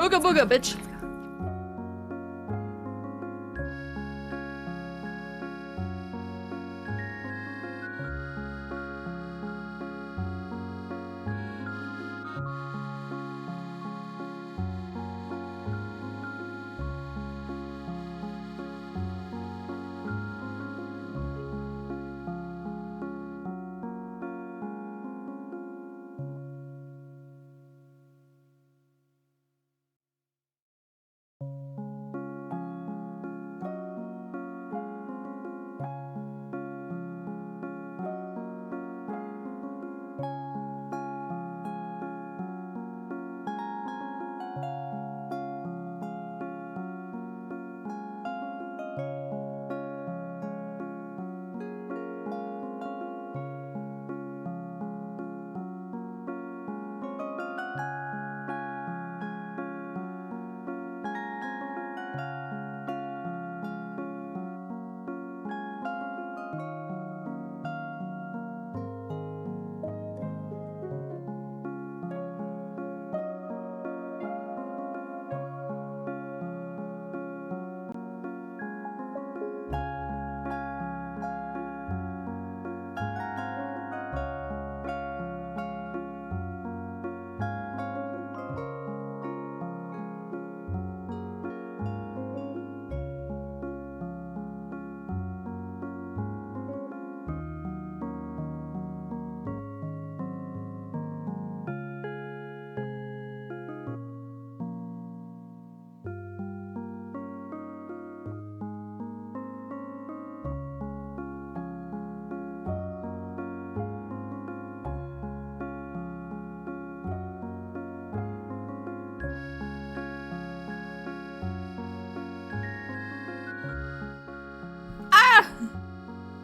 Booga booga, bitch.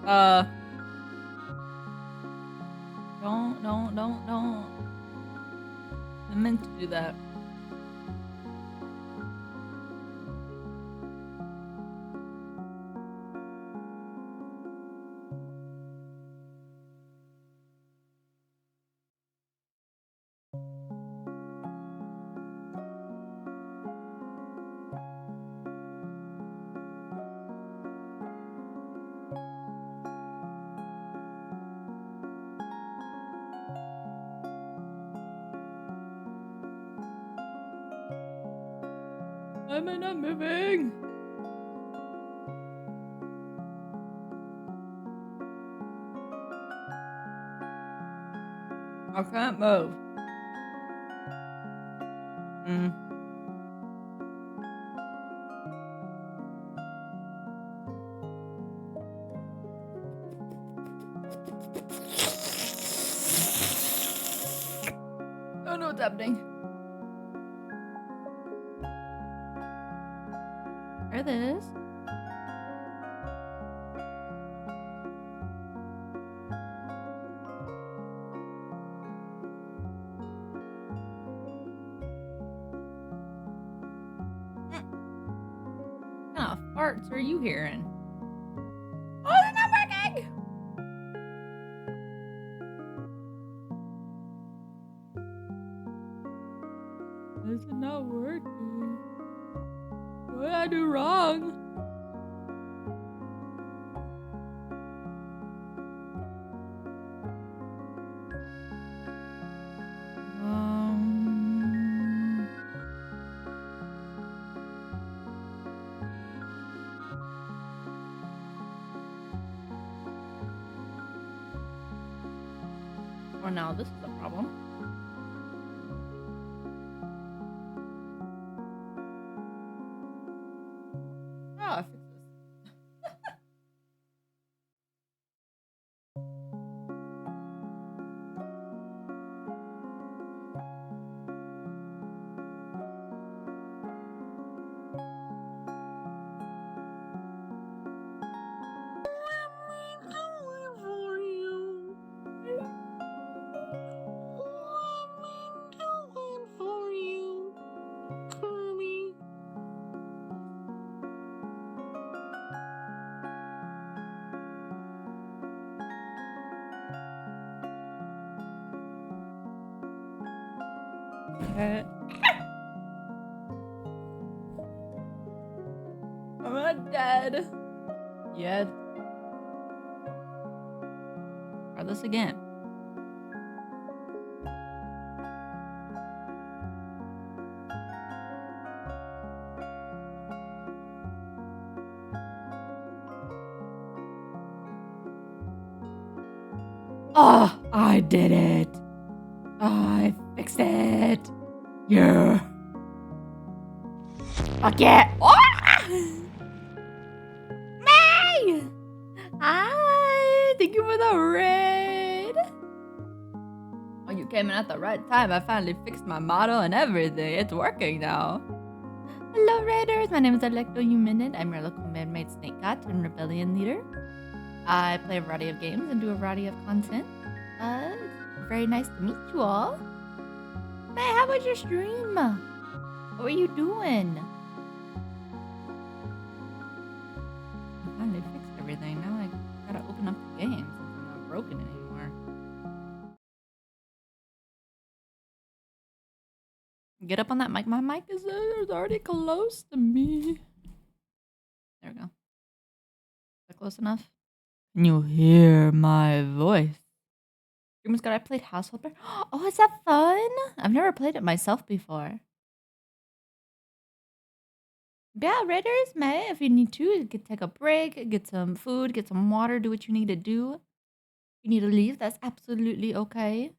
Ah! Don't. I meant to do that. Why am I not moving? I can't move. I don't know what's happening. There it is. What kind of farts are you hearing? Oh, they're not working! This is not working. What did I do wrong? Or now this is a problem. Ah, fix this. bad. Yet. Try this again. Oh, I did it. I fixed it. Yeah. Fuck yeah. Oh! May! Hi! Thank you for the raid. Oh, you came in at the right time. I finally fixed my model and everything. It's working now. Hello, Raiders. My name is Electo Huminid. I'm your local man-made snake god and rebellion leader. I play a variety of games and do a variety of content. Very nice to meet you all. May, how was your stream? What were you doing? I finally fixed everything. Now I gotta open up the game since I'm not broken anymore. Get up on that mic. My mic is already close to me. There we go. Is that close enough? Can you hear my voice? Dreamers God, I played Household Bear. Oh, is that fun? I've never played it myself before. Yeah, Raiders, May, if you need to, you could take a break, get some food, get some water, do what you need to do. If you need to leave, that's absolutely okay.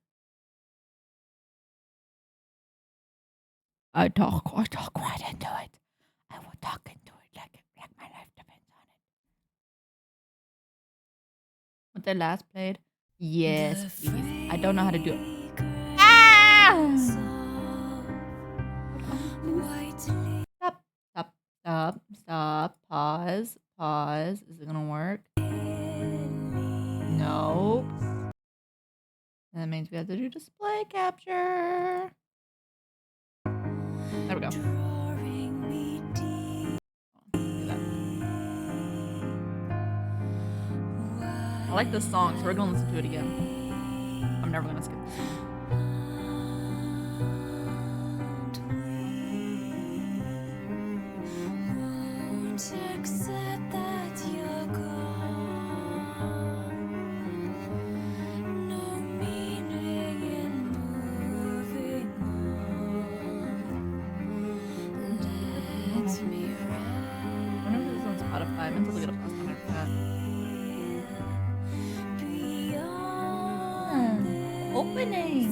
I talk right into it. I will talk into it like my life depends on it. What they last played? Yes, please. I don't know how to do it. Ah! Stop. Pause. Is it gonna work? Nope. And that means we have to do display capture. There we go. I like this song, so we're gonna listen to it again. I'm never gonna skip this song. Accept that you're gone. No meaning in moving on. Let me ride. I wonder if this is on Spotify. I meant to look it up last time. I forgot. Beyond opening.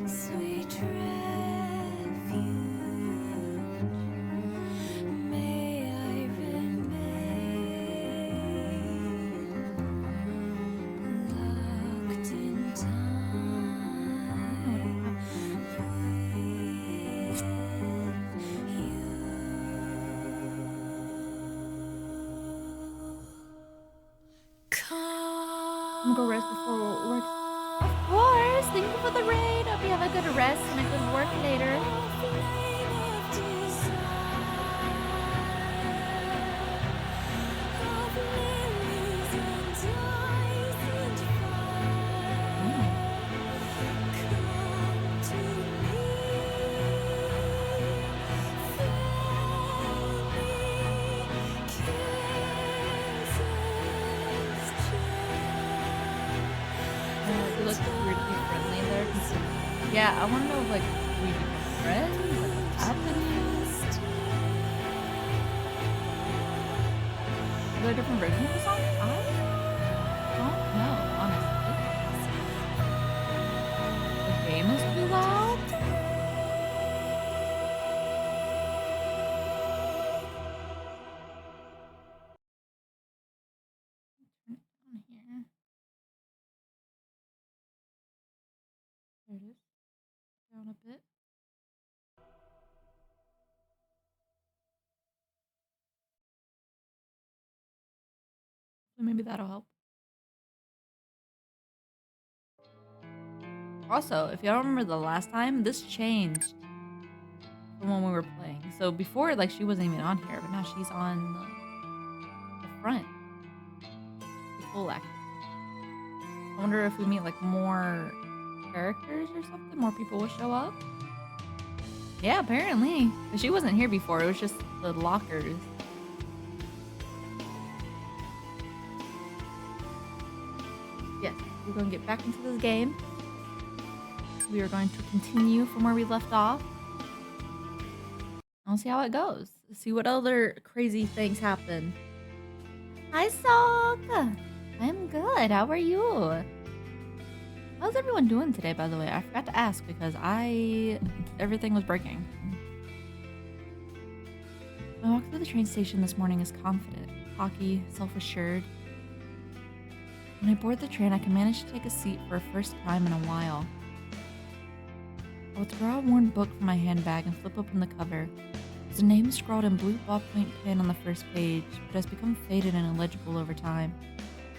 Sweet I'm gonna go rest before work. Of course! Thank you for the raid! Hope you have a good rest and a good work later. Yeah, I want to know if, like, we become friends, like, what's happening. Are there different versions of the song? I don't know, honestly. The game is too loud? Turn it down here. There it is. Down a bit. So maybe that'll help. Also, if y'all remember the last time, this changed from when we were playing. So before, like, she wasn't even on here, but now she's on the front. The full actor. I wonder if we meet, like, more characters or something, more people will show up. Yeah, apparently. But she wasn't here before. It was just the lockers. Yes, we're going to get back into this game. We are going to continue from where we left off. I'll see how it goes. See what other crazy things happen. Hi, Sok. I'm good. How are you? How's everyone doing today, by the way? I forgot to ask because everything was breaking. I walked through the train station this morning as confident, cocky, self-assured. When I board the train, I can manage to take a seat for a first time in a while. I withdraw a worn book from my handbag and flip open the cover. There's a name scrawled in blue ballpoint pen on the first page, but has become faded and illegible over time.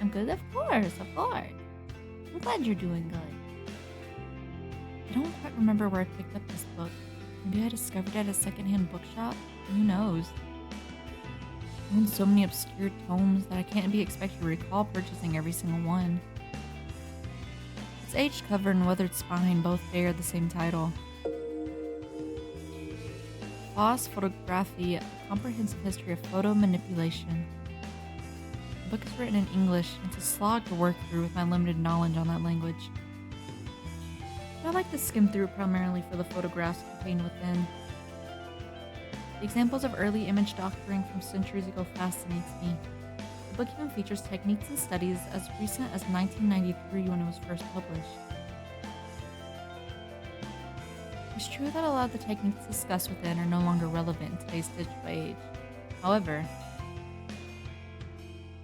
I'm good, of course, of course. I'm glad you're doing good. I don't quite remember where I picked up this book. Maybe I discovered it at a secondhand bookshop? Who knows? I own so many obscure tomes that I can't be expected to recall purchasing every single one. Its aged cover and weathered spine both bear the same title. Voss Photography, a comprehensive history of photo manipulation. The book is written in English, and it's a slog to work through with my limited knowledge on that language. But I like to skim through primarily for the photographs contained within. The examples of early image doctoring from centuries ago fascinates me. The book even features techniques and studies as recent as 1993 when it was first published. It's true that a lot of the techniques discussed within are no longer relevant in today's digital age. However,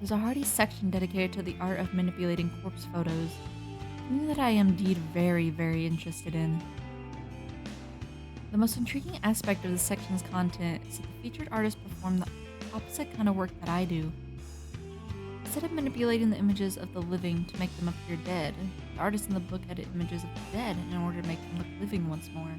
there's a hearty section dedicated to the art of manipulating corpse photos, something that I am indeed very, very interested in. The most intriguing aspect of the section's content is that the featured artists perform the opposite kind of work that I do. Instead of manipulating the images of the living to make them appear dead, the artists in the book edit images of the dead in order to make them look living once more.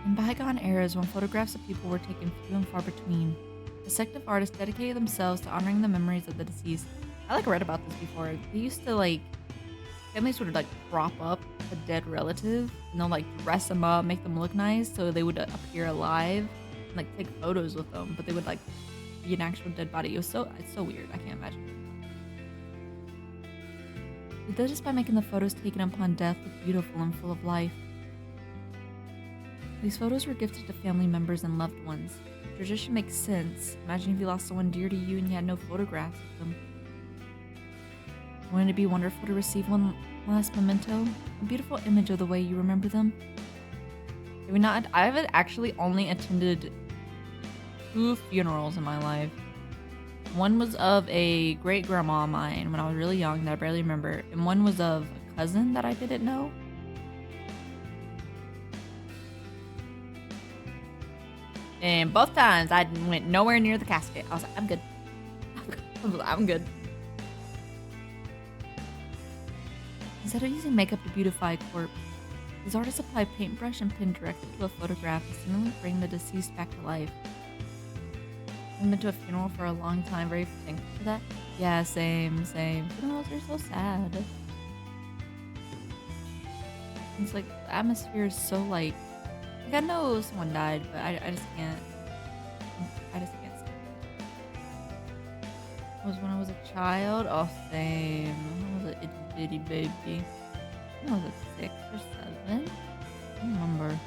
In bygone eras when photographs of people were taken few and far between, the sect of artists dedicated themselves to honoring the memories of the deceased. I read about this before. They used to families would prop up a dead relative and they'll dress them up, make them look nice so they would appear alive and take photos with them, but they would be an actual dead body. It's so weird. I can't imagine. They did this by making the photos taken upon death look beautiful and full of life. These photos were gifted to family members and loved ones. The tradition makes sense. Imagine if you lost someone dear to you and you had no photographs of them. Wouldn't it be wonderful to receive one last memento? A beautiful image of the way you remember them? I have actually only attended 2 funerals in my life. One was of a great grandma of mine when I was really young that I barely remember, and one was of a cousin that I didn't know. And both times I went nowhere near the casket. I was like, I'm good. I'm good. Instead of using makeup to beautify a corpse, these artists apply paintbrush and pen directly to a photograph to seemingly bring the deceased back to life. I've been to a funeral for a long time, very thankful for that. Yeah, same. Funerals are so sad. It's the atmosphere is so I know someone died, but I just can't. I just can't stand it. It was when I was a child. Oh, same. I was an itty bitty baby. I was 6 or 7. I don't remember.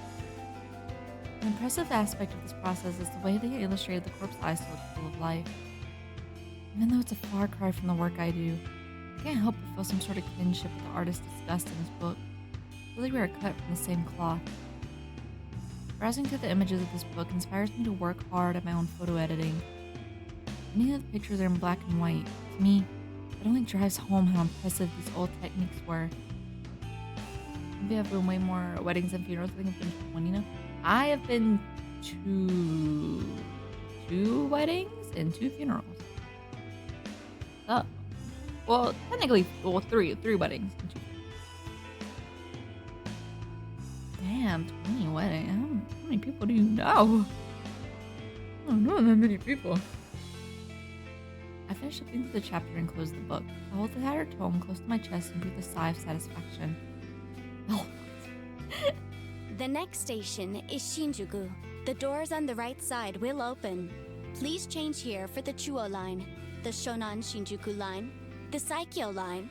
An impressive aspect of this process is the way they illustrated the corpse eyes to look full of life. Even though it's a far cry from the work I do, I can't help but feel some sort of kinship with the artist discussed in this book. Really, we are cut from the same cloth. Browsing through the images of this book inspires me to work hard at my own photo editing. Many of the pictures are in black and white. To me, it only drives home how impressive these old techniques were. Maybe I've been way more weddings and funerals. I think I've been to 20 now. I have been to 2 weddings and 2 funerals. Well, technically, 3 weddings and 2. Damn, 20 weddings. How many people do you know? I don't know that many people. I finished flipping through the chapter and closed the book. I hold the tattered tome close to my chest and breathe a sigh of satisfaction. Oh, The next station is Shinjuku. The doors on the right side will open. Please change here for the Chuo line, the Shonan Shinjuku line, the Saikyo line.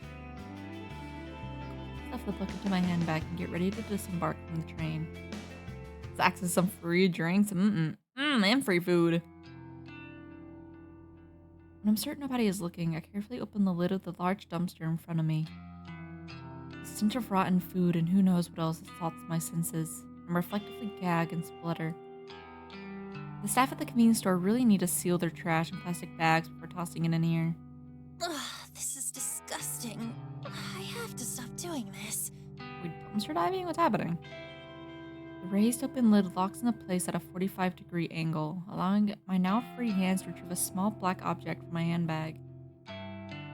Stuff the book into my handbag and get ready to disembark from the train. Let's access some free drinks. And free food. When I'm certain nobody is looking, I carefully open the lid of the large dumpster in front of me. The stench of rotten food and who knows what else assaults my senses. I reflectively gag and splutter. The staff at the convenience store really need to seal their trash in plastic bags before tossing it in here. Ugh, this is disgusting. I have to stop doing this. We dumpster diving? What's happening? The raised open lid locks into place at a 45-degree angle, allowing my now free hands to retrieve a small black object from my handbag.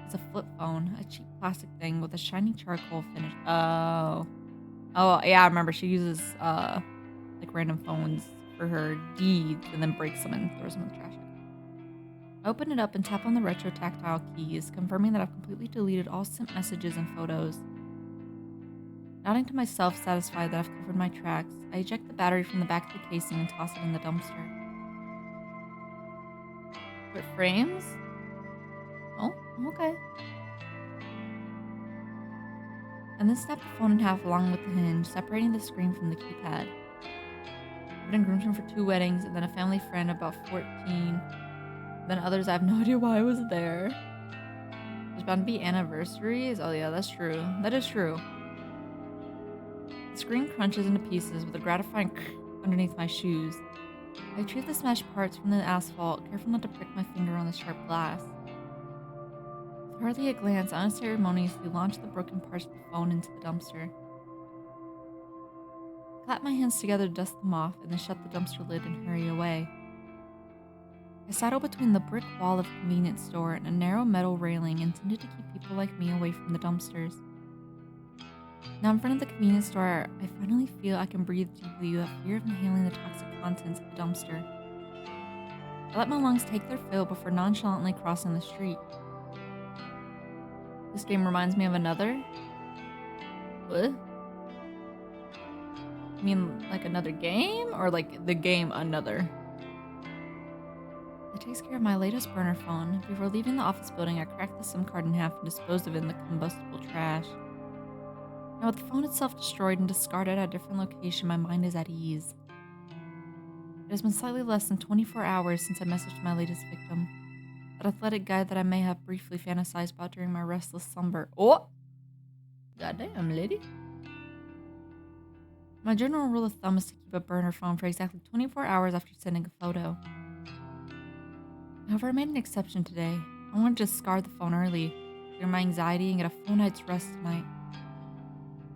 It's a flip phone, a cheap plastic thing with a shiny charcoal finish. Oh, yeah, I remember. She uses like random phones for her deeds and then breaks them and throws them in the trash. I open it up and tap on the retro tactile keys, confirming that I've completely deleted all sent messages and photos. Nodding to myself, satisfied that I've covered my tracks, I eject the battery from the back of the casing and toss it in the dumpster. Quit frames? Oh, okay. And then snap the phone in half along with the hinge, separating the screen from the keypad. I've been groomed for 2 weddings, and then a family friend about 14. Then others I have no idea why I was there. There's bound to be anniversaries? Oh yeah, that's true. That is true. The screen crunches into pieces with a gratifying underneath my shoes. I retrieve the smashed parts from the asphalt, careful not to prick my finger on the sharp glass. With hardly a glance, I unceremoniously launch the broken parts of the phone into the dumpster. I clap my hands together to dust them off, and then shut the dumpster lid and hurry away. I saddle between the brick wall of the convenience store and a narrow metal railing intended to keep people like me away from the dumpsters. Now in front of the convenience store, I finally feel I can breathe deeply without fear of inhaling the toxic contents of the dumpster. I let my lungs take their fill before nonchalantly crossing the street. This game reminds me of another. What? You mean like another game? Or like the game Another? It takes care of my latest burner phone. Before leaving the office building, I cracked the SIM card in half and disposed of it in the combustible trash. Now with the phone itself destroyed and discarded at a different location, my mind is at ease. It has been slightly less than 24 hours since I messaged my latest victim. That athletic guy that I may have briefly fantasized about during my restless slumber. Oh! Goddamn, lady. My general rule of thumb is to keep a burner phone for exactly 24 hours after sending a photo. However, I made an exception today. I wanted to discard the phone early, clear my anxiety, and get a full night's rest tonight.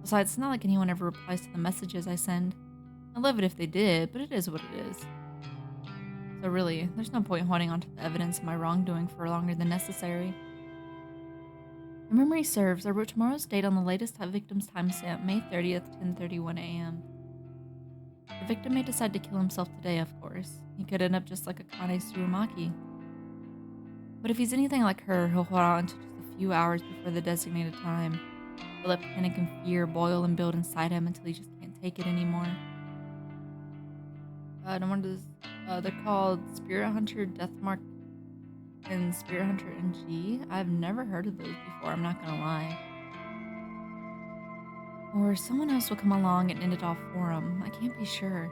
Besides, it's not like anyone ever replies to the messages I send. I'd love it if they did, but it is what it is. So really, there's no point holding on to the evidence of my wrongdoing for longer than necessary. If memory serves, I wrote tomorrow's date on the latest victim's timestamp, May 30th, 10:31 a.m. The victim may decide to kill himself today, of course. He could end up just like Akane Tsurumaki. But if he's anything like her, he'll hold on until just a few hours before the designated time. He'll let panic and fear boil and build inside him until he just can't take it anymore. No wonder this, they're called Spirit Hunter Deathmark and Spirit Hunter NG. I've never heard of those before, I'm not gonna lie. Or someone else will come along and end it all for him. I can't be sure.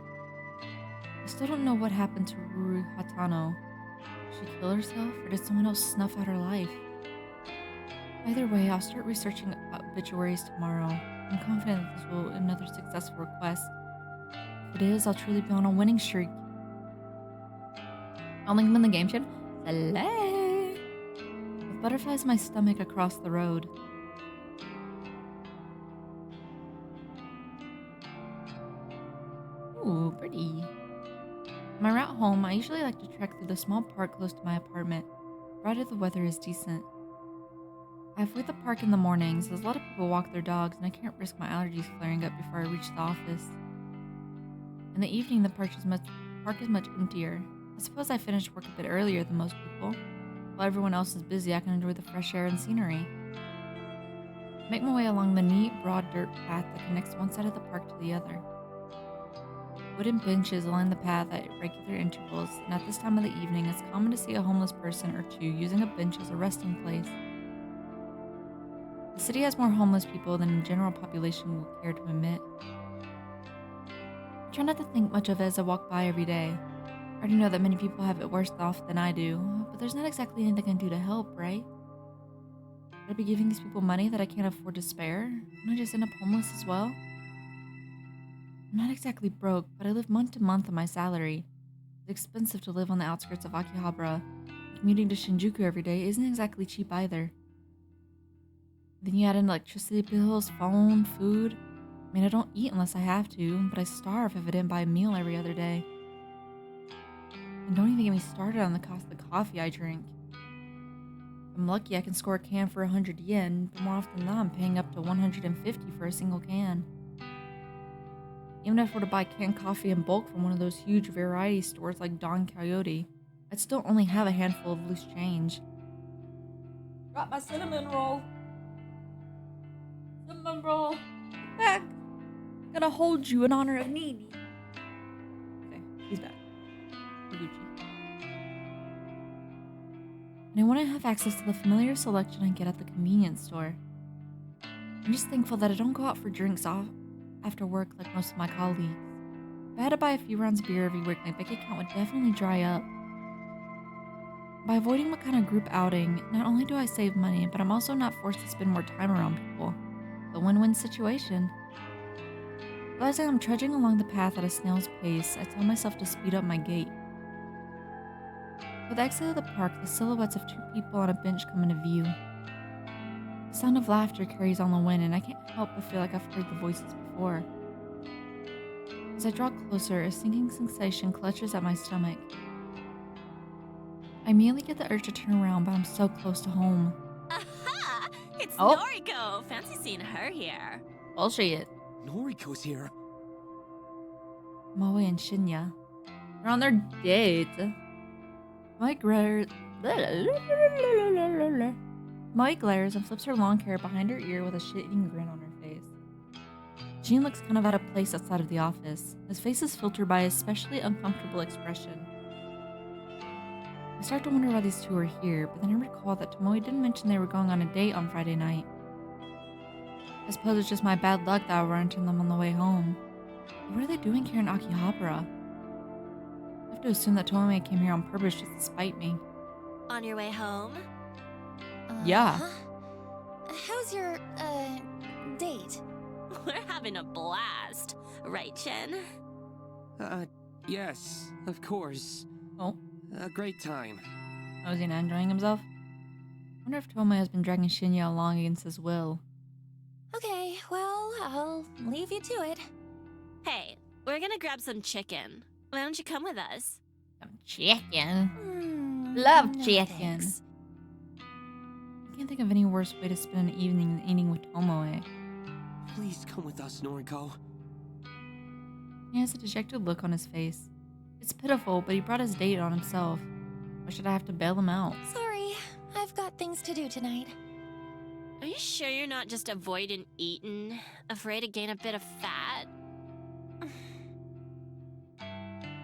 I still don't know what happened to Ruru Hatano. Did she kill herself, or did someone else snuff out her life? Either way, I'll start researching obituaries tomorrow. I'm confident that this will be another successful request. If it is, I'll truly be on a winning streak. I'll link them in the game chat. Slay! With butterflies in my stomach across the road. Ooh, pretty. On my route home, I usually like to trek through the small park close to my apartment, provided the weather is decent. I avoid the park in the mornings, as a lot of people walk their dogs and I can't risk my allergies flaring up before I reach the office. In the evening, the park is much emptier. I suppose I finished work a bit earlier than most people. While everyone else is busy, I can enjoy the fresh air and scenery. I make my way along the neat, broad dirt path that connects one side of the park to the other. Wooden benches line the path at regular intervals, and at this time of the evening, it's common to see a homeless person or two using a bench as a resting place. The city has more homeless people than the general population will care to admit. I try not to think much of it as I walk by every day. I already know that many people have it worse off than I do, but there's not exactly anything I can do to help, right? Should I be giving these people money that I can't afford to spare? Won't I just end up homeless as well? I'm not exactly broke, but I live month to month on my salary. It's expensive to live on the outskirts of Akihabara. Commuting to Shinjuku every day isn't exactly cheap either. Then you add in electricity bills, phone, food. I mean, I don't eat unless I have to, but I starve if I didn't buy a meal every other day. And don't even get me started on the cost of the coffee I drink. If I'm lucky, I can score a can for 100 yen, but more often than not, I'm paying up to 150 for a single can. Even if I were to buy canned coffee in bulk from one of those huge variety stores like Don Quixote, I'd still only have a handful of loose change. Drop my cinnamon roll. Cinnamon roll. Back. I'm gonna hold you in honor of Nini. Okay, he's back. Gucci. And I want to have access to the familiar selection I get at the convenience store. I'm just thankful that I don't go out for drinks after work like most of my colleagues. If I had to buy a few rounds of beer every week, my bank account would definitely dry up. By avoiding what kind of group outing, not only do I save money, but I'm also not forced to spend more time around people. It's a win-win situation. As I'm trudging along the path at a snail's pace, I tell myself to speed up my gait. With the exit of the park, the silhouettes of two people on a bench come into view. The sound of laughter carries on the wind, and I can't help but feel like I've heard the voices before. As I draw closer, a sinking sensation clutches at my stomach. I immediately get the urge to turn around, but I'm so close to home. Aha! It's Oh. Noriko! Fancy seeing her here. Bullshit. Noriko's here. Moe and Shinya. They're on their date. Moe glares and flips her long hair behind her ear with a shit-eating grin on her face. Jean looks kind of out of place outside of the office. His face is filtered by a especially uncomfortable expression. I start to wonder why these two are here, but then I recall that Tomoe didn't mention they were going on a date on Friday night. I suppose it's just my bad luck that I'll run into them on the way home. But what are they doing here in Akihabara? I have to assume that Tomoe came here on purpose just to spite me. On your way home? Yeah. How's your, date? We're having a blast. Right, Chen? Yes, of course. Oh, A great time. was he not enjoying himself? I wonder if Tomoe has been dragging Shinya along against his will. Okay, well, I'll leave you to it. Hey, we're gonna grab some chicken. Why don't you come with us? Some chicken. Hmm, Love no chicken. thanks. I can't think of any worse way to spend an evening than eating with Tomoe. Please come with us, Noriko. He has a dejected look on his face. It's pitiful, but he brought his date on himself. Why should I have to bail him out? Sorry, I've got things to do tonight. Are you sure you're not just avoiding eating? Afraid to gain a bit of fat? I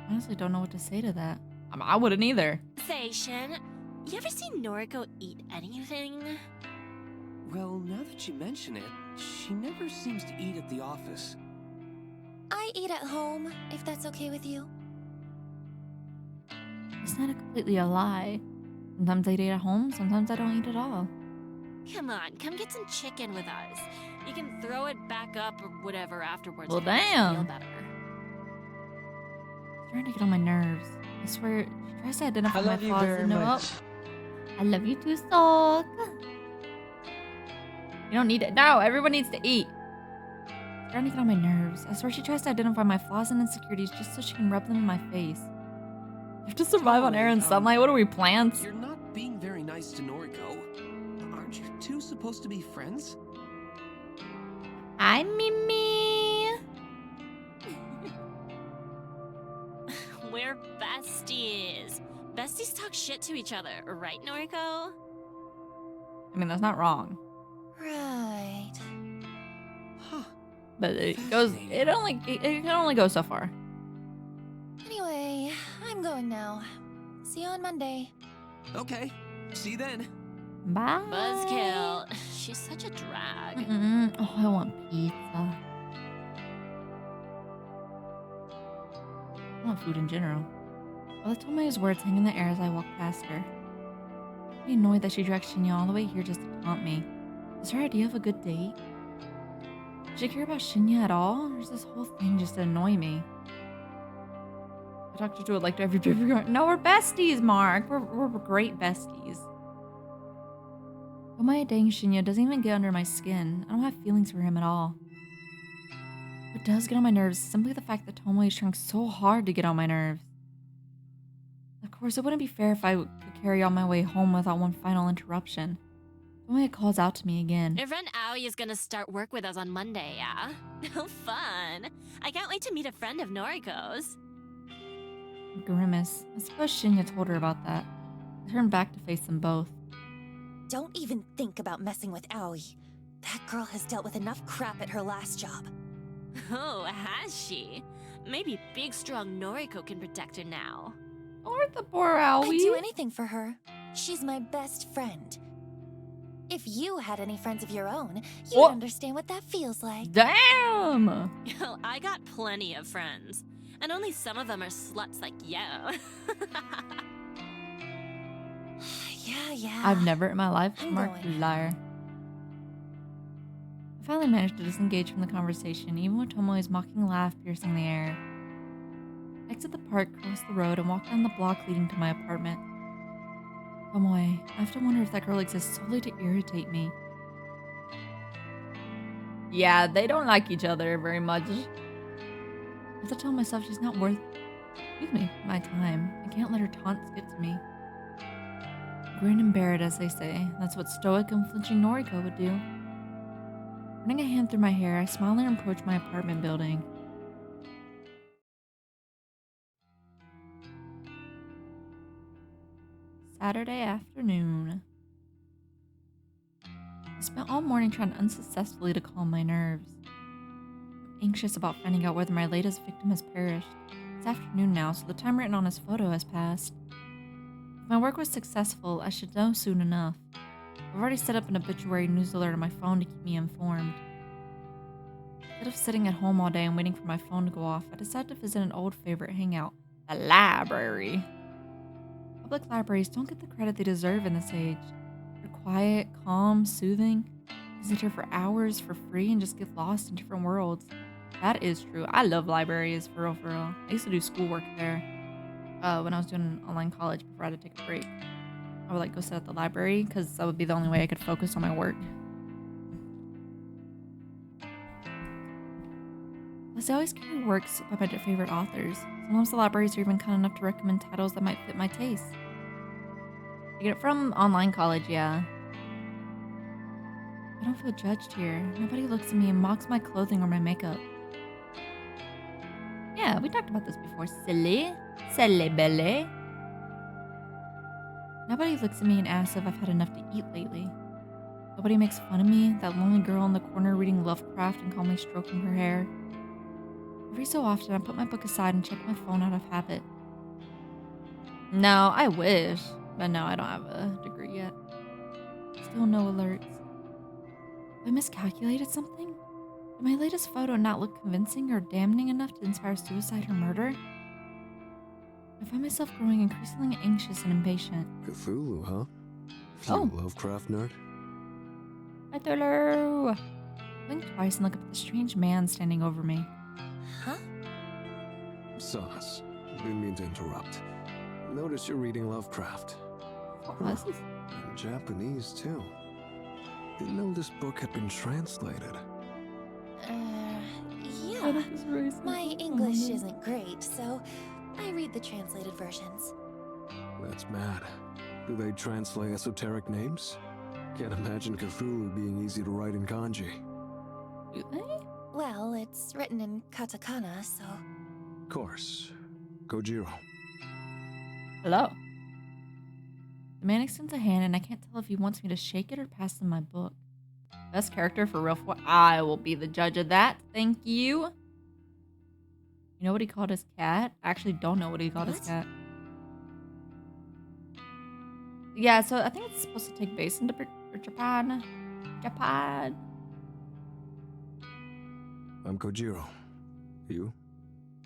honestly don't know what to say to that. I wouldn't either. Say, Shen, you ever seen Noriko eat anything? Well, now that you mention it, she never seems to eat at the office. I eat at home, if that's okay with you. It's not completely a lie. Sometimes I eat at home, sometimes I don't eat at all. Come on, come get some chicken with us. You can throw it back up or whatever afterwards. Well, if it makes you damn. Feel better. It's starting to get on my nerves. I swear, she tries to identify I my love you flaws very and much. I love you too, Sok. You don't need it. No, everyone needs to eat. It's starting to get on my nerves. I swear she tries to identify my flaws and insecurities just so she can rub them in my face. I have to survive on air and sunlight. What are we, plants? You're not being very nice to Noriko. Aren't you two supposed to be friends? Hi, Mimi. We're besties. Besties talk shit to each other, right, Noriko? I mean, that's not wrong, Right. Huh. but it goes. It can only go so far. Anyway, I'm going now. See you on Monday. Okay, see you then. Bye. Buzzkill. She's such a drag. Oh, I want pizza. I want food in general. Well, the Tomoe's words hang in the air as I walk past her. I'm annoyed that she dragged Shinya all the way here just to taunt me. Is her idea of a good date? Does she care about Shinya at all? Or is this whole thing just to annoy me? I talked her to it like every trip. No, we're besties, Mark. We're great besties. Tomoe dang Shinya doesn't even get under my skin. I don't have feelings for him at all. What does get on my nerves is simply the fact that Tomoe is trying so hard to get on my nerves. Of course, it wouldn't be fair if I could carry on my way home without one final interruption. Tomoe calls out to me again. Your friend Aoi is gonna start work with us on Monday, yeah? Oh, fun. I can't wait to meet a friend of Noriko's. Grimace. I suppose Shinya told her about that. I turned back to face them both. Don't even think about messing with Aoi. That girl has dealt with enough crap at her last job. Oh, has she? Maybe big, strong Noriko can protect her now. Or the poor Aoi. I'd do anything for her. She's my best friend. If you had any friends of your own, you would understand what that feels like. Damn! Well, I got plenty of friends. And only some of them are sluts like you. Yeah. I've never in my life I'm Mark, you going. liar. I finally managed to disengage from the conversation, even with Tomoe's mocking laugh piercing the air. I exit the park, cross the road, and walk down the block leading to my apartment. Tomoe, I have to wonder if that girl exists solely to irritate me. Yeah, they don't like each other very much. I have to tell myself she's not worth, my time. I can't let her taunts get to me. Grin and bear it, as they say. That's what stoic, unflinching Noriko would do. Running a hand through my hair, I smile and approach my apartment building. Saturday afternoon. I spent all morning trying unsuccessfully to calm my nerves. I'm anxious about finding out whether my latest victim has perished. It's afternoon now, so the time written on his photo has passed. If my work was successful, I should know soon enough. I've already set up an obituary news alert on my phone to keep me informed. Instead of sitting at home all day and waiting for my phone to go off, I decided to visit an old favorite hangout, the library. Public libraries don't get the credit they deserve in this age. They're quiet, calm, soothing. You can sit here for hours for free and just get lost in different worlds. That is true. I love libraries, for real, for real. I used to do schoolwork there when I was doing online college before I had to take a break. I would go sit at the library because that would be the only way I could focus on my work. Plus, I always carry works by my favorite authors. Sometimes the libraries are even kind enough to recommend titles that might fit my taste. I get it from online college, yeah. I don't feel judged here. Nobody looks at me and mocks my clothing or my makeup. Yeah, we talked about this before. Silly. Silly belly. Nobody looks at me and asks if I've had enough to eat lately. Nobody makes fun of me, that lonely girl in the corner reading Lovecraft and calmly stroking her hair. Every so often, I put my book aside and check my phone out of habit. No, I wish. But no, I don't have a degree yet. Still no alerts. Have I miscalculated something? Did my latest photo not look convincing or damning enough to inspire suicide or murder? I find myself growing increasingly anxious and impatient. Cthulhu, huh? Oh. You Lovecraft nerd? Hello. I blink twice and look up at the strange man standing over me. Huh? Sauce. Didn't mean to interrupt. Notice you're reading Lovecraft. Oh, this is... And Japanese, too. Didn't know this book had been translated. Yeah. My English isn't great, so I read the translated versions. That's mad. Do they translate esoteric names? Can't imagine Cthulhu being easy to write in kanji. Do they? Well, it's written in katakana, so... Course. Kojiro. Hello. The man extends a hand and I can't tell if he wants me to shake it or pass him my book. Best character for real. I will be the judge of that. Thank you. You You know what he called his cat? I actually don't know what he called his What? cat. Yeah, so I think it's supposed to take place in Japan. Japan. I'm Kojiro. You?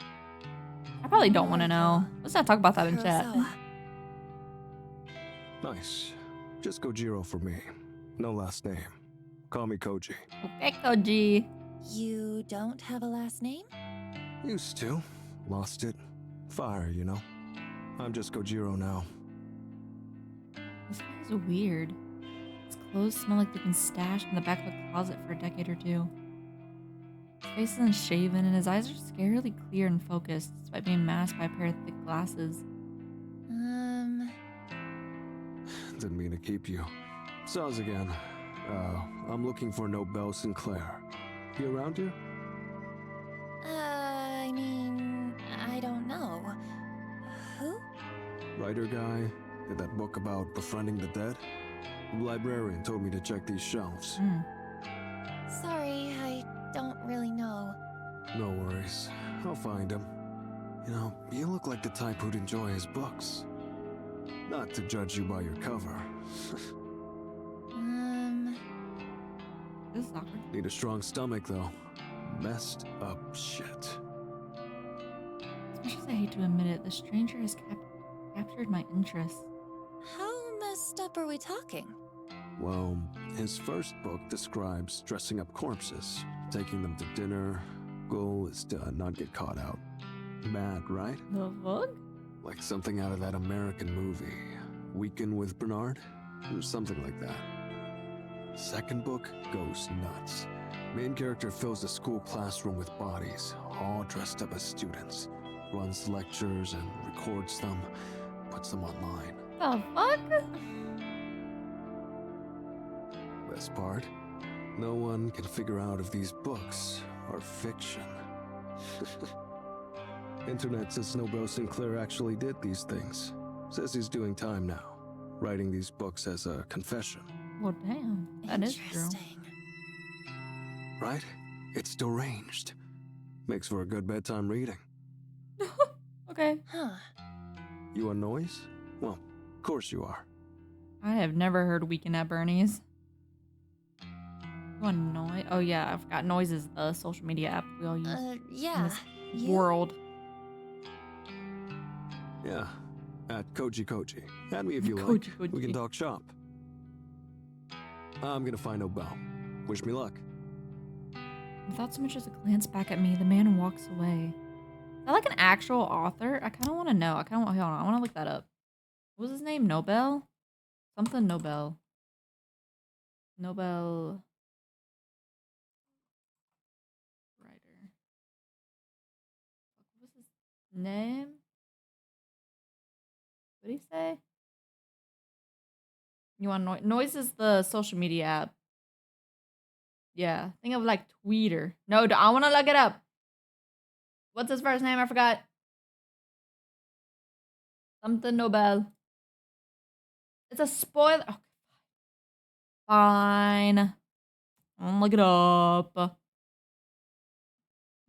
I probably don't want to know. Let's not talk about that in chat. Kurosawa. Nice. Just Kojiro for me. No last name. Call me Koji. Okay, Koji. You don't have a last name? Used to. Lost it. Fire, you know. I'm just Kojiro now. This guy's weird. His clothes smell like they've been stashed in the back of a closet for a decade or two. His face is unshaven and his eyes are scarily clear and focused despite being masked by a pair of thick glasses. Didn't mean to keep you. Saws again. I'm looking for Nobel Sinclair. He around here? I mean, I don't know. Who? Writer guy? Did that book about befriending the dead? The librarian told me to check these shelves. Hmm. Sorry, I don't really know. No worries. I'll find him. You know, you look like the type who'd enjoy his books. Not to judge you by your cover. This is awkward. Need a strong stomach, though. Messed up shit. As much as I hate to admit it, the stranger has captured my interest. How messed up are we talking? Well, his first book describes dressing up corpses, taking them to dinner. Goal is to not get caught out. Mad, right? The fuck? Like something out of that American movie. Weekend with Bernard? Or something like that. Second book goes nuts. Main character fills the school classroom with bodies, all dressed up as students. Runs lectures and records them, puts them online. The fuck? Best part? No one can figure out if these books are fiction. Internet says Nobel Sinclair actually did these things. Says he's doing time now, writing these books as a confession. Well, damn. That is true. Interesting. Right? It's deranged. Makes for a good bedtime reading. Okay. Huh. You want noise? Well, of course you are. I have never heard Weekend at Bernie's. What noise? Oh yeah, I forgot. Noise is the social media app we all use in Yeah. this You? world. Yeah, at Koji. Add me if you like. Koji. We can talk shop. I'm gonna find Nobel. Wish me luck. Without so much as a glance back at me, the man walks away. Is that like an actual author? I kind of want to know. Hold on. I want to look that up. What was his name? Nobel? Something Nobel. Nobel. Writer. What was his name? What did he say? You want Noise? Noise is the social media app. Yeah, think of like Twitter. No, I want to look it up. What's his first name? I forgot. Something Nobel. It's a spoiler. Oh, fine. I'll look it up.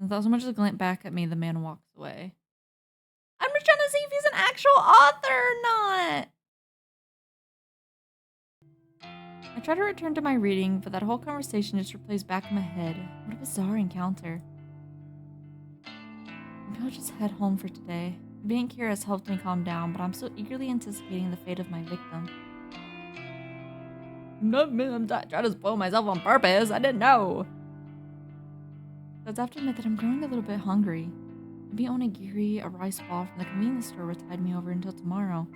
Without so much as a glance back at me, the man walks away. I'm just trying to see if he's an actual author or not. I try to return to my reading, but that whole conversation just replays back in my head. What a bizarre encounter. Maybe I'll just head home for today. Being curious helped me calm down, but I'm still eagerly anticipating the fate of my victim. I'm trying to spoil myself on purpose. I didn't know. So I have to admit that I'm growing a little bit hungry. Maybe onigiri, a rice ball from the convenience store would tide me over until tomorrow.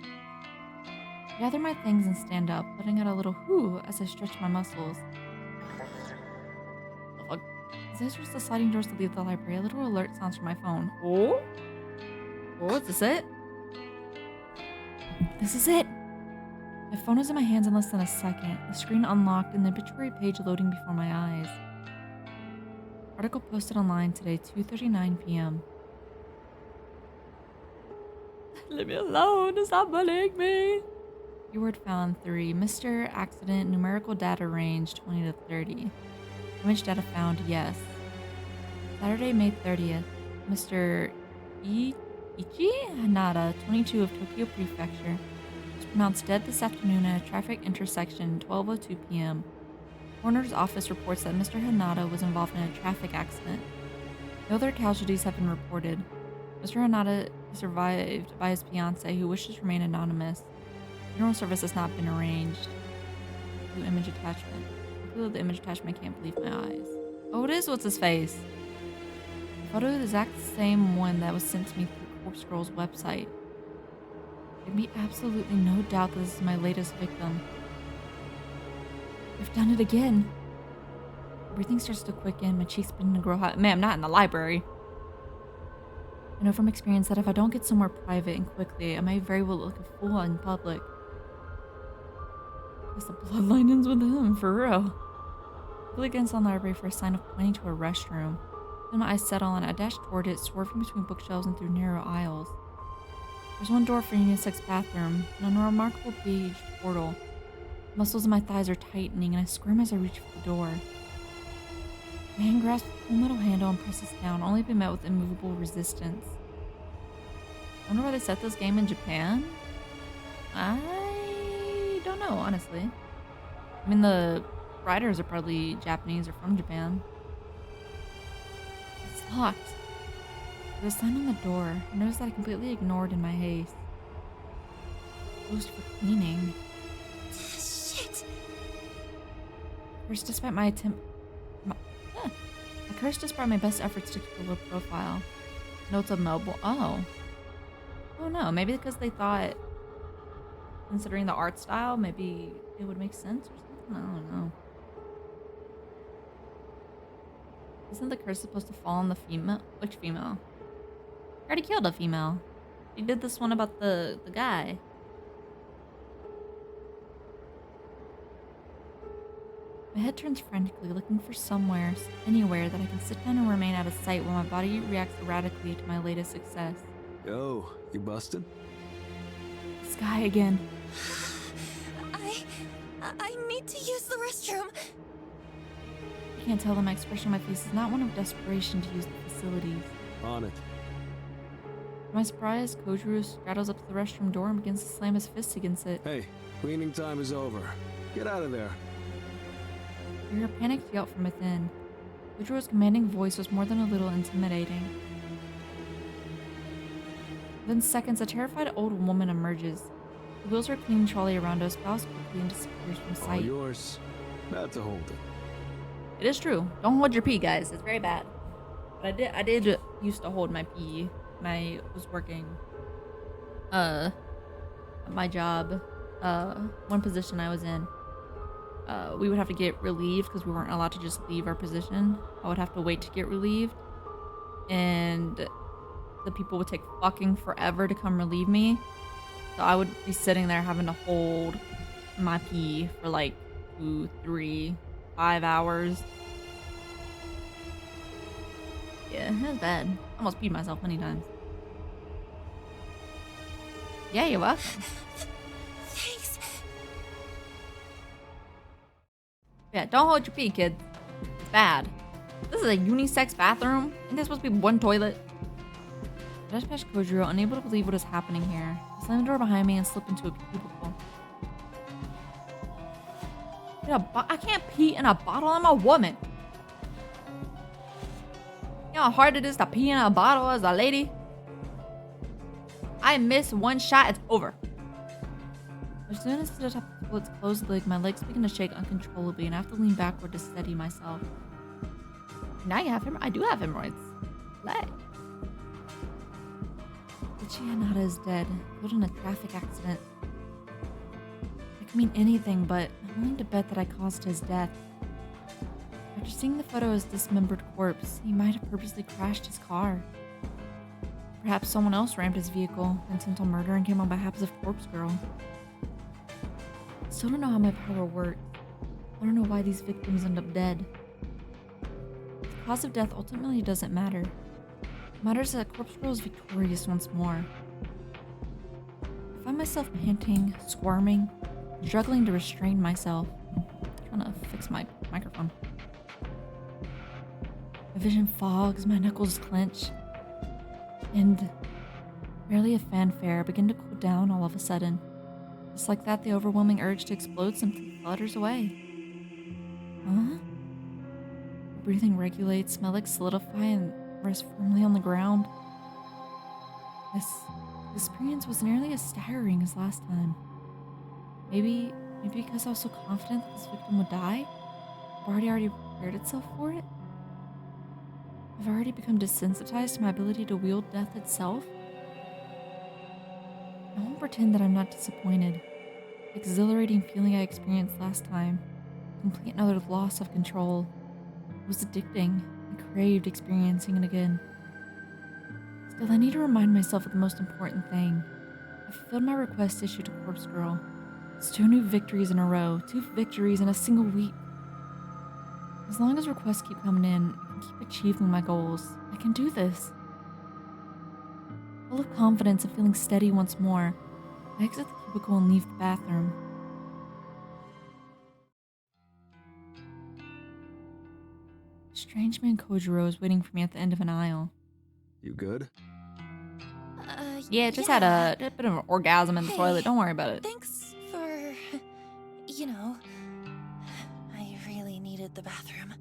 I gather my things and stand up, letting out a little whoo as I stretch my muscles. The fuck? As I reach the sliding doors to leave the library, a little alert sounds from my phone. Oh? Oh, is this it? This is it! My phone is in my hands in less than a second, the screen unlocked and the obituary page loading before my eyes. Article posted online today, 2:39 p.m. Leave me alone, stop bullying me! Keyword found 3. Mr. Accident, numerical data range 20 to 30. Image data found, yes. Saturday, May 30th. Mr. Ichi Hanada, 22 of Tokyo Prefecture, was pronounced dead this afternoon at a traffic intersection, 12:02 p.m. Coroner's office reports that Mr. Hanada was involved in a traffic accident. No other casualties have been reported. Mr. Hanada is survived by his fiancée, who wishes to remain anonymous. Funeral service has not been arranged. Blue image attachment. I feel the image attachment. I can't believe my eyes. Oh, it is. What's his face? The photo is the exact same one that was sent to me through Corpse Girl's website. There can be absolutely no doubt that this is my latest victim. I've done it again. Everything starts to quicken. My cheeks begin to grow hot. Man, I'm not in the library. I know from experience that if I don't get somewhere private and quickly, I might very well look a fool in public. I guess the bloodline ends with him, for real. I flew against the library for a sign of pointing to a restroom. Then my eyes settle and I dash toward it, swerving between bookshelves and through narrow aisles. There's one door for a unisex bathroom, and on a remarkable beige portal. The muscles in my thighs are tightening, and I squirm as I reach for the door. My hand grasps the full metal handle and presses down, only to be met with immovable resistance. I wonder why they set this game in Japan? I don't know, honestly. I mean, the writers are probably Japanese or from Japan. It's locked. There's a sign on the door. I noticed that I completely ignored in my haste. Closed for cleaning. Shit! Cursed despite my attempt. I cursed despite my best efforts to keep a low profile. Notes of Melbourne. Oh no, maybe because they thought, considering the art style, maybe it would make sense or something. I don't know. Isn't the curse supposed to fall on the female? Which female? I already killed a female. She did this one about the guy. My head turns frantically, looking for somewhere, anywhere that I can sit down and remain out of sight while my body reacts erratically to my latest success. Yo, you busted? This guy again. I need to use the restroom. I can't tell that my expression on my face is not one of desperation to use the facilities. On it. To my surprise, Kojiro straddles up to the restroom door and begins to slam his fists against it. Hey, cleaning time is over. Get out of there. I hear a panicked yelp from within. Kojiro's commanding voice was more than a little intimidating. Within seconds, a terrified old woman emerges. She wheels her cleaning trolley around us, bows quickly, and disappears from All sight. yours. Not to hold it. It is true. Don't hold your pee, guys. It's very bad. But I did used to hold my pee when I was working at my job. One position I was in. We would have to get relieved because we weren't allowed to just leave our position. I would have to wait to get relieved. And the people would take fucking forever to come relieve me. So I would be sitting there having to hold my pee for like 2, 3, 5 hours. Yeah, it was bad. I almost peed myself many times. Yeah, you're welcome. Thanks. Yeah, don't hold your pee, kids. It's bad. This is a unisex bathroom. Isn't there supposed to be one toilet? I dash past Kojiro, unable to believe what is happening here. I slam the door behind me and slip into a cubicle. I can't pee in a bottle. I'm a woman. You know how hard it is to pee in a bottle as a lady? I miss one shot, it's over. As soon as I touch its closed lid, my legs begin to shake uncontrollably and I have to lean backward to steady myself. Now you have hemorrhoids. I do have hemorrhoids. Leg. Ichi Hanada is dead, killed in a traffic accident. That could mean anything, but I'm willing to bet that I caused his death. After seeing the photo of his dismembered corpse, he might have purposely crashed his car. Perhaps someone else rammed his vehicle, intentional murder, and came on behalf of Corpse Girl. I still don't know how my power works. I don't know why these victims end up dead. The cause of death ultimately doesn't matter. It matters that Corpse Girl is victorious once more. I find myself panting, squirming, struggling to restrain myself. I'm trying to fix my microphone. My vision fogs, my knuckles clench. And barely a fanfare, I begin to cool down all of a sudden. Just like that, the overwhelming urge to explode simply flutters away. Huh? The breathing regulates, my legs solidify and rest firmly on the ground. This experience was nearly as staggering as last time. Maybe because I was so confident that this victim would die, the body already prepared itself for it. I've already become desensitized to my ability to wield death itself. I won't pretend that I'm not disappointed. The exhilarating feeling I experienced last time, complete and utter loss of control, was addicting. I craved experiencing it again. Still, I need to remind myself of the most important thing. I fulfilled my request issued to Corpse Girl. It's 2 new victories in a row, 2 victories in a single week. As long as requests keep coming in, I can keep achieving my goals. I can do this. Full of confidence and feeling steady once more, I exit the cubicle and leave the bathroom. Strange man Kojiro is waiting for me at the end of an aisle. You good? Yeah, just had a bit of an orgasm in the toilet. Don't worry about it. Thanks for, I really needed the bathroom.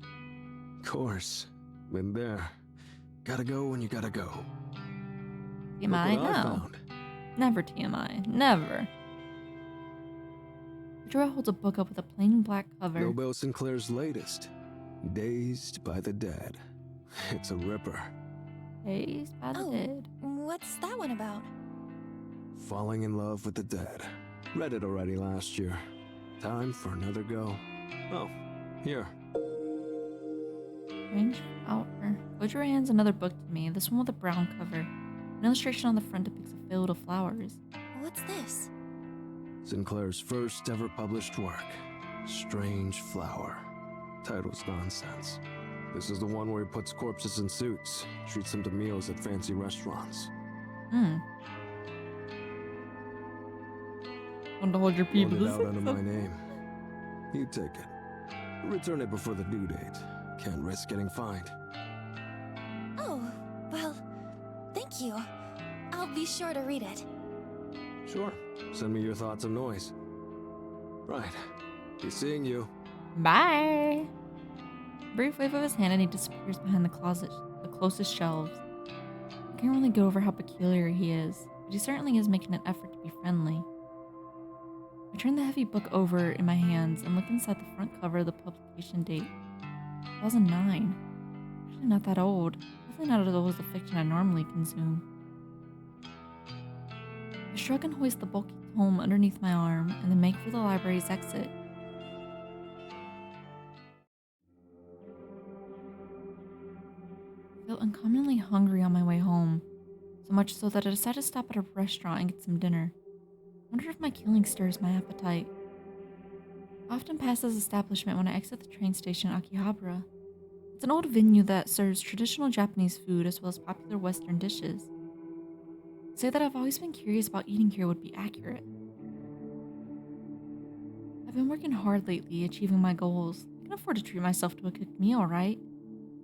Course. Been there. Gotta go when you gotta go. TMI? Look what I No. found. Never TMI. Never. Kojiro holds a book up with a plain black cover. Nobel Sinclair's latest. Dazed by the Dead. It's a ripper. Dazed by the Oh. Dead. What's that one about? Falling in love with the dead. Read it already last year. Time for another go. Oh, here. Strange flower. Kojiro hands another book to me, this one with a brown cover. An illustration on the front depicts a field of flowers. What's this? Sinclair's first ever published work. Strange Flower. Title's nonsense. This is the one where he puts corpses in suits, treats them to meals at fancy restaurants. Want to hold your pee Loaned to it this? out under my name. You take it. Return it before the due date. Can't risk getting fined. Oh, well, thank you. I'll be sure to read it. Sure. Send me your thoughts and noise. Right. Be seeing you. Bye. Brief wave of his hand and he disappears behind the closest shelves. I can't really get over how peculiar he is, but he certainly is making an effort to be friendly. I turn the heavy book over in my hands and look inside the front cover of the publication date. 2009. Actually not that old. Definitely not as old as the fiction I normally consume. I shrug and hoist the bulky tome underneath my arm and then make for the library's exit. I feel uncommonly hungry on my way home, so much so that I decide to stop at a restaurant and get some dinner. I wonder if my killing stirs my appetite. I often pass this establishment when I exit the train station at Akihabara. It's an old venue that serves traditional Japanese food as well as popular Western dishes. To say that I've always been curious about eating here would be accurate. I've been working hard lately, achieving my goals. I can afford to treat myself to a cooked meal, right?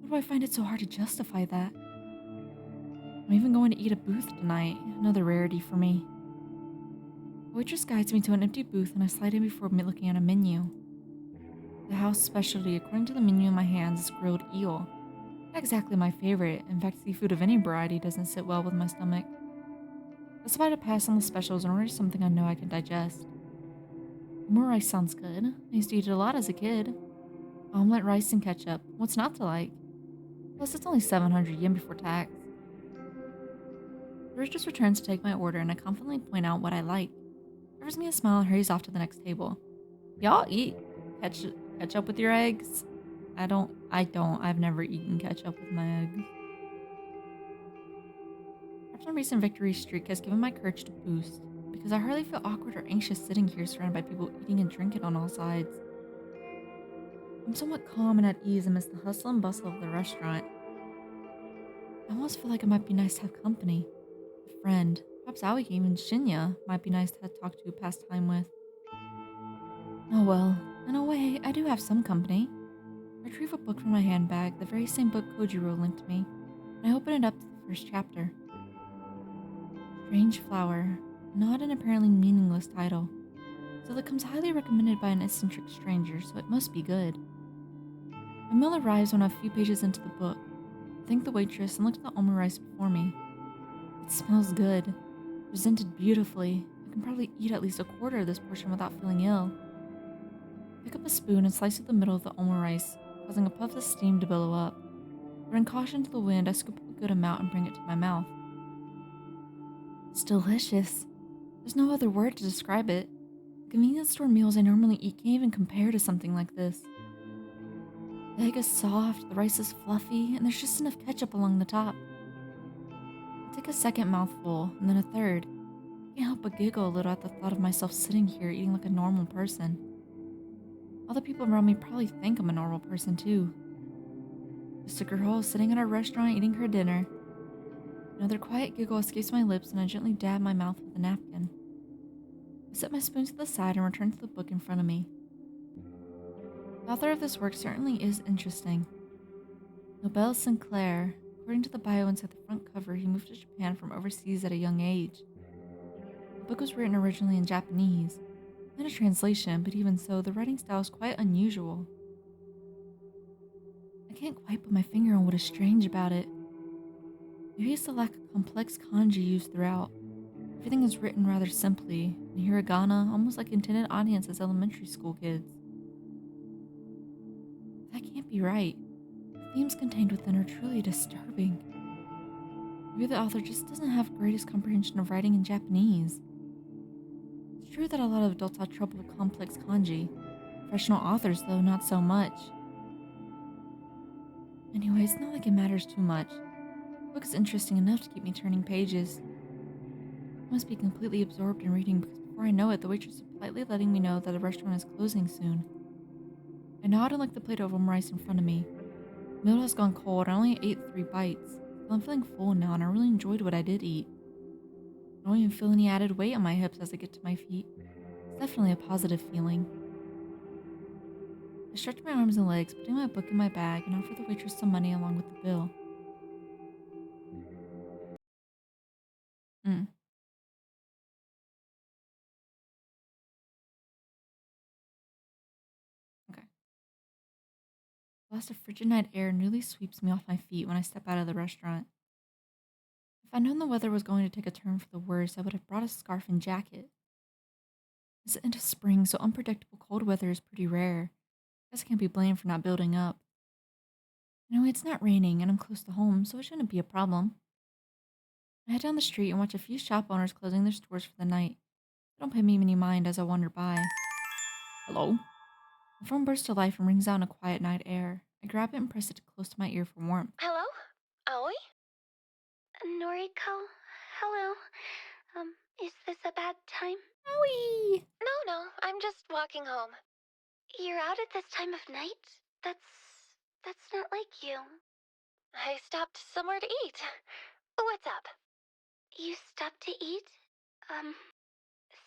Why do I find it so hard to justify that? I'm even going to eat at booth tonight, another rarity for me. The waitress guides me to an empty booth and I slide in before looking at a menu. The house specialty, according to the menu in my hands, is grilled eel. Not exactly my favorite. In fact, seafood of any variety doesn't sit well with my stomach. I decide to pass on the specials and order something I know I can digest. More rice sounds good. I used to eat it a lot as a kid. Omelette, rice, and ketchup. What's not to like? Plus, it's only 700 yen before tax. The waitress returns to take my order and I confidently point out what I like. Offers me a smile and hurries off to the next table. Y'all eat ketchup with your eggs? I don't. I've never eaten ketchup with my eggs. Perhaps my recent victory streak has given my courage to boost, because I hardly feel awkward or anxious sitting here surrounded by people eating and drinking on all sides. I'm somewhat calm and at ease amidst the hustle and bustle of the restaurant. I almost feel like it might be nice to have company. A friend, perhaps Aoi, even Shinya, might be nice to talk to, pass time with. Oh well, in a way, I do have some company. I retrieve a book from my handbag, the very same book Kojiro linked me, and I open it up to the first chapter. Strange Flower. Not an apparently meaningless title. So it comes highly recommended by an eccentric stranger, so it must be good. My meal arrives when I'm a few pages into the book. I thank the waitress and look at the omurice before me. It smells good, presented beautifully. I can probably eat at least a quarter of this portion without feeling ill. I pick up a spoon and slice through the middle of the omurice, causing a puff of steam to billow up. Throwing caution to the wind, I scoop up a good amount and bring it to my mouth. It's delicious. There's no other word to describe it. The convenience store meals I normally eat can't even compare to something like this. The egg is soft, the rice is fluffy, and there's just enough ketchup along the top. I take a second mouthful, and then a third. I can't help but giggle a little at the thought of myself sitting here eating like a normal person. All the people around me probably think I'm a normal person too. Just a girl sitting at a restaurant eating her dinner. Another quiet giggle escapes my lips and I gently dab my mouth with a napkin. I set my spoon to the side and return to the book in front of me. The author of this work certainly is interesting. Nobel Sinclair. According to the bio inside the front cover, he moved to Japan from overseas at a young age. The book was written originally in Japanese. Not a translation, but even so, the writing style is quite unusual. I can't quite put my finger on what is strange about it. Maybe it's the lack of complex kanji used throughout. Everything is written rather simply, in hiragana, almost like intended audience as elementary school kids. That can't be right. The themes contained within are truly disturbing. Maybe the author just doesn't have greatest comprehension of writing in Japanese. It's true that a lot of adults have trouble with complex kanji. Professional authors, though, not so much. Anyway, it's not like it matters too much. The book is interesting enough to keep me turning pages. I must be completely absorbed in reading because before I know it, the waitress is politely letting me know that the restaurant is closing soon. I nod and lick the plate of omurice in front of me. The meal has gone cold. I only ate 3 bites. But I'm feeling full now and I really enjoyed what I did eat. I don't even feel any added weight on my hips as I get to my feet. It's definitely a positive feeling. I stretch my arms and legs, putting my book in my bag, and offer the waitress some money along with the bill. Okay. A blast of frigid night air nearly sweeps me off my feet when I step out of the restaurant. If I'd known the weather was going to take a turn for the worse, I would have brought a scarf and jacket. It's the end of spring, so unpredictable cold weather is pretty rare. I guess I can't be blamed for not building up. Anyway, it's not raining, and I'm close to home, so it shouldn't be a problem. I head down the street and watch a few shop owners closing their stores for the night. They don't pay me any mind as I wander by. Hello? The phone bursts to life and rings out in a quiet night air. I grab it and press it close to my ear for warmth. Hello? Aoi? Noriko? Hello. Is this a bad time? Owie! No, I'm just walking home. You're out at this time of night? That's not like you. I stopped somewhere to eat. What's up? You stopped to eat?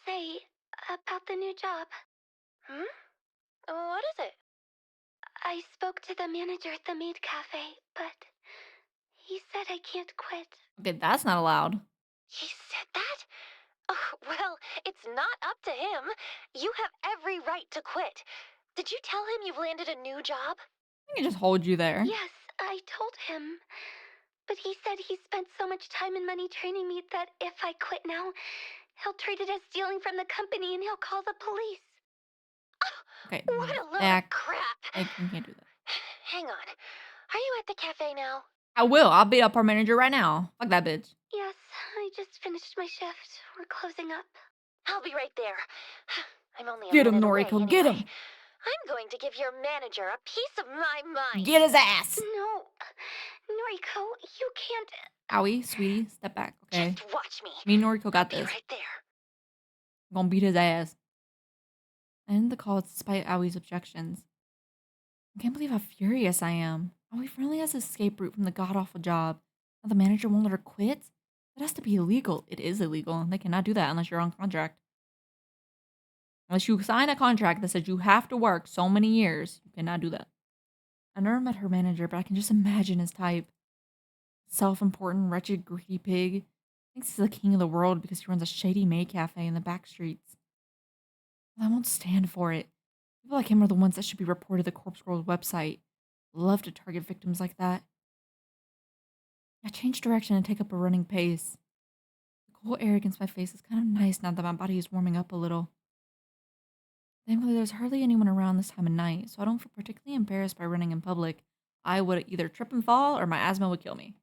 Say, about the new job. What is it? I spoke to the manager at the maid cafe, but he said I can't quit. Okay, that's not allowed. He said that? Oh, well, it's not up to him. You have every right to quit. Did you tell him you've landed a new job? I can just hold you there. Yes, I told him. But he said he spent so much time and money training me that if I quit now, he'll treat it as stealing from the company and he'll call the police. Okay, What a load back. of crap. You can't do that. Hang on. Are you at the cafe now? I will. I'll beat up our manager right now. Fuck that bitch. Yes, I just finished my shift. We're closing up. I'll be right there. I'm only a Get him, minute away Noriko. Get anyway. him. I'm going to give your manager a piece of my mind. Get his ass. No, Noriko, you can't. Owie, sweetie, step back, okay? Just watch me. Me and Noriko got Be this. right there. I'm gonna beat his ass. I ended the call despite Awie's objections. I can't believe how furious I am. Aoi finally has an escape route from the god-awful job. Now the manager won't let her quit? That has to be illegal. It is illegal. They cannot do that unless you're on contract. Unless you sign a contract that says you have to work so many years, you cannot do that. I never met her manager, but I can just imagine his type. Self-important, wretched, greedy pig. Thinks he's the king of the world because he runs a shady maid cafe in the back streets. Well, I won't stand for it. People like him are the ones that should be reported to the Corpse Girls website. Love to target victims like that. I change direction and take up a running pace. The cold air against my face is kind of nice now that my body is warming up a little. Thankfully, there's hardly anyone around this time of night, so I don't feel particularly embarrassed by running in public. I would either trip and fall or my asthma would kill me.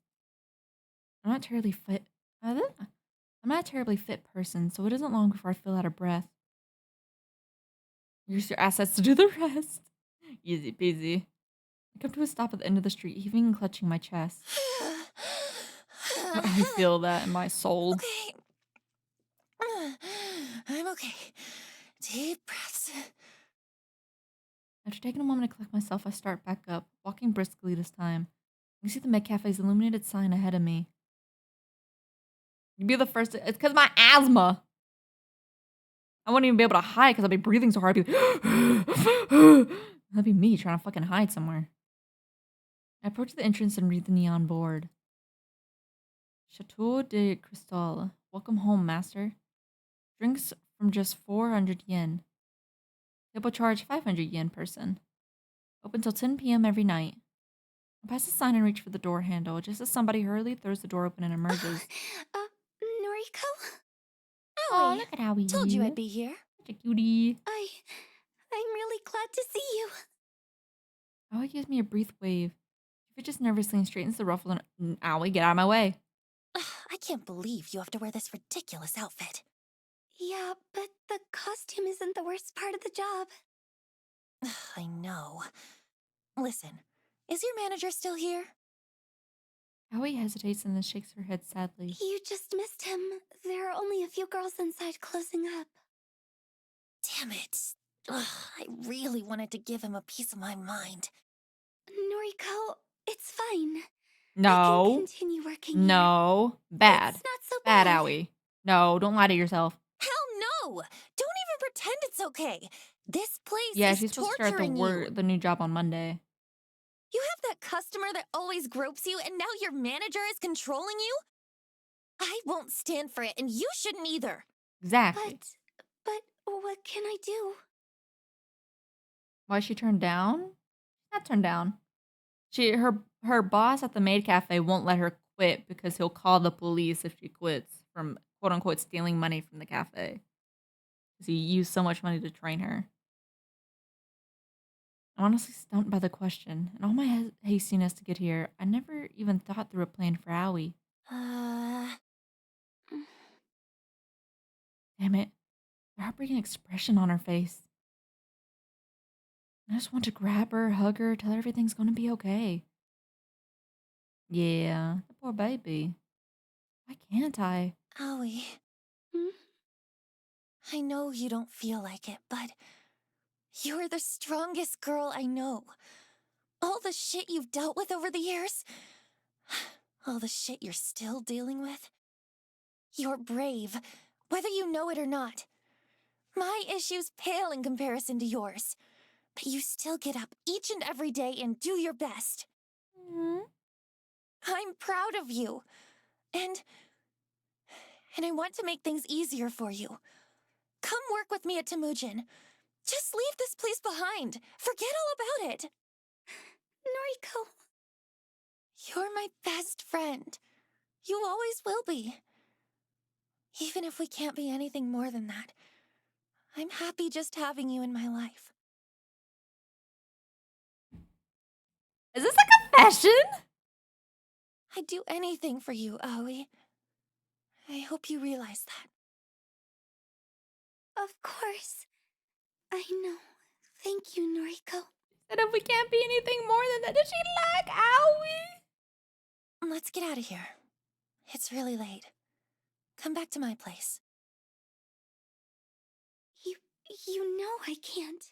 I'm not terribly fit. I'm not a terribly fit person, so it isn't long before I feel out of breath. Use your assets to do the rest. Easy peasy. I come to a stop at the end of the street, heaving and clutching my chest. I feel that in my soul. Okay. I'm okay. Deep breaths. After taking a moment to collect myself, I start back up, walking briskly this time. I can see the Med Cafe's illuminated sign ahead of me. You'd be the first to, it's because of my asthma. I wouldn't even be able to hide because I'd be breathing so hard. I'd be that'd be me trying to fucking hide somewhere. I approach the entrance and read the neon board. Chateau de Cristal. Welcome home, master. Drinks from just 400 yen. Table charge 500 yen person. Open till 10 p.m. every night. I pass the sign and reach for the door handle, just as somebody hurriedly throws the door open and emerges. Noriko? Oh, look at Howie. Told you I'd be here. Such a cutie. I'm really glad to see you. Howie gives me a brief wave. She fidgets nervously and straightens the ruffle and Howie, get out of my way. I can't believe you have to wear this ridiculous outfit. Yeah, but the costume isn't the worst part of the job. I know. Listen, is your manager still here? Howie hesitates and then shakes her head sadly. You just missed him. There are only a few girls inside closing up. Damn it. Ugh, I really wanted to give him a piece of my mind. Noriko, it's fine. I No. can continue working No. Bad. It's not so Bad, bad. Howie. No, don't lie to yourself. Hell no! Don't even pretend it's okay. This place Yeah, is she's supposed to start torturing you. the new job on Monday. You have that customer that always gropes you, and now your manager is controlling you? I won't stand for it, and you shouldn't either. Exactly. But what can I do? Why is she turned down? Not turned down. Her boss at the maid cafe won't let her quit because he'll call the police if she quits from quote unquote stealing money from the cafe. Because he used so much money to train her. I'm honestly stumped by the question. And all my hastiness to get here, I never even thought through a plan for Howie. Damn it. The heartbreaking expression on her face. I just want to grab her, hug her, tell her everything's gonna be okay. Yeah, the poor baby. Why can't I? Aoi. Hmm? I know you don't feel like it, but you're the strongest girl I know. All the shit you've dealt with over the years, all the shit you're still dealing with. You're brave, whether you know it or not. My issues pale in comparison to yours, but you still get up each and every day and do your best. Mm-hmm. I'm proud of you, and I want to make things easier for you. Come work with me at Temujin. Just leave this place behind. Forget all about it. Noriko. You're my best friend. You always will be. Even if we can't be anything more than that, I'm happy just having you in my life. Is this a confession? I'd do anything for you, Aoi. I hope you realize that. Of course. I know. Thank you, Noriko. And if we can't be anything more than that, does she like Howie? Let's get out of here. It's really late. Come back to my place. You know I can't.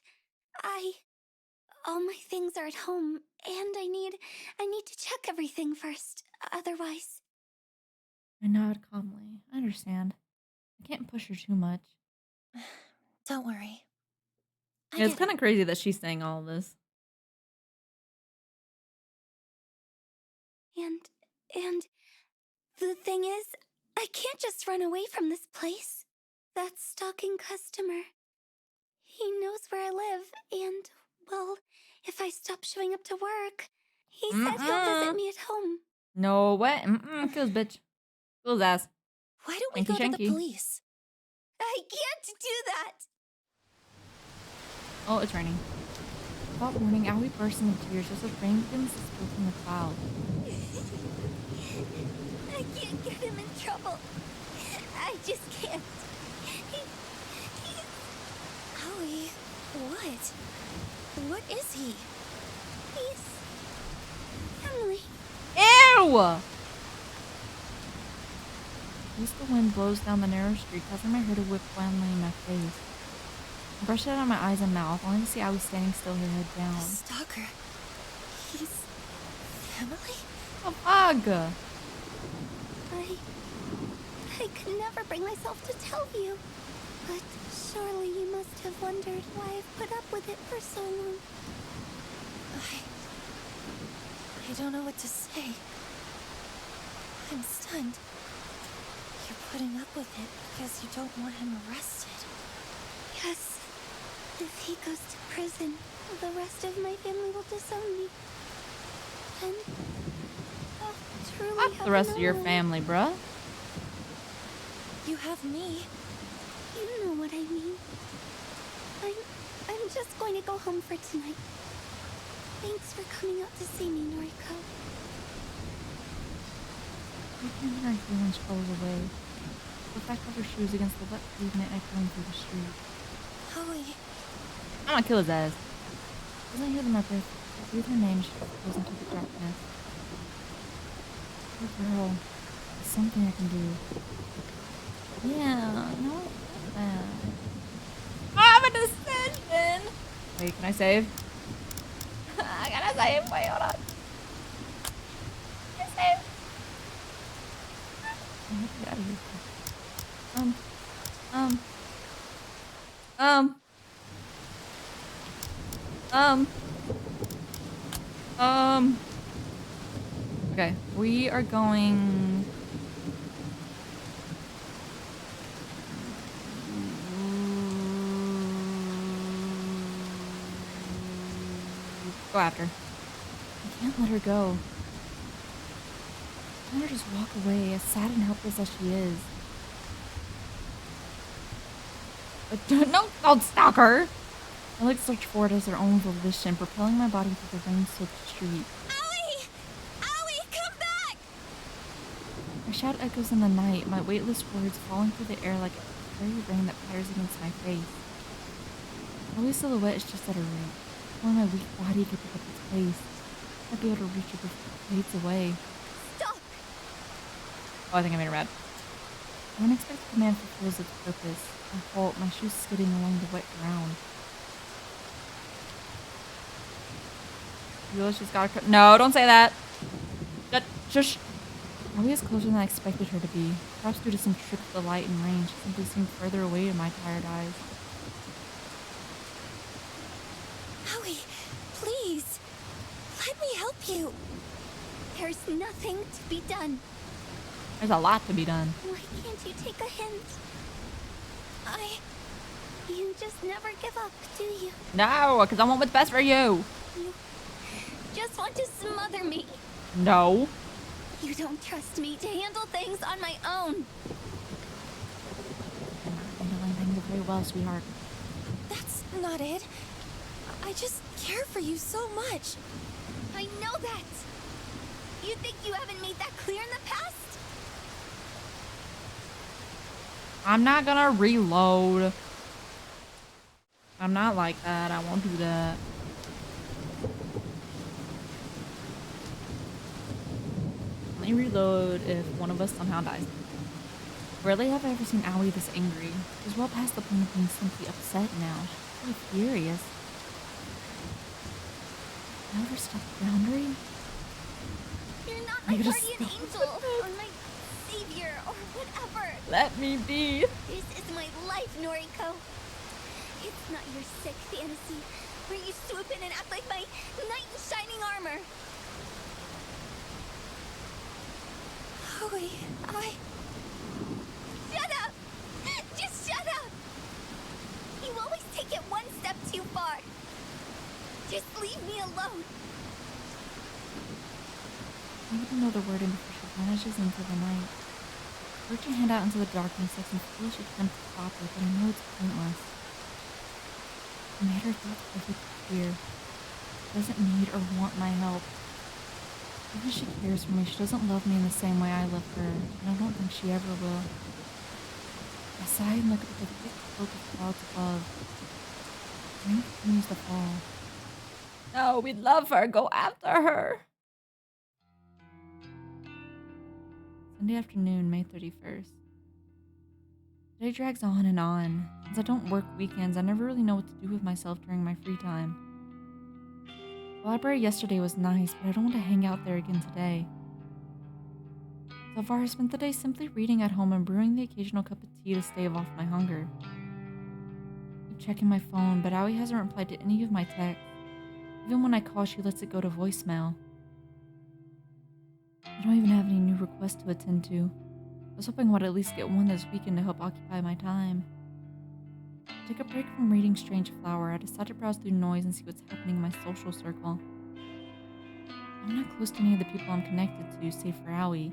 All my things are at home, and I need to check everything first. Otherwise... I nod calmly. I understand. I can't push her too much. Don't worry. Yeah, it's kind of crazy that she's saying all of this. And the thing is, I can't just run away from this place. That stalking customer. He knows where I live, and, well, if I stop showing up to work, he said he'll visit me at home. No way. Kill his bitch. Kill his ass. Why don't we Shanky, go to shanky. the police? I can't do that! Oh, it's raining. Without warning, Aoi bursts into tears just as rain begins to spill from the clouds. I can't get him in trouble. I just can't. Aoi, what? What is he? He's... Emily. Ew! As the wind blows down the narrow street, causing my hair to whip wildly in my face. I brush it out of my eyes and mouth, only to see Aoi standing still, her head down. Stalker. He's... Emily? Oh, fuck! I could never bring myself to tell you. But surely you must have wondered why I've put up with it for so long. I don't know what to say. I'm stunned. You're putting up with it because you don't want him arrested. Yes. If he goes to prison, the rest of my family will disown me. And I'll truly Fuck have the rest of no your one. family, bruh. You have me. You know what I mean. I'm just going to go home for tonight. Thanks for coming out to see me, Noriko. We can hear our feelings fall away. Put back off her shoes against the wet pavement echoing through the street. Aoi. I'm gonna kill his ass. As I hear my breath, I breathe her name, she goes into the darkness. Poor girl. There's something I can do. Yeah, no, it's not bad. I have a decision! Wait, can I save? I gotta save. Wait, hold on. Can I save? I have to get out of here. Okay, we are going. Go after her. I can't let her go. I want her to just walk away, as sad and helpless as she is. But don't stalk her! I like search for it as her own volition, propelling my body through the rain-soaked street. Aoi! Aoi, come back! My shout echoes in the night, my weightless words falling through the air like very rain that patters against my face. Aoi's silhouette is just at her right. Only my weak body could pick up its pace. I'd be able to reach her before it fades away. Stop! Oh, I think I made her mad. An unexpected command fulfills its purpose. I halt, my shoes skidding along the wet ground. You realize she's got a... No, don't say that! Shush! Aoi is closer than I expected her to be. Perhaps due to some trick of the light and rain, she simply seemed further away in my tired eyes. Aoi, please. Let me help you. There's nothing to be done. There's a lot to be done. Why can't you take a hint? You just never give up, do you? No, because I want what's best for you. You just want to smother me. No. You don't trust me to handle things on my own. I'm not handling things very well, sweetheart. That's not it. I just care for you so much. I know that. You think you haven't made that clear in the past? I'm not gonna reload. I'm not like that. I won't do that. Only reload if one of us somehow dies. Rarely have I ever seen Aoi this angry. She's well past the point of being simply upset now. She's really furious. Did I overstep the boundary? You're not my You just guardian angel or my savior or whatever. Let me be. This is my life, Noriko. It's not your sick fantasy where you swoop in and act like my knight in shining armor. Aoi, another word in before she vanishes into the night. I reach a hand out into the darkness like some foolish attempt to stop her, but I know it's pointless. I made her thoughts perfectly clear. She doesn't need or want my help. Even if she cares for me, she doesn't love me in the same way I love her, and I don't think she ever will. I sigh and look at the thick cloak of clouds above. The rain continues to fall. No, we love her. Go after her. Sunday afternoon, May 31st. The day drags on and on. Since I don't work weekends, I never really know what to do with myself during my free time. The library yesterday was nice, but I don't want to hang out there again today. So far, I spent the day simply reading at home and brewing the occasional cup of tea to stave off my hunger. I keep checking my phone, but Aoi hasn't replied to any of my texts. Even when I call, she lets it go to voicemail. I don't even have any new requests to attend to. I was hoping I would at least get one this weekend to help occupy my time. To take a break from reading Strange Flower, I decide to browse through noise and see what's happening in my social circle. I'm not close to any of the people I'm connected to, save for Aoi.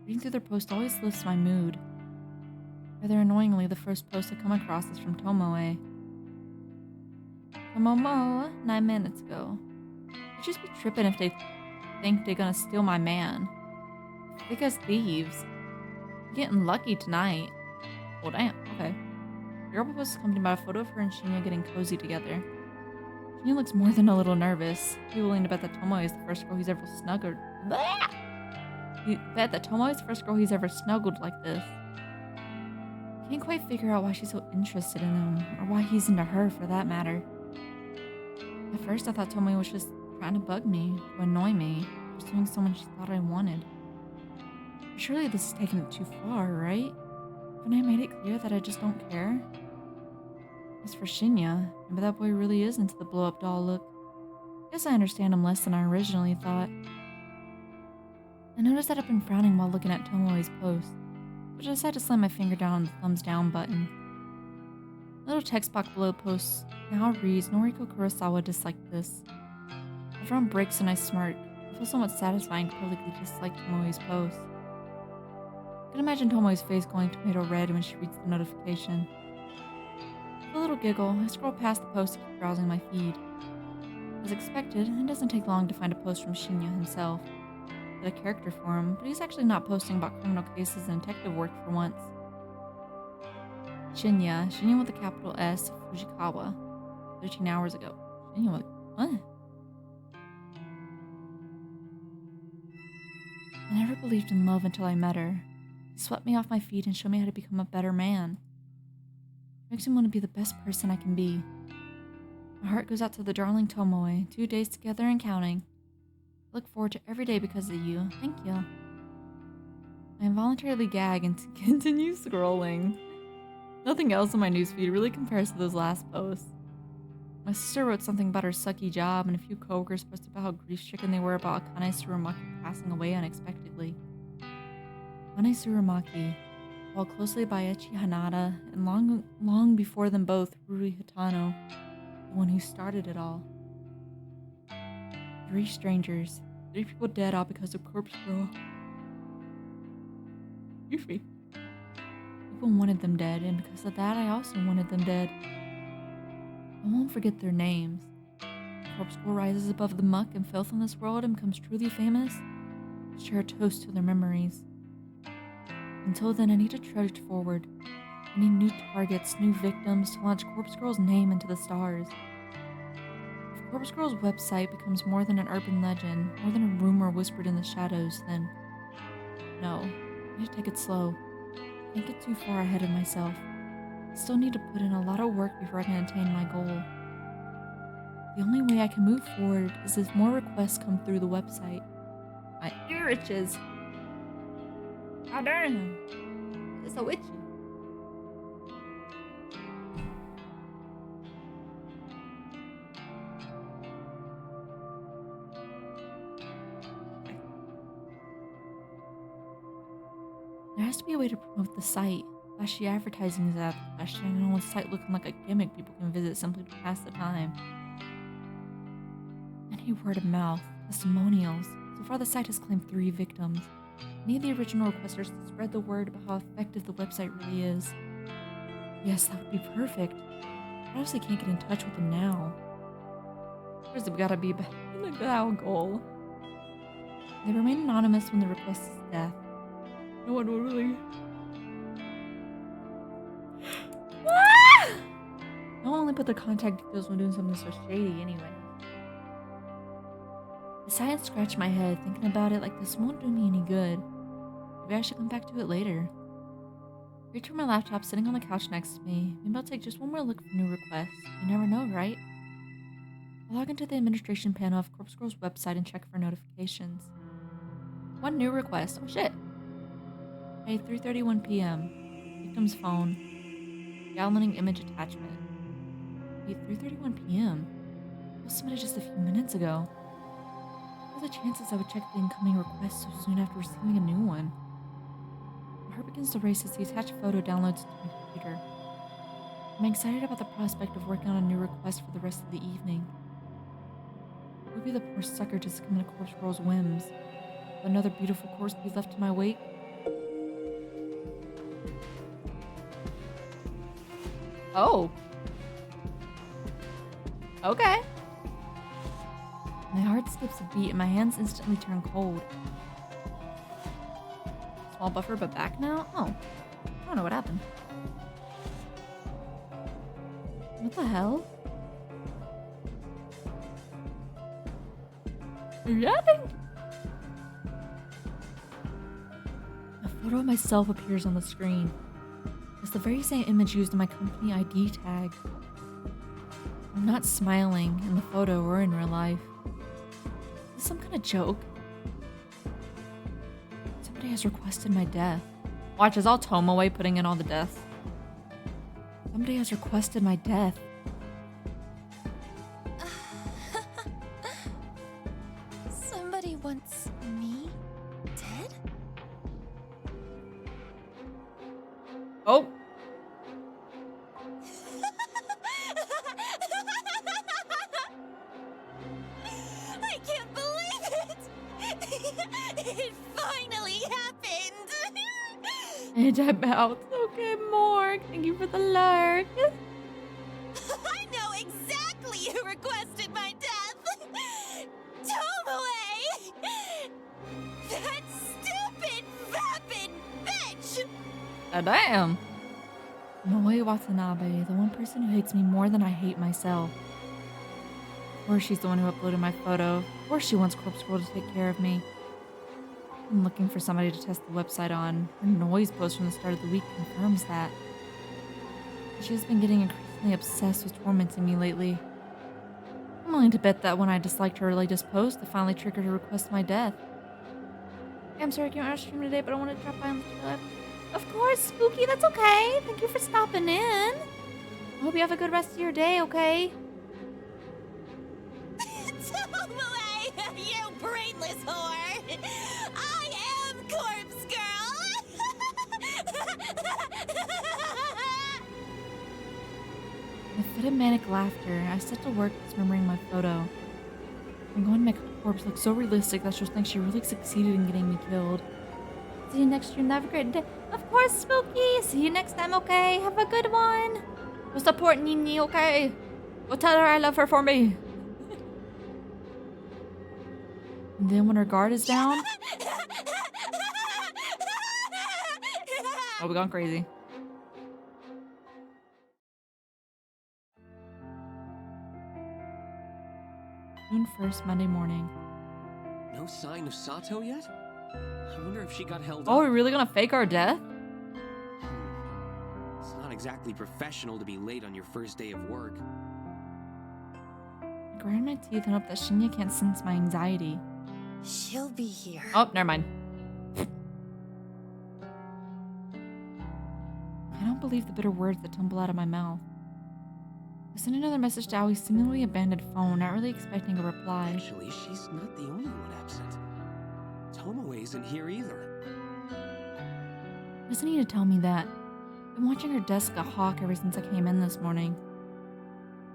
Reading through their posts always lifts my mood. Rather annoyingly, the first post I come across is from Tomoe. Tomomo, 9 minutes ago. They'd just be tripping if they think they're gonna steal my man. Thick as thieves. Getting lucky tonight. Well, damn, okay. The girl post is accompanied by a photo of her and Shinya getting cozy together. Shinya looks more than a little nervous. He's willing to bet that Tomoe is the first girl he's ever snuggled. He bet that Tomoe is the first girl he's ever snuggled like this. Can't quite figure out why she's so interested in him, or why he's into her for that matter. At first, I thought Tomoe was just trying to bug me, to annoy me, pursuing someone she thought I wanted. But surely this is taking it too far, right? Haven't I made it clear that I just don't care? As for Shinya, maybe that boy really is into the blow-up doll look. Guess I understand him less than I originally thought. I noticed that I've been frowning while looking at Tomoe's post, but I decided to slam my finger down on the thumbs down button. The little text box below posts now reads, Noriko Kurosawa disliked this. Everyone breaks and I smirk. I feel somewhat satisfying to publicly dislike Tomoe's post. I can imagine Tomoe's face going tomato red when she reads the notification. With a little giggle, I scroll past the post and keep browsing my feed. As expected, it doesn't take long to find a post from Shinya himself. I did a character for him, but he's actually not posting about criminal cases and detective work for once. Shinya with a capital S, Fujikawa. 13 hours ago. Shinya with what? I never believed in love until I met her. She swept me off my feet and showed me how to become a better man. It makes me want to be the best person I can be. My heart goes out to the darling Tomoe, 2 days together and counting. I look forward to every day because of you. Thank you. I involuntarily gag and continue scrolling. Nothing else on my newsfeed really compares to those last posts. My sister wrote something about her sucky job, and a few coworkers posted about how grief-stricken they were about Akane Tsurumaki passing away unexpectedly. Akane Tsurumaki, followed closely by Echi Hanada, and long before them both, Ruri Hitano, the one who started it all. 3 strangers, 3 people dead all because of Corpse Girl. Excuse me. People wanted them dead, and because of that, I also wanted them dead. I won't forget their names. Corpse Girl rises above the muck and filth in this world and becomes truly famous. Share a toast to their memories. Until then, I need to trudge forward. I need new targets, new victims to launch Corpse Girl's name into the stars. If Corpse Girl's website becomes more than an urban legend, more than a rumor whispered in the shadows, then no, I need to take it slow. I can't get too far ahead of myself. I still need to put in a lot of work before I can attain my goal. The only way I can move forward is if more requests come through the website. My ear itches. God darn, it's so itchy. There has to be a way to promote the site. Flashy advertising is out of the question, and on a site looking like a gimmick people can visit simply to pass the time. Any word of mouth, testimonials, So far, the site has claimed 3 victims. I need the original requesters to spread the word about how effective the website really is. Yes, that would be perfect. I obviously can't get in touch with them now. There's gotta be our goal. They remain anonymous when the request is death. No one will really. I'll only put the contact details when doing something so shady anyway. I sigh and scratch my head, thinking about it like this won't do me any good. Maybe I should come back to it later. I reach for my laptop sitting on the couch next to me. Maybe I'll take just one more look for new requests. You never know, right? I'll log into the administration panel of Corpse Girl's website and check for notifications. One new request. Oh shit. Hey, 3:31 p.m. Victim's phone. Downloading image attachment. Hey, 3:31 p.m. That was submitted just a few minutes ago. What are the chances I would check the incoming request so soon after receiving a new one? My heart begins to race as the attached photo downloads to my computer. I'm excited about the prospect of working on a new request for the rest of the evening. It would be the poor sucker to succumb to Corpse Girl's whims. Will another beautiful corpse be left to my wake? Oh. Okay. My heart skips a beat and my hands instantly turn cold. Small buffer, but back now? Oh. I don't know what happened. What the hell? Are you yapping? A photo of myself appears on the screen. It's the very same image used in my company ID tag. I'm not smiling in the photo or in real life. Is this some kind of joke? Somebody has requested my death. Watch as I'll Tomoe putting in all the deaths. Somebody has requested my death. Somebody wants me dead? Oh. I can't believe it! It finally happened! And I'm out. Okay, Morg. Thank you for the lurk. I know exactly who requested my death! Tomoe! That stupid, vapid bitch! Damn. Moe Watanabe, the one person who hates me more than I hate myself. Of course she's the one who uploaded my photo. Of course she wants Corpse Girl to take care of me. I'm looking for somebody to test the website on. Her noise post from the start of the week confirms that. She has been getting increasingly obsessed with tormenting me lately. I'm willing to bet that when I disliked her latest post, it finally triggered her request my death. Hey, I'm sorry I can't stream today, but I wanted to drop by on the live. Of course, Spooky, that's okay. Thank you for stopping in. I hope you have a good rest of your day, okay? Tomoe, you brainless whore! I am Corpse Girl! In a fit of manic laughter, I set to work dismembering my photo. I'm going to make her corpse look so realistic that she'll think she really succeeded in getting me killed. See you next stream. Have a great day. Of course, Spooky. See you next time, okay? Have a good one. Go support Nini, okay? Go tell her I love her for me. And then when her guard is down... Oh, we gone crazy. June 1st, Monday morning. No sign of Sato yet? I wonder if she got held Oh, up. we're really gonna fake our death? It's not exactly professional to be late on your first day of work. I grind my teeth and hope that Shinya can't sense my anxiety. She'll be here. Oh, never mind. I don't believe the bitter words that tumble out of my mouth. I sent another message to Aoi's seemingly abandoned phone, not really expecting a reply. Actually, she's not the only one absent. Tomoe isn't here either. She doesn't need to tell me that. I've been watching her desk a hawk ever since I came in this morning.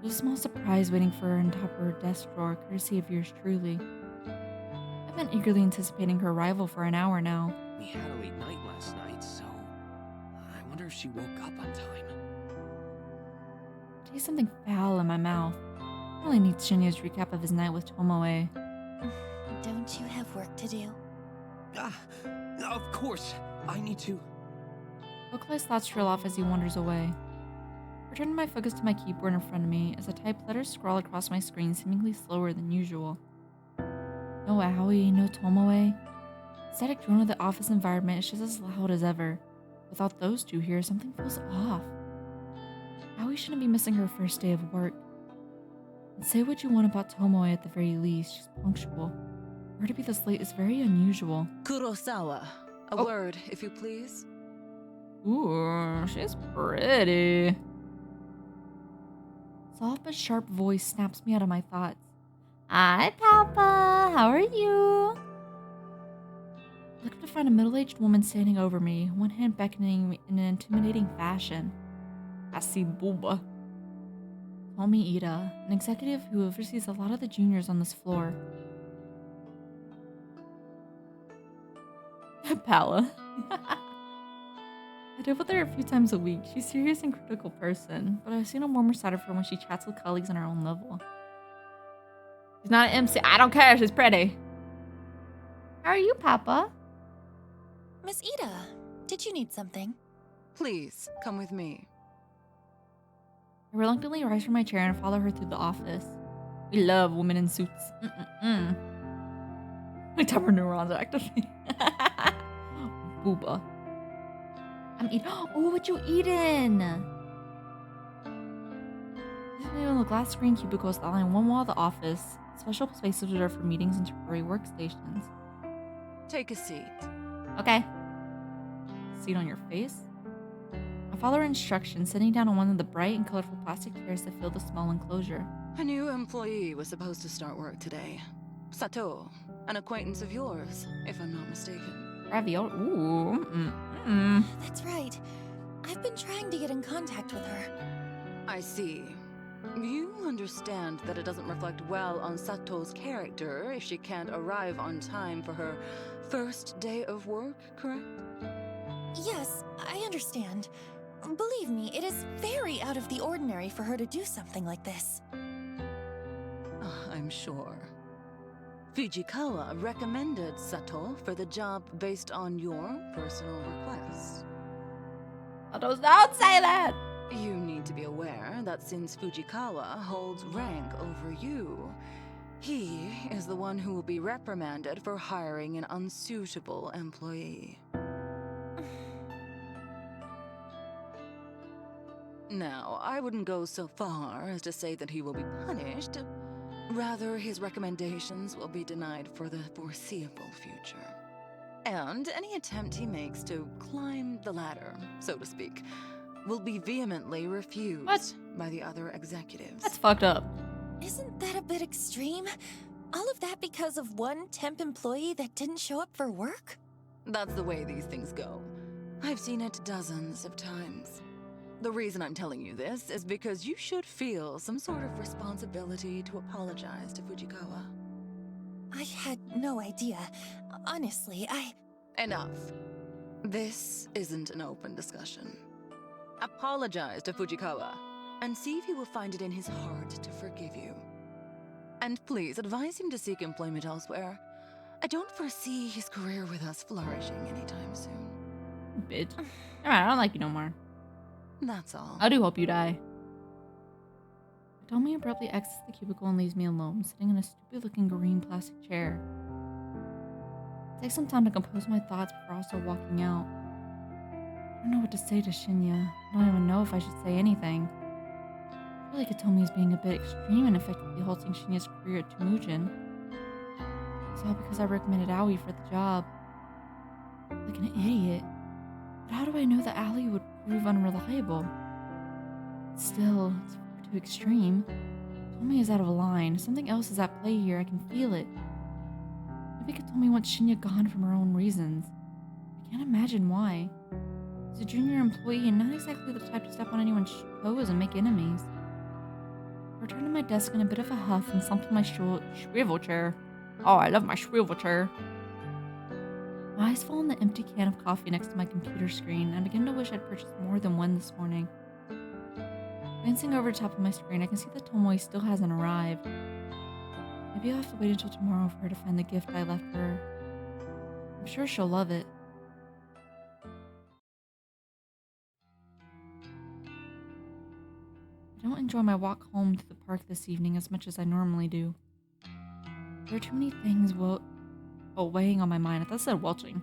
There's a small surprise waiting for her on top of her desk drawer, courtesy of yours truly. I've been eagerly anticipating her arrival for an hour now. We had a late night last night, so I wonder if she woke up on time. I taste something foul in my mouth. I really need Shinya's recap of his night with Tomoe. Don't you have work to do? Ah, of course. I need to. Oakley's thoughts trail off as he wanders away. Returning my focus to my keyboard in front of me as I type letters scrawl across my screen seemingly slower than usual. No Aoi, no Tomoe. The static drone of the office environment is just as loud as ever. Without those two here, something feels off. Aoi shouldn't be missing her first day of work. And say what you want about Tomoe at the very least, she's punctual. For her to be this late is very unusual. Kurosawa, a Oh. word, if you please. Ooh, she's pretty. Soft but sharp voice snaps me out of my thoughts. Hi, Papa. How are you? I look up to find a middle-aged woman standing over me, one hand beckoning me in an intimidating fashion. I see Booba. Tomi Ida, an executive who oversees a lot of the juniors on this floor. Pala. I deal with her a few times a week. She's a serious and critical person, but I've seen a warmer side of her when she chats with colleagues on her own level. She's not an MC. I don't care. She's pretty. How are you, Papa? Miss Ida, did you need something? Please, come with me. I reluctantly rise from my chair and follow her through the office. We love women in suits. My tupper neurons are activating. Booba. I'm eating. Oh, what you eating? On the glass screen cubicles that line one wall of the office, special spaces reserved for meetings and temporary workstations. Take a seat. Okay. Seat on your face? I follow her instructions, sitting down on one of the bright and colorful plastic chairs that fill the small enclosure. A new employee was supposed to start work today. Sato, an acquaintance of yours, if I'm not mistaken. Ravioli. Ooh. That's right. I've been trying to get in contact with her. I see. You understand that it doesn't reflect well on Sato's character if she can't arrive on time for her first day of work, correct? Yes, I understand. Believe me, it is very out of the ordinary for her to do something like this. I'm sure. Fujikawa recommended Sato for the job based on your personal request. Don't say that! You need to be aware that since Fujikawa holds rank over you, he is the one who will be reprimanded for hiring an unsuitable employee. Now, I wouldn't go so far as to say that he will be punished. Rather, his recommendations will be denied for the foreseeable future. And any attempt he makes to climb the ladder, so to speak, will be vehemently refused by the other executives. That's fucked up. Isn't that a bit extreme? All of that because of one temp employee that didn't show up for work? That's the way these things go. I've seen it dozens of times. The reason I'm telling you this is because you should feel some sort of responsibility to apologize to Fujikawa. I had no idea. Honestly, Enough. This isn't an open discussion. Apologize to Fujikawa, and see if he will find it in his heart to forgive you. And please advise him to seek employment elsewhere. I don't foresee his career with us flourishing anytime soon. Bitch. Alright, I don't like you no more. That's all. I do hope you die. Tomi abruptly exits the cubicle and leaves me alone, sitting in a stupid-looking green plastic chair. It takes some time to compose my thoughts before also walking out. I don't know what to say to Shinya. I don't even know if I should say anything. I feel like Tomi is being a bit extreme and effectively halting Shinya's career at Temujin. It's all because I recommended Aoi for the job. Like an idiot. But how do I know that Ali would prove unreliable? Still, it's far too extreme. Tomi is out of line. Something else is at play here. I can feel it. Maybe Tomi wants Shinya gone for her own reasons. I can't imagine why. He's a junior employee and not exactly the type to step on anyone's toes and make enemies. I returned to my desk in a bit of a huff and slumped in my swivel chair. Oh, I love my swivel chair. My eyes fall on the empty can of coffee next to my computer screen, and I begin to wish I'd purchased more than one this morning. Glancing over the top of my screen, I can see that Tomoe still hasn't arrived. Maybe I'll have to wait until tomorrow for her to find the gift I left for her. I'm sure she'll love it. I don't enjoy my walk home to the park this evening as much as I normally do. There are too many things weighing on my mind. I thought it said welching.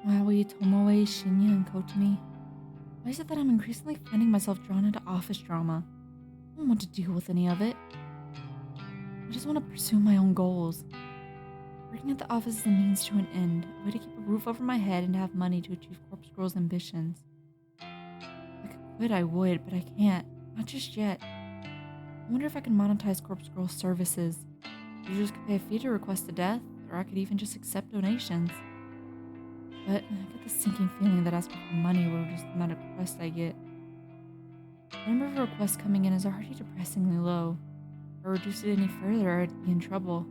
Maui, Tomoe, Shinya, and Kotani. Why is it that I'm increasingly finding myself drawn into office drama? I don't want to deal with any of it. I just want to pursue my own goals. Working at the office is a means to an end, a way to keep a roof over my head and to have money to achieve Corpse Girl's ambitions. If I could quit, I would, but I can't. Not just yet. I wonder if I can monetize Corpse Girl's services. Users could pay a fee to request a death, or I could even just accept donations. But I get the sinking feeling that asking for money will reduce the amount of requests I get. The number of requests coming in is already depressingly low. If I reduce it any further, I'd be in trouble.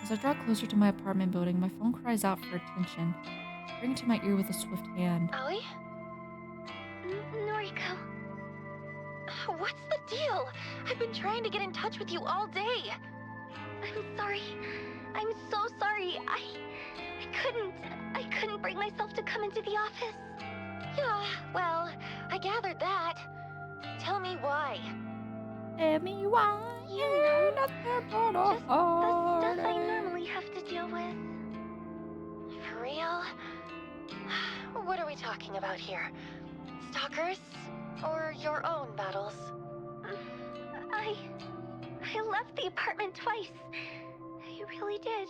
As I draw closer to my apartment building, my phone cries out for attention, bringing to my ear with a swift hand. Aoi? Noriko. What's the deal? I've been trying to get in touch with you all day. I'm sorry. I'm so sorry. I couldn't bring myself to come into the office. Yeah, well, I gathered that. Tell me why. Tell me why You know, not there but a just the stuff I heartache. normally have to deal with. For real? What are we talking about here? Stalkers? Or your own battles? I left the apartment twice. I really did.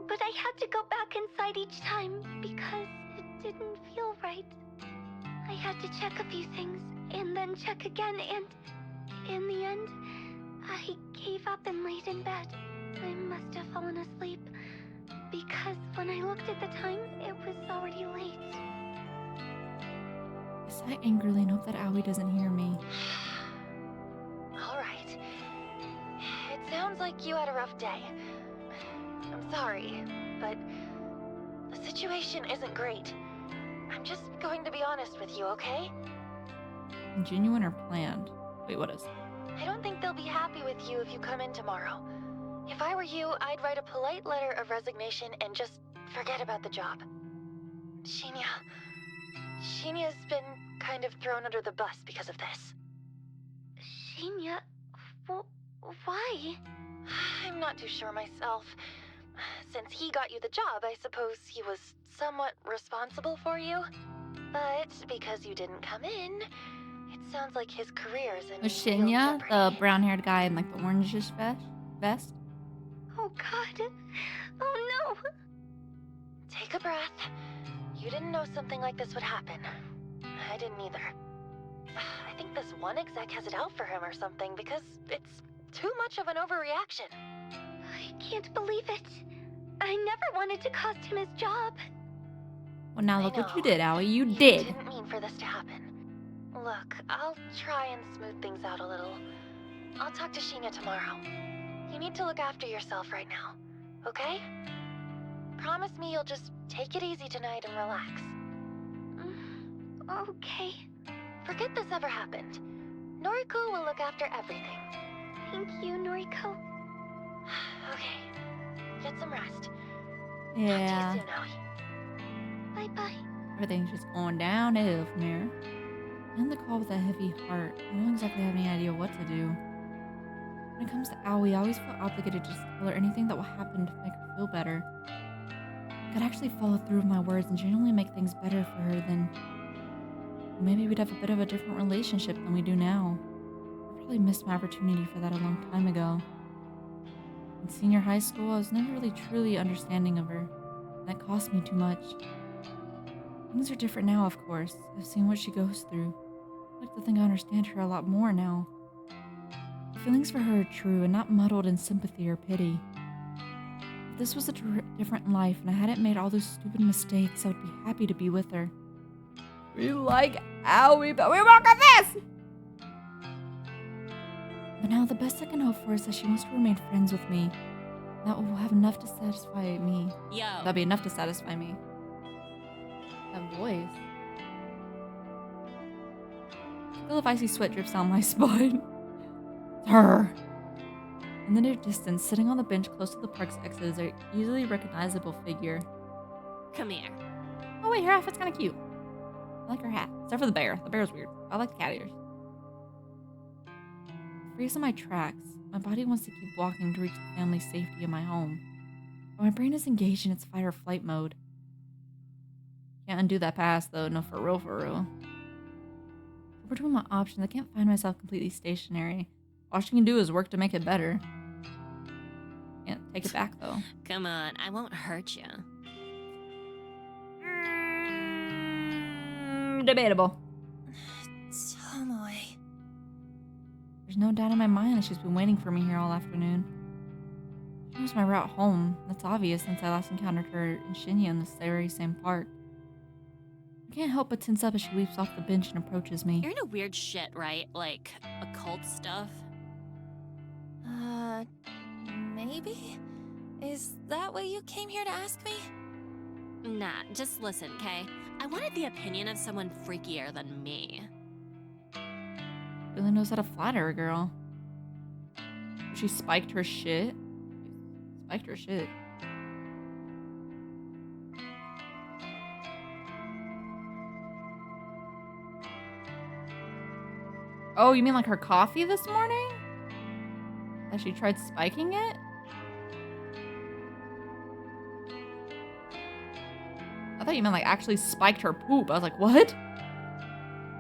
But I had to go back inside each time because it didn't feel right. I had to check a few things and then check again, and in the end, I gave up and laid in bed. I must have fallen asleep because when I looked at the time, it was already late. I sigh angrily and hope that Aoi doesn't hear me. All right. It sounds like you had a rough day. I'm sorry, but the situation isn't great. I'm just going to be honest with you, okay? Genuine or planned? Wait, what is? I don't think they'll be happy with you if you come in tomorrow. If I were you, I'd write a polite letter of resignation and just forget about the job. Shinya's been kind of thrown under the bus because of this. Shinya? Why? I'm not too sure myself. Since he got you the job, I suppose he was somewhat responsible for you. But because you didn't come in, it sounds like his career's in Was real Shinya, the jeopardy. brown-haired guy in like the orangish vest? Oh God. Oh no. Take a breath. You didn't know something like this would happen. I didn't either. I think this one exec has it out for him or something because it's too much of an overreaction. I can't believe it. I never wanted to cost him his job. Well, now I look what you know. did, Aoi. You You did. didn't mean for this to happen. Look, I'll try and smooth things out a little. I'll talk to Shinya tomorrow. You need to look after yourself right now, okay? Promise me you'll just take it easy tonight and relax. Okay. Forget this ever happened. Noriko will look after everything. Thank you, Noriko. Okay. Get some rest. Yeah. Talk to you soon, Aoi. Bye-bye. Everything's just going downhill from here. I end the call with a heavy heart. I don't exactly have any idea what to do. When it comes to Aoi, I always feel obligated to just tell her anything that will happen to make her feel better. I could actually follow through with my words and genuinely make things better for her, then maybe we'd have a bit of a different relationship than we do now. I probably missed my opportunity for that a long time ago. In senior high school, I was never really truly understanding of her, and that cost me too much. Things are different now, of course. I've seen what she goes through. I like to think I understand her a lot more now. The feelings for her are true and not muddled in sympathy or pity. If this was a different life and I hadn't made all those stupid mistakes, I would be happy to be with her. We like Aoi, but we won't get this! But now the best I can hope for is that she wants to remain friends with me. That will have enough to satisfy me. Yo. That'll be enough to satisfy me. That voice. I feel if icy sweat drips down my spine. It's her. In the near distance, sitting on the bench close to the park's exit is a easily recognizable figure. Come here. Oh wait, her outfit's kind of cute. I like her hat. Except for the bear. The bear's weird. I like the cat ears. I freeze in my tracks. My body wants to keep walking to reach the family safety in my home. But my brain is engaged in its fight or flight mode. Can't undo that past though, no for real for real. Between my options, I can't find myself completely stationary. All she can do is work to make it better. Can't take it back though. Come on, I won't hurt you. Debatable. Tomoe. There's no doubt in my mind that she's been waiting for me here all afternoon. She knows my route home. That's obvious since I last encountered her in Shinya in this very same park. I can't help but tense up as she leaps off the bench and approaches me. You're into weird shit, right? Like occult stuff? Maybe? Is that what you came here to ask me? Nah, just listen, okay? I wanted the opinion of someone freakier than me. Really knows how to flatter a girl. She spiked her shit. Spiked her shit. Oh, you mean like her coffee this morning? That she tried spiking it? I thought you meant like actually spiked her poop. I was like, what?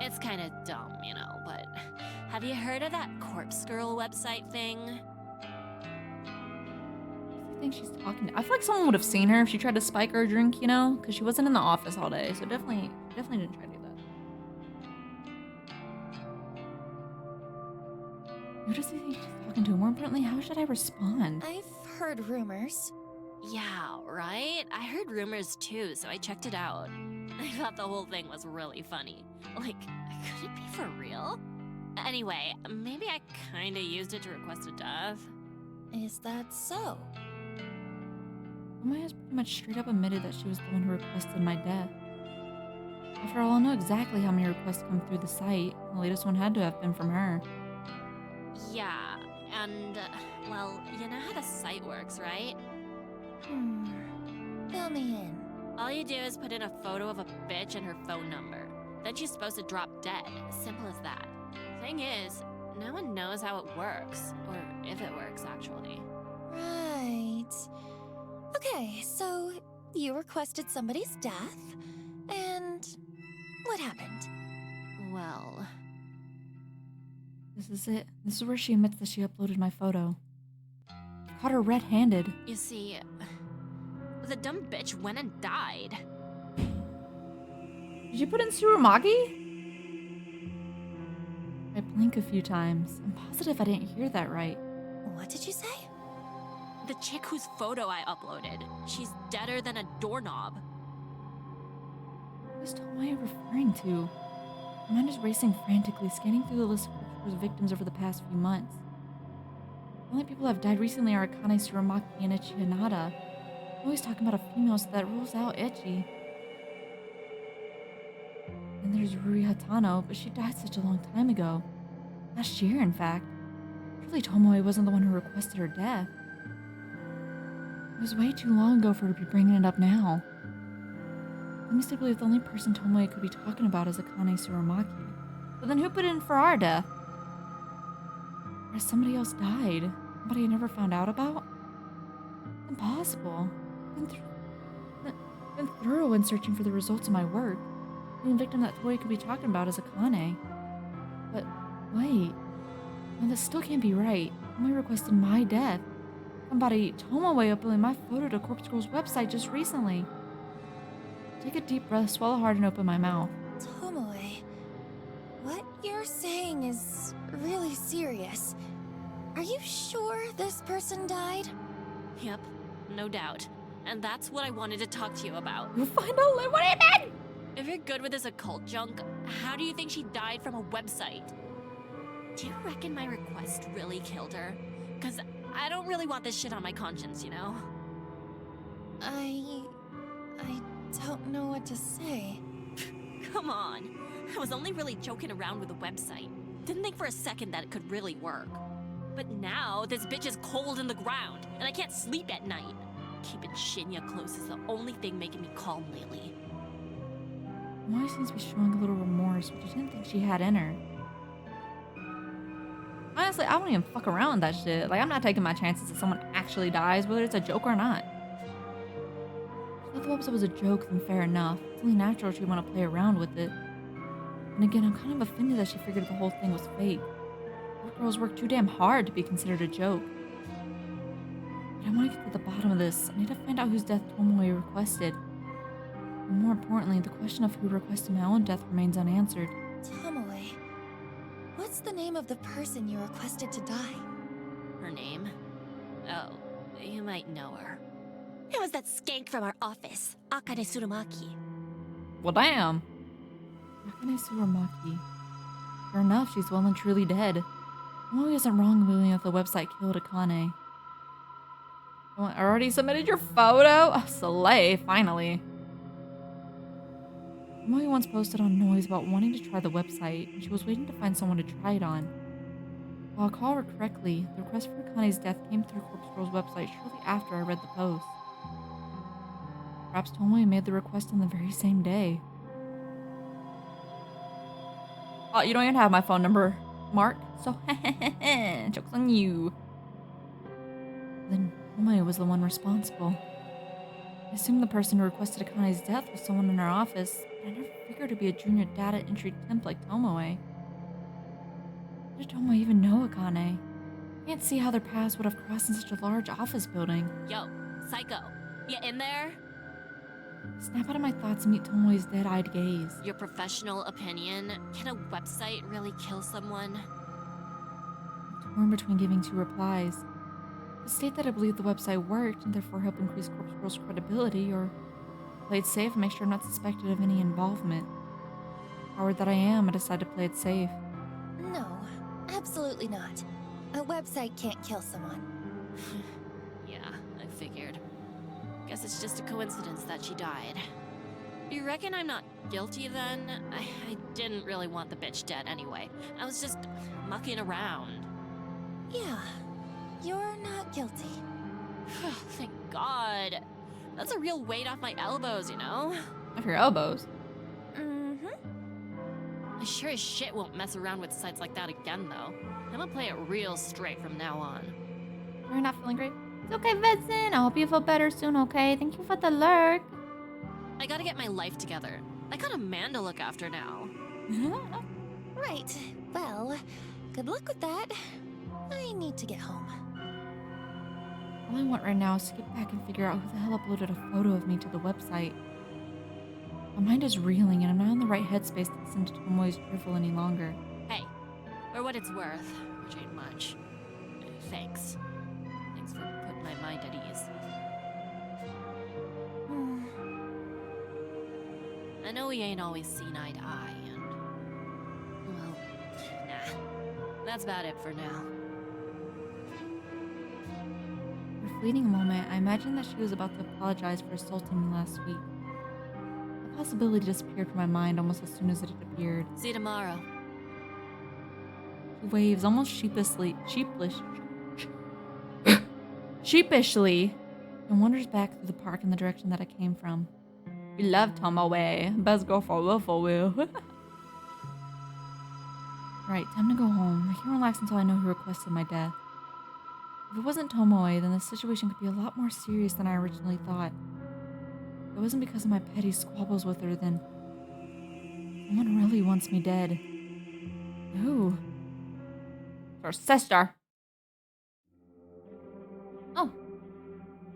It's kind of dumb, you know, but have you heard of that Corpse Girl website thing? I think she's talking to. I feel like someone would have seen her if she tried to spike her drink, you know? Because she wasn't in the office all day, so definitely didn't try to do that. Who does he think she's talking to? More importantly, how should I respond? I've heard rumors. Yeah, right? I heard rumors too, so I checked it out. I thought the whole thing was really funny. Like, could it be for real? Anyway, maybe I kinda used it to request a death. Is that so? Tomoe has pretty much straight up admitted that she was the one who requested my death. After all, I know exactly how many requests come through the site. The latest one had to have been from her. Yeah, and, well, you know how the site works, right? Fill me in. All you do is put in a photo of a bitch and her phone number. Then she's supposed to drop dead. Simple as that. Thing is, no one knows how it works. Or if it works, actually. Right. Okay, so you requested somebody's death, and what happened? Well... This is it. This is where she admits that she uploaded my photo. Caught her red-handed. You see, the dumb bitch went and died. Did you put in Tsurumagi? I blink a few times. I'm positive I didn't hear that right. What did you say? The chick whose photo I uploaded. She's deader than a doorknob. Who's Tomoe referring to? My mind is racing frantically, scanning through the list of Corpse victims over the past few months. The only people who have died recently are Akane Tsurumaki and Echi Hanada. I'm always talking about a female, so that rules out Echi. Then there's Ruri Hatano, but she died such a long time ago. Last year, in fact. Surely Tomoe wasn't the one who requested her death. It was way too long ago for her to be bringing it up now. Let me still believe the only person Tomoe could be talking about is Akane Tsurumaki. But then who put in for our death? Or has somebody else died? Somebody I never found out about? Impossible. Been thorough in searching for the results of my work. The only victim that Tomoe could be talking about is Akane. But wait. No, this still can't be right. Tomoe requested my death. Somebody, Tomoe, uploading my photo to Corpse Girl's website just recently. Take a deep breath, swallow hard, and open my mouth. Tomoe, what you're saying is really serious. Are you sure this person died? Yep, no doubt. And that's what I wanted to talk to you about. You find out later. What do you mean? If you're good with this occult junk, how do you think she died from a website? Do you reckon my request really killed her? Because I don't really want this shit on my conscience, you know? I don't know what to say. Come on. I was only really joking around with the website. Didn't think for a second that it could really work. But now, this bitch is cold in the ground, and I can't sleep at night. Keeping Shinya close is the only thing making me calm lately. Molly seems to be showing a little remorse, which I didn't think she had in her. Honestly, I won't even fuck around with that shit. Like, I'm not taking my chances if someone actually dies, whether it's a joke or not. If the website was a joke, then fair enough. It's only natural she'd want to play around with it. And again, I'm kind of offended that she figured the whole thing was fake. Those girls work too damn hard to be considered a joke. But I want to get to the bottom of this. I need to find out whose death Tomoe requested. And more importantly, the question of who requested my own death remains unanswered. Tomoe, what's the name of the person you requested to die? Her name? Oh, you might know her. It was that skank from our office, Akane Tsurumaki. Well, damn. Akane Tsurumaki. Sure enough, she's well and truly dead. Tomoe isn't wrong in believing that the website killed Akane. Already submitted your photo? Oh, slay, finally. Tomoe once posted on Noise about wanting to try the website, and she was waiting to find someone to try it on. If I recall her correctly, the request for Akane's death came through Corpse Girl's website shortly after I read the post. Perhaps Tomoe made the request on the very same day. Oh, you don't even have my phone number, Mark, so joke's on you. Then Tomoe was the one responsible. I assumed the person who requested Akane's death was someone in our office, but I never figured to be a junior data entry temp like Tomoe. How did Tomoe even know Akane? I can't see how their paths would have crossed in such a large office building. Yo, Psycho, you in there? I snap out of my thoughts and meet Tomoe's dead-eyed gaze. Your professional opinion, can a website really kill someone? I'm torn between giving two replies. I state that I believe the website worked and therefore help increase Corpse Girl's credibility, or play it safe and make sure I'm not suspected of any involvement. Coward that I am, I decide to play it safe. No, absolutely not. A website can't kill someone. Yeah, I figured. Guess it's just a coincidence that she died. You reckon I'm not guilty then? I didn't really want the bitch dead anyway. I was just mucking around. Yeah, you're not guilty. Thank God. That's a real weight off my elbows, you know? Off your elbows. Mm-hmm. I sure as shit won't mess around with sites like that again, though. I'm gonna play it real straight from now on. You're not feeling great? It's okay, Vincent. I hope you feel better soon, okay? Thank you for the lurk. I gotta get my life together. I got a man to look after now. Right. Well, good luck with that. I need to get home. All I want right now is to get back and figure out who the hell uploaded a photo of me to the website. My mind is reeling, and I'm not in the right headspace to listen to Tomoe's drivel any longer. Hey, for what it's worth, which ain't much. Thanks. Thanks for putting my mind at ease. I know we ain't always seen eye to eye, and... well, nah. That's about it for now. For a fleeting moment, I imagined that she was about to apologize for assaulting me last week. The possibility disappeared from my mind almost as soon as it had appeared. See you tomorrow. She waves almost sheepishly, and wanders back through the park in the direction that I came from. We love Tomoe. Best girl for will. Right, time to go home. I can't relax until I know who requested my death. If it wasn't Tomoe, then the situation could be a lot more serious than I originally thought. If it wasn't because of my petty squabbles with her, then someone really wants me dead. Who? Her sister. Oh.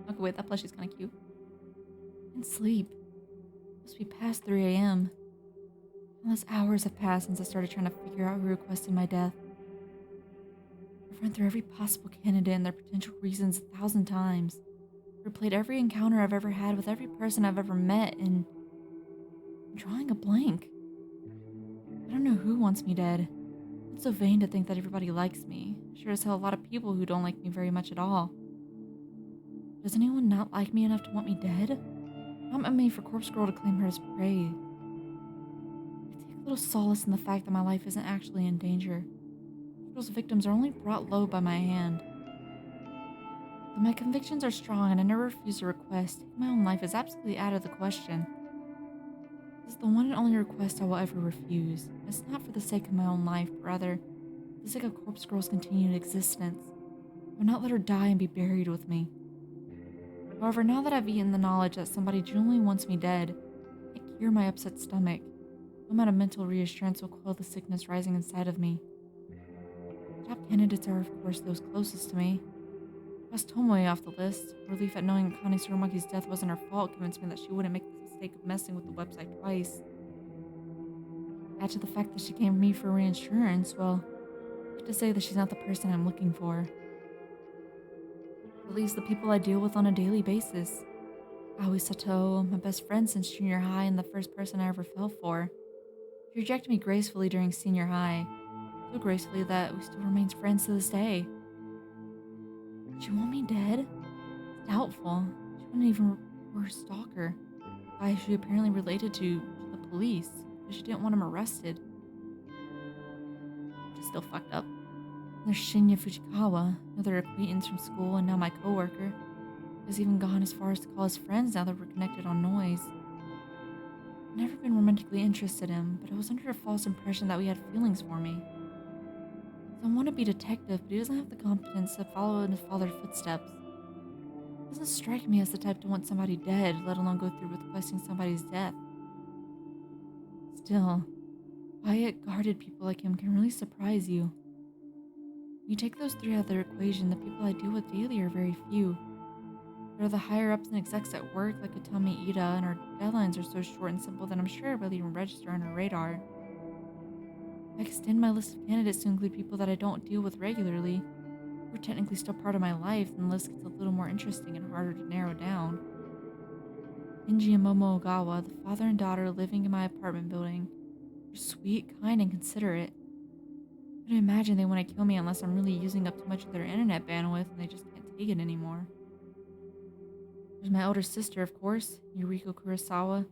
Okay, wait, that plushie's kind of cute. I can't sleep. It must be past 3 a.m. Unless hours have passed since I started trying to figure out who requested my death. I've run through every possible candidate and their potential reasons 1,000 times. I've replayed every encounter I've ever had with every person I've ever met, and I'm drawing a blank. I don't know who wants me dead. It's so vain to think that everybody likes me. Sure as hell a lot of people who don't like me very much at all. Does anyone not like me enough to want me dead? Not meant me for Corpse Girl to claim her as prey. I take little solace in the fact that my life isn't actually in danger. Girl's victims are only brought low by my hand. Though my convictions are strong and I never refuse a request, taking my own life is absolutely out of the question. This is the one and only request I will ever refuse. It's not for the sake of my own life, but rather for the sake of Corpse Girl's continued existence. I will not let her die and be buried with me. However, now that I've eaten the knowledge that somebody genuinely wants me dead, I can't cure my upset stomach. No amount of mental reassurance will quell the sickness rising inside of me. Top candidates are, of course, those closest to me. Crossed Tomoe off the list. Relief at knowing that Connie Surumoki's death wasn't her fault convinced me that she wouldn't make the mistake of messing with the website twice. Add to the fact that she came to me for reinsurance, well, I have to say that she's not the person I'm looking for. At least the people I deal with on a daily basis. Aoi Sato, my best friend since junior high and the first person I ever fell for. She rejected me gracefully during senior high. So gracefully that we still remain friends to this day. She want me dead? It's doubtful. She wouldn't even report her stalker, a guy she apparently related to the police, but she didn't want him arrested. She's still fucked up. And there's Shinya Fujikawa, another acquaintance from school and now my coworker. Has even gone as far as to call us friends now that we're connected on Noise. I've never been romantically interested in him, but I was under a false impression that we had feelings for me. I want to be a detective, but he doesn't have the competence to follow in his father's footsteps. He doesn't strike me as the type to want somebody dead, let alone go through with requesting somebody's death. Still, quiet, guarded people like him can really surprise you. When you take those three out of the equation, the people I deal with daily are very few. There are the higher-ups and execs at work, like Atami Ida, and our deadlines are so short and simple that I'm sure I barely even register on her radar. If I extend my list of candidates to include people that I don't deal with regularly, who are technically still part of my life, then the list gets a little more interesting and harder to narrow down. Kenji and Momo Ogawa, the father and daughter living in my apartment building, are sweet, kind, and considerate. I couldn't imagine they want to kill me unless I'm really using up too much of their internet bandwidth and they just can't take it anymore. There's my older sister, of course, Yuriko Kurosawa.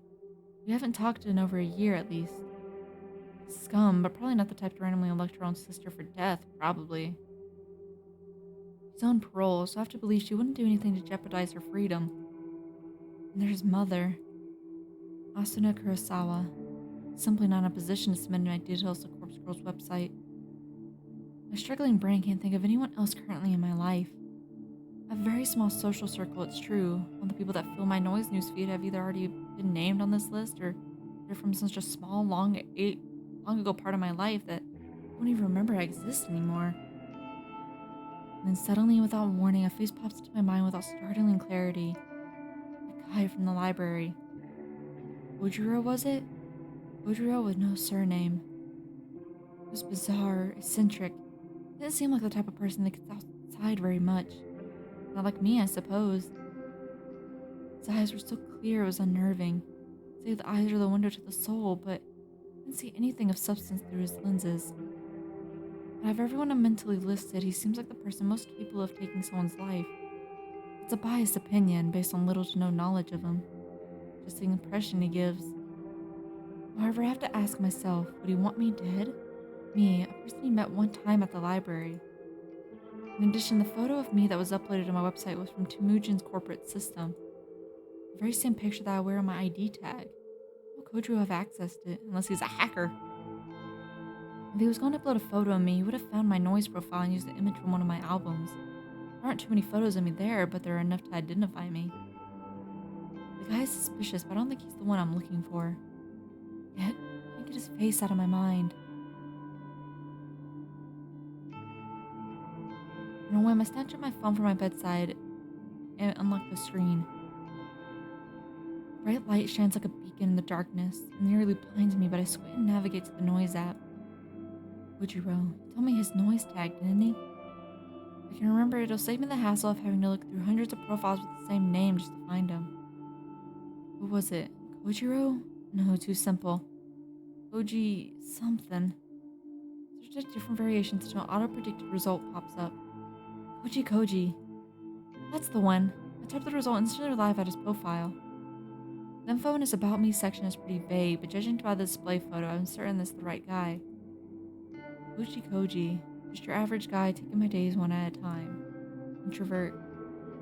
We haven't talked in over a year at least. Scum, but probably not the type to randomly elect her own sister for death, probably. She's on parole, so I have to believe she wouldn't do anything to jeopardize her freedom. And there's Mother, Asuna Kurosawa. Simply not in a position to submit my details to Corpse Girl's website. My struggling brain can't think of anyone else currently in my life. A very small social circle, it's true. All the people that fill my Noise newsfeed have either already been named on this list or they're from such a small, long ago part of my life that I don't even remember I exist anymore. And then suddenly, without warning, a face pops into my mind without startling clarity. The guy from the library. Ojiro, was it? Ojiro with no surname. He was bizarre, eccentric. He didn't seem like the type of person that gets outside very much. Not like me, I suppose. His eyes were so clear it was unnerving. They say the eyes are the window to the soul, but I didn't see anything of substance through his lenses. Out of everyone I mentally listed, he seems like the person most capable of taking someone's life. It's a biased opinion based on little to no knowledge of him. Just the impression he gives. However, I have to ask myself, would he want me dead? Me, a person he met one time at the library. In addition, the photo of me that was uploaded to my website was from Temujin's corporate system. The very same picture that I wear on my ID tag. How could Kojiro have accessed it, unless he's a hacker? If he was going to upload a photo of me, he would have found my Noise profile and used the image from one of my albums. There aren't too many photos of me there, but there are enough to identify me. The guy is suspicious, but I don't think he's the one I'm looking for. Yet, I can't get his face out of my mind. On a whim, I snatched up my phone from my bedside and unlocked the screen. Bright light shines like a beacon in the darkness and nearly blinds me, but I squint and navigate to the Noise app. Ojiro, he told me his Noise tag, didn't he? I can remember it'll save me the hassle of having to look through hundreds of profiles with the same name just to find him. What was it? Kojiro? No, too simple. Koji something. detect different variations until an auto-predicted result pops up. Koji Koji. That's the one. I typed the result and instantly arrived at his profile. The info in his About Me section is pretty vague, but judging by the display photo, I'm certain this is the right guy. Koji Koji. Just your average guy taking my days one at a time. Introvert.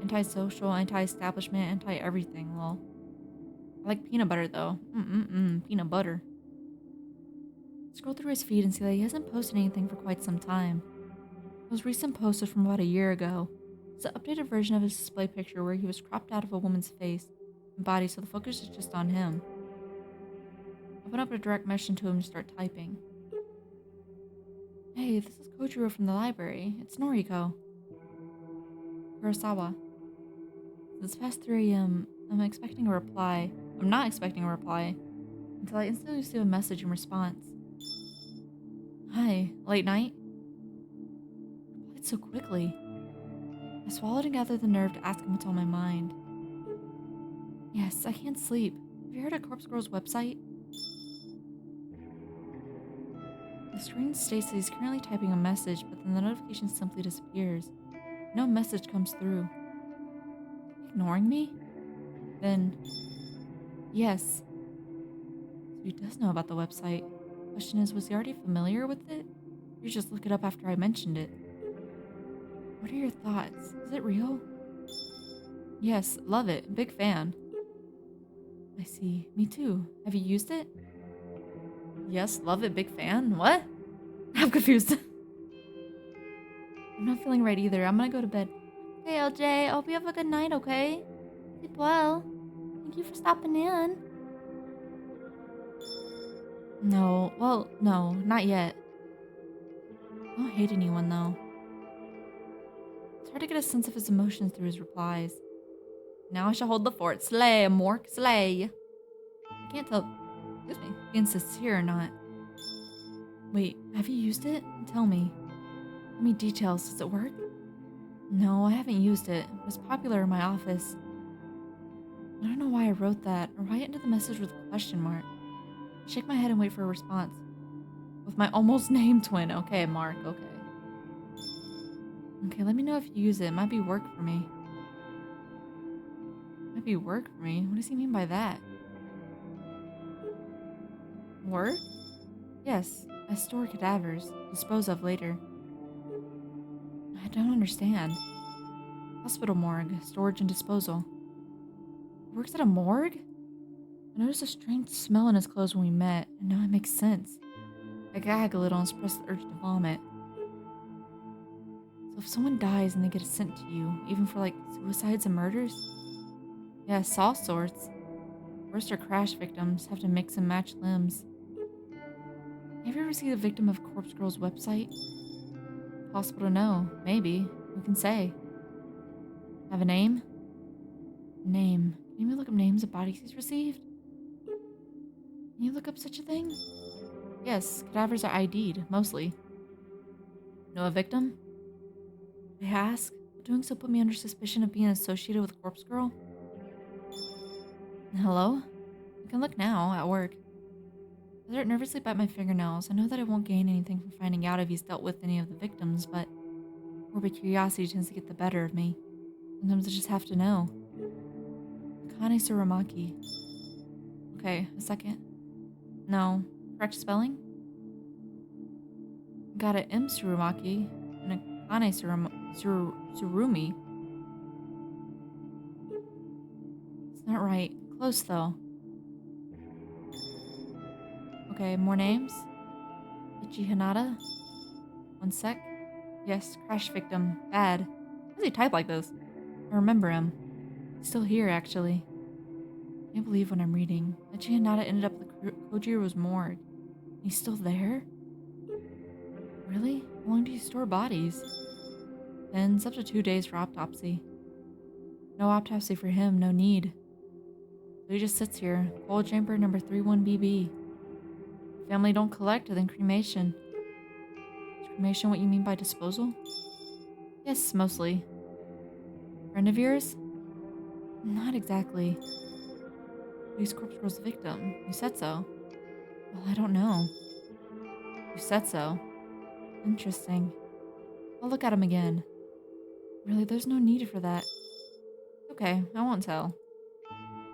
Antisocial, anti-establishment, anti-everything, lol. I like peanut butter, though. Peanut butter. Scroll through his feed and see that he hasn't posted anything for quite some time. His recent post was from about a year ago. It's an updated version of his display picture where he was cropped out of a woman's face and body, so the focus is just on him. Open up a direct message to him and start typing. Hey, this is Kojiro from the library. It's Noriko. Kurosawa. It's past 3 a.m. I'm expecting a reply. I'm not expecting a reply until I instantly receive a message in response. Hi, late night? Replied so quickly. I swallowed and gathered the nerve to ask him what's on my mind. Yes, I can't sleep. Have you heard of Corpse Girl's website? The screen states that he's currently typing a message, but then the notification simply disappears. No message comes through. Ignoring me? Then, yes. So he does know about the website. Question is, was he already familiar with it? Or just look it up after I mentioned it? What are your thoughts? Is it real? Yes, love it. Big fan. I see. Me too. Have you used it? Yes, love it. Big fan. What? I'm confused. I'm not feeling right either. I'm gonna go to bed. Okay, LJ. I hope you have a good night, okay? Sleep well. Thank you for stopping in. No. Well, no. Not yet. I don't hate anyone, though. It's hard to get a sense of his emotions through his replies. Now I shall hold the fort. Slay, Mork, slay. I can't tell, excuse me, being sincere or not. Wait, have you used it? Tell me. Give me details. Does it work? No, I haven't used it. It was popular in my office. I don't know why I wrote that, or why I ended the message with a question mark. I shake my head and wait for a response. With my almost named twin. Okay, Mark, okay. Okay, let me know if you use it. It might be work for me. Might be work for me? What does he mean by that? Work? Yes, I store cadavers. Dispose of later. I don't understand. Hospital morgue, storage and disposal. He works at a morgue? I noticed a strange smell in his clothes when we met, and now it makes sense. I gag a little and suppress the urge to vomit. So if someone dies and they get sent to you, even for like suicides and murders? Yes, all sorts. Worst are crash victims, have to mix and match limbs. Have you ever seen a victim of Corpse Girl's website? Possible to know. Maybe. Who can say? Have a name? Name. Can you look up names of bodies he's received? Can you look up such a thing? Yes, cadavers are ID'd, mostly. Know a victim? I ask. Doing so put me under suspicion of being associated with Corpse Girl? Hello? I can look now, at work. I start nervously bite my fingernails. I know that I won't gain anything from finding out if he's dealt with any of the victims, but morbid curiosity tends to get the better of me. Sometimes I just have to know. Akane Tsurumaki. Okay, a second. No. Correct spelling? Got an M Tsurumaki and a Akane Tsurumi. It's not right. Close though. Okay, more names. Ichi Hanada. One sec. Yes, crash victim. Bad. Why does he type like this? I remember him. He's still here, actually. I can't believe what I'm reading. Ichi Hanada ended up at the Kojiro's morgue. He's still there? Really? How long do you store bodies? Then it's up to 2 days for autopsy. No autopsy for him, no need. So he just sits here. Cold chamber number 31BB. Family don't collect, then cremation. Is cremation what you mean by disposal? Yes, mostly. Friend of yours? Not exactly. He's Corpse Girl's victim. You said so. Well, I don't know. You said so. Interesting. I'll look at him again. Really, there's no need for that. Okay, I won't tell.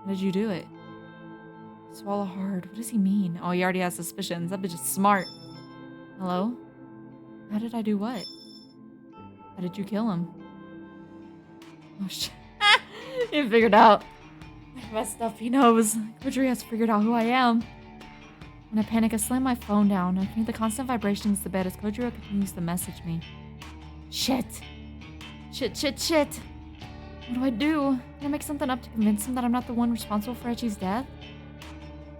How did you do it? Swallow hard. What does he mean? Oh, he already has suspicions. That bitch is smart. Hello? How did I do what? How did you kill him? Oh, shit. He figured out. I messed up. He knows. Kojiro has figured out who I am. When I panic, I slam my phone down. I can hear the constant vibrations of the bed as Kojiro continues to message me. Shit. Shit. What do I do? Can I make something up to convince him that I'm not the one responsible for Echi's death?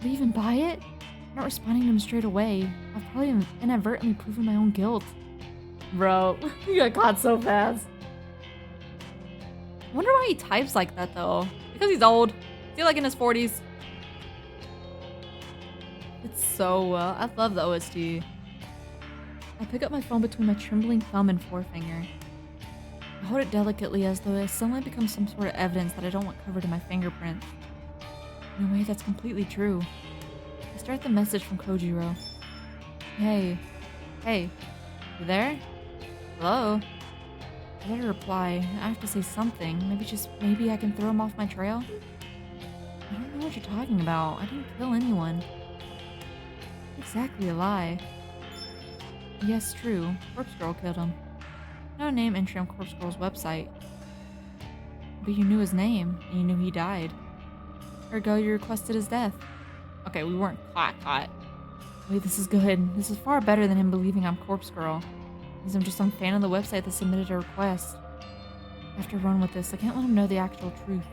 Will he even buy it? I'm not responding to him straight away. I've probably inadvertently proven my own guilt. Bro, you got caught so fast. I wonder why he types like that though. Because he's old. Is he like in his 40s? It's so I love the OST. I pick up my phone between my trembling thumb and forefinger. I hold it delicately as though it suddenly becomes some sort of evidence that I don't want covered in my fingerprints. In a way, that's completely true. I start the message from Kojiro. Hey, you there? Hello? I better reply. I have to say something. Maybe I can throw him off my trail? I don't know what you're talking about. I didn't kill anyone. Exactly a lie. Yes, true. Corpse Girl killed him. No name entry on Corpse Girl's website. But you knew his name, and you knew he died. Ergo, you requested his death. Okay, we weren't caught. Wait, this is good. This is far better than him believing I'm Corpse Girl. Because I'm just some fan of the website that submitted a request. I have to run with this. I can't let him know the actual truth.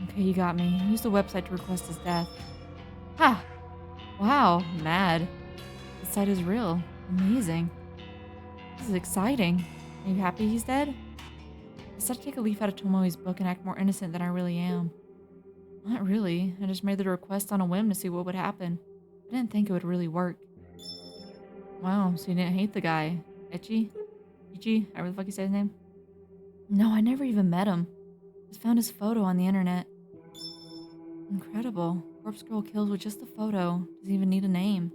Okay, you got me. Use the website to request his death. Ha! Wow, mad. The site is real. Amazing. This is exciting. Are you happy he's dead? I decided to take a leaf out of Tomoe's book and act more innocent than I really am. Not really. I just made the request on a whim to see what would happen. I didn't think it would really work. Wow, so you didn't hate the guy. Echi? Ichi? However the fuck you say his name? No, I never even met him. Just found his photo on the internet. Incredible. Corpse Girl kills with just a photo. Doesn't even need a name.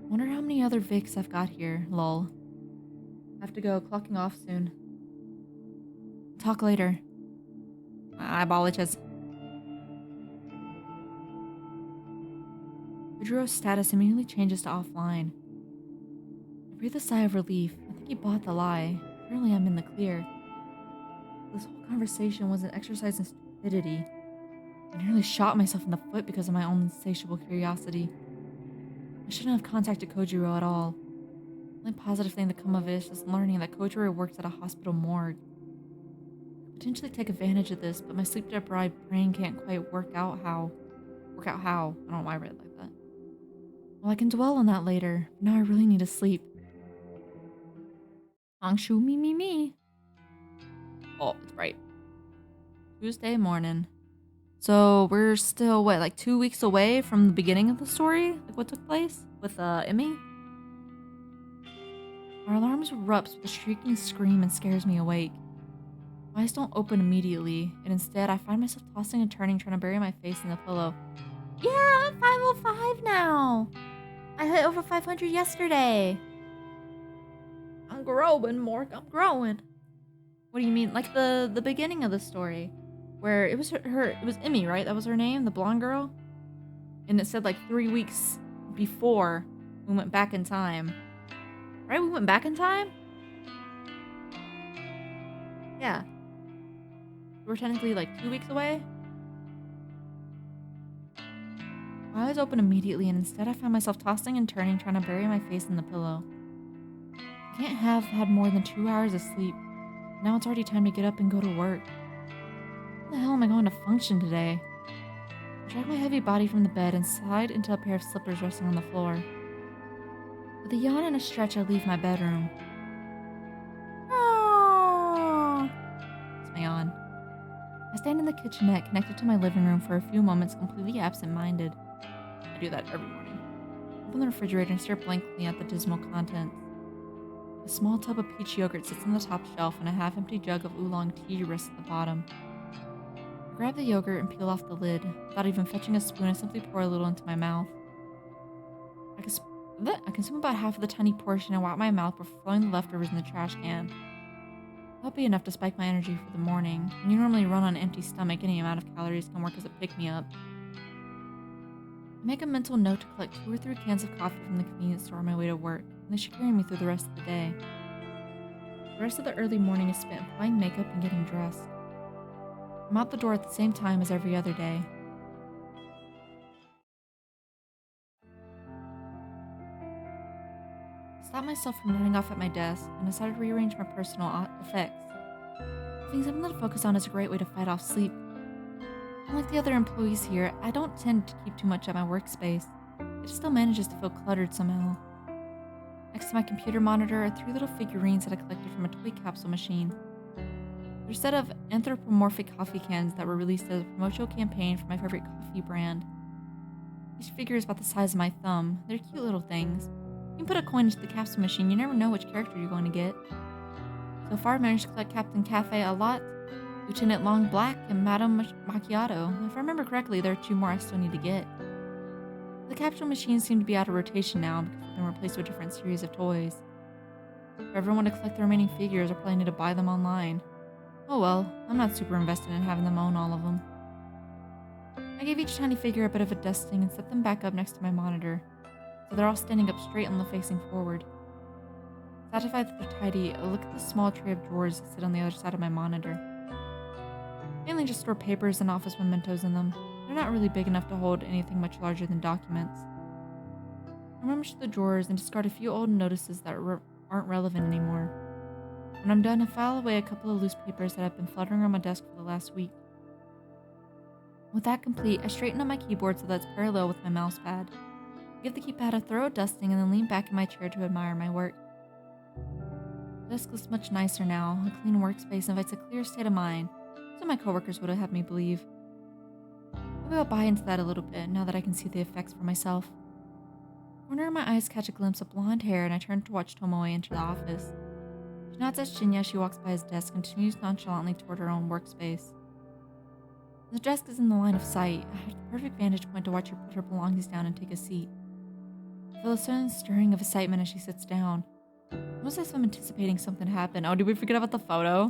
Wonder how many other Vics I've got here, lol. Have to go, clocking off soon. Talk later. Apologies. Kojiro's status immediately changes to offline. I breathe a sigh of relief. I think he bought the lie. Surely I'm in the clear. This whole conversation was an exercise in stupidity. I nearly shot myself in the foot because of my own insatiable curiosity. I shouldn't have contacted Kojiro at all. The only positive thing to come of it is just learning that Kojiro works at a hospital morgue. I could potentially take advantage of this, but my sleep-deprived brain can't quite work out how. I don't know why I read it like that. Well, I can dwell on that later. But now I really need to sleep. Hangshu me. Oh, it's right. Tuesday morning. So we're still, what, like 2 weeks away from the beginning of the story? Like what took place with Emmy? Our alarm erupts with a shrieking scream and scares me awake. My eyes don't open immediately, and instead I find myself tossing and turning, trying to bury my face in the pillow. Yeah, I'm 505 now! I hit over 500 yesterday! I'm growing, Mork, I'm growing. What do you mean? Like the beginning of the story? Where it was it was Emmy, right? That was her name, the blonde girl? And it said like 3 weeks before we went back in time. Right? We went back in time? Yeah. We're technically like 2 weeks away? My eyes open immediately, and instead I find myself tossing and turning, trying to bury my face in the pillow. I can't have had more than 2 hours of sleep. Now it's already time to get up and go to work. How the hell am I going to function today? I drag my heavy body from the bed and slide into a pair of slippers resting on the floor. With a yawn and a stretch, I leave my bedroom. Aww. It's my yawn. I stand in the kitchenette connected to my living room for a few moments, completely absent-minded. I do that every morning. I open the refrigerator and stare blankly at the dismal contents. A small tub of peach yogurt sits on the top shelf, and a half-empty jug of oolong tea rests at the bottom. I grab the yogurt and peel off the lid. Without even fetching a spoon, I simply pour a little into my mouth. I consume about half of the tiny portion and wipe my mouth before throwing the leftovers in the trash can. That'll be enough to spike my energy for the morning. When you normally run on an empty stomach, any amount of calories can work as a pick-me-up. I make a mental note to collect 2 or 3 cans of coffee from the convenience store on my way to work, and they should carry me through the rest of the day. The rest of the early morning is spent applying makeup and getting dressed. I'm out the door at the same time as every other day. I stopped myself from nodding off at my desk and decided to rearrange my personal effects. Having something to focus on is a great way to fight off sleep. Unlike the other employees here, I don't tend to keep too much at my workspace. It still manages to feel cluttered somehow. Next to my computer monitor are 3 little figurines that I collected from a toy capsule machine. They're a set of anthropomorphic coffee cans that were released as a promotional campaign for my favorite coffee brand. Each figure is about the size of my thumb. They're cute little things. You can put a coin into the capsule machine, you never know which character you're going to get. So far, I've managed to collect Captain Cafe a lot, Lieutenant Long Black, and Madame Macchiato. If I remember correctly, there are 2 more I still need to get. The capsule machines seem to be out of rotation now because they've been replaced with a different series of toys. If I ever want to collect the remaining figures, I'll probably need to buy them online. Oh well, I'm not super invested in having them own all of them. I gave each tiny figure a bit of a dusting and set them back up next to my monitor, so they're all standing up straight and facing forward. Satisfied that they're tidy, I look at the small tray of drawers that sit on the other side of my monitor. Mainly just store papers and office mementos in them. They're not really big enough to hold anything much larger than documents. I rummage through the drawers and discard a few old notices that aren't relevant anymore. When I'm done, I file away a couple of loose papers that have been fluttering on my desk for the last week. With that complete, I straighten up my keyboard so that it's parallel with my mouse pad. I give the keypad a thorough dusting and then lean back in my chair to admire my work. The desk looks much nicer now. A clean workspace invites a clear state of mind, so my coworkers would have had me believe. Maybe I'll buy into that a little bit now that I can see the effects for myself. The corner of my eyes catch a glimpse of blonde hair and I turn to watch Tomoe enter the office. She nods at Shinya as she walks by his desk and continues nonchalantly toward her own workspace. The desk is in the line of sight. I have the perfect vantage point to watch her put her belongings down and take a seat. I feel a sudden stirring of excitement as she sits down. Almost as if I'm anticipating something to happen. Oh, did we forget about the photo?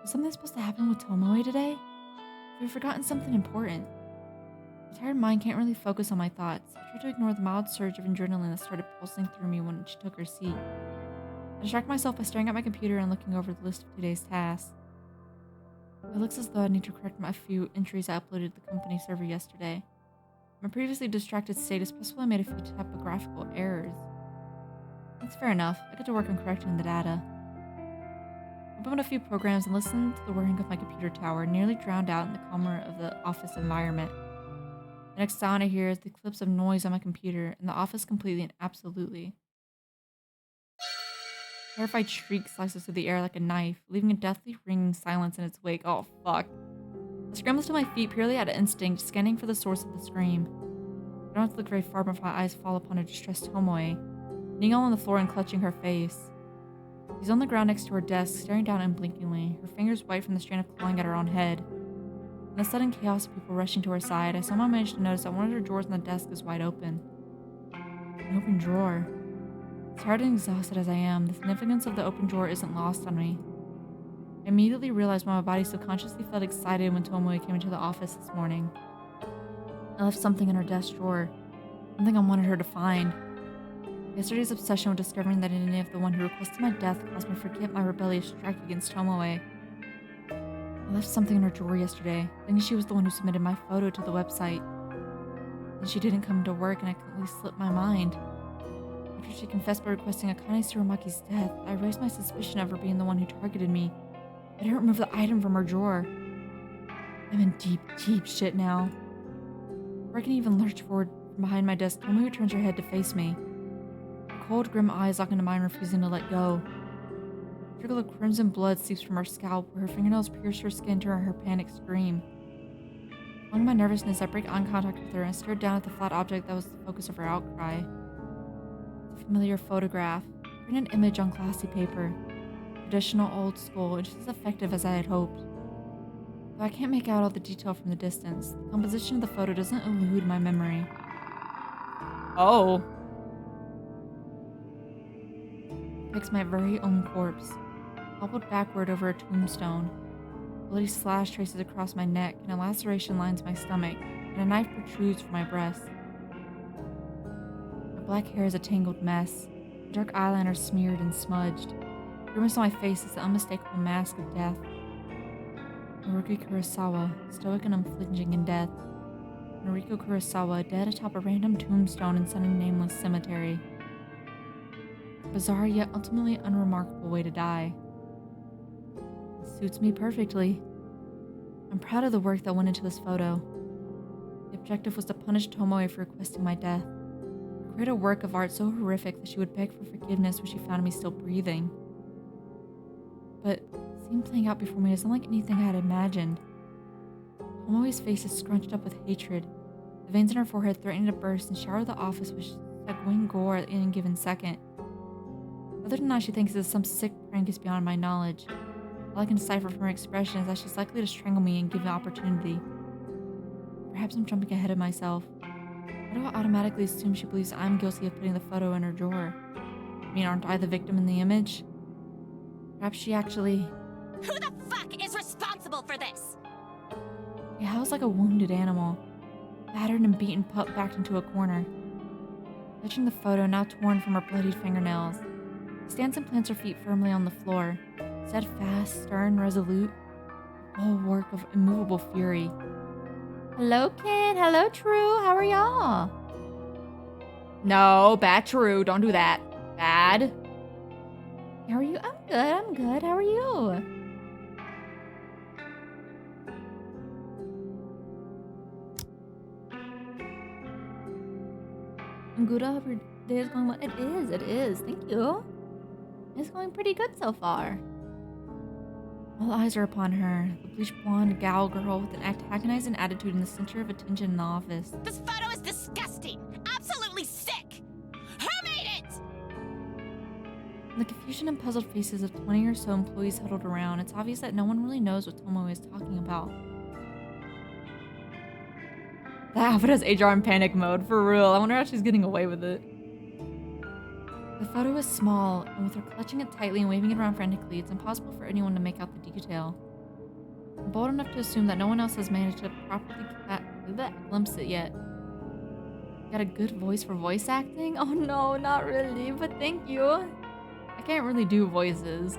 Was something supposed to happen with Tomoe today? Have we forgotten something important? My tired mind can't really focus on my thoughts. I try to ignore the mild surge of adrenaline that started pulsing through me when she took her seat. I distract myself by staring at my computer and looking over the list of today's tasks. It looks as though I need to correct my few entries I uploaded to the company server yesterday. My previously distracted state is possible I made a few typographical errors. That's fair enough. I get to work on correcting the data. I opened a few programs and listened to the whirring of my computer tower, nearly drowned out in the calmer of the office environment. The next sound I hear is the clips of noise on my computer, and the office completely and absolutely. A terrified shriek slices through the air like a knife, leaving a deathly ringing silence in its wake. Oh, fuck. I scramble to my feet purely out of instinct, scanning for the source of the scream. I don't have to look very far before my eyes fall upon a distressed Tomoe, kneeling on the floor and clutching her face. She's on the ground next to her desk, staring down unblinkingly, her fingers white from the strain of clawing at her own head. In the sudden chaos of people rushing to her side, I somehow managed to notice that one of her drawers on the desk is wide open. An open drawer. Tired and exhausted as I am, the significance of the open drawer isn't lost on me. I immediately realized why my body subconsciously felt excited when Tomoe came into the office this morning. I left something in her desk drawer, something I wanted her to find. Yesterday's obsession with discovering that identity of the one who requested my death caused me to forget my rebellious strike against Tomoe. I left something in her drawer yesterday, thinking she was the one who submitted my photo to the website. Then she didn't come to work and I completely slipped my mind. After she confessed by requesting Akane Tsurumaki's death, I raised my suspicion of her being the one who targeted me. I didn't remove the item from her drawer. I'm in deep, deep shit now. Before I can even lurch forward from behind my desk, Tomoe turns her head to face me. Her cold, grim eyes lock into mine, refusing to let go. A trickle of crimson blood seeps from her scalp, where her fingernails pierce her skin to her panicked scream. Among my nervousness, I break eye contact with her and stare down at the flat object that was the focus of her outcry. It's a familiar photograph, a printed image on glossy paper. Traditional, old school, and just as effective as I had hoped. Though I can't make out all the detail from the distance, the composition of the photo doesn't elude my memory. Oh. depicts my very own corpse, toppled backward over a tombstone. A bloody slash traces across my neck, and a laceration lines my stomach, and a knife protrudes from my breast. My black hair is a tangled mess, dark eyeliner smeared and smudged. The grimace on my face is the unmistakable mask of death. Naruki Kurosawa, stoic and unflinching in death. Noriko Kurosawa, dead atop a random tombstone in some nameless cemetery. A bizarre yet ultimately unremarkable way to die. It suits me perfectly. I'm proud of the work that went into this photo. The objective was to punish Tomoe for requesting my death. To create a work of art so horrific that she would beg for forgiveness when she found me still breathing. But the scene playing out before me isn't like anything I had imagined. Tomoe's face is scrunched up with hatred, the veins in her forehead threatening to burst and shower the office with sanguine gore at any given second. Whether or not she thinks this is some sick prank is beyond my knowledge. All I can decipher from her expression is that she's likely to strangle me and give an opportunity. Perhaps I'm jumping ahead of myself. Why do I automatically assume she believes I'm guilty of putting the photo in her drawer? I mean, aren't I the victim in the image? Perhaps she actually... Who the fuck is responsible for this? She howls like a wounded animal, battered and beaten pup backed into a corner. Touching the photo, now torn from her bloodied fingernails, she stands and plants her feet firmly on the floor, steadfast, stern, resolute, a bulwark of immovable fury. Hello, Ken. Hello, True. How are y'all? No, bad True. Don't do that. Bad. How are you? I'm good. I'm good. How are you? I'm good. I hope your day is going well. It is. It is. Thank you. It's going pretty good so far. All eyes are upon her, the bleached blonde gal girl with an antagonizing attitude in the center of attention in the office. This photo is disgusting! Absolutely sick! Who made it? In the confusion and puzzled faces of 20 or so employees huddled around, it's obvious that no one really knows what Tomoe is talking about. That outfit has HR in panic mode, for real. I wonder how she's getting away with it. The photo is small, and with her clutching it tightly and waving it around frantically, it's impossible for anyone to make out the detail. I'm bold enough to assume that no one else has managed to properly glimpse it yet. Got a good voice for voice acting? Oh no, not really, but thank you. I can't really do voices.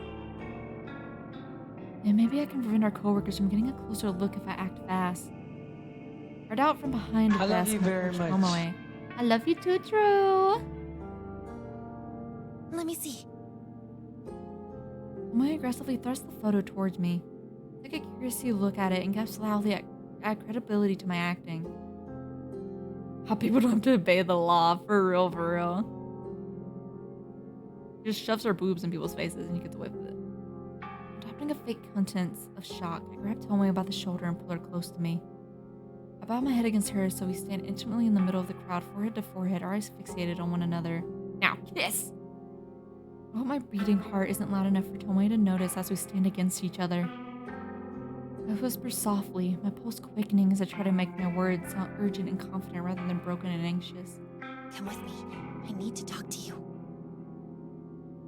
And maybe I can prevent our coworkers from getting a closer look if I act fast. Heard out from behind the desk. I love you very much. Tomoe. I love you too, True. Let me see. Tomoe aggressively thrusts the photo towards me. I take a curious look at it and gasps loudly at add credibility to my acting. How people don't have to obey the law, for real, for real. She just shoves her boobs in people's faces and he gets away with it. Adopting a fake countenance of shock, I grab Tomoe by the shoulder and pull her close to me. I bow my head against hers so we stand intimately in the middle of the crowd, forehead to forehead, our eyes fixated on one another. Now, kiss! I hope my beating heart isn't loud enough for Tomoe to notice as we stand against each other. I whisper softly, my pulse quickening as I try to make my words sound urgent and confident rather than broken and anxious. Come with me. I need to talk to you.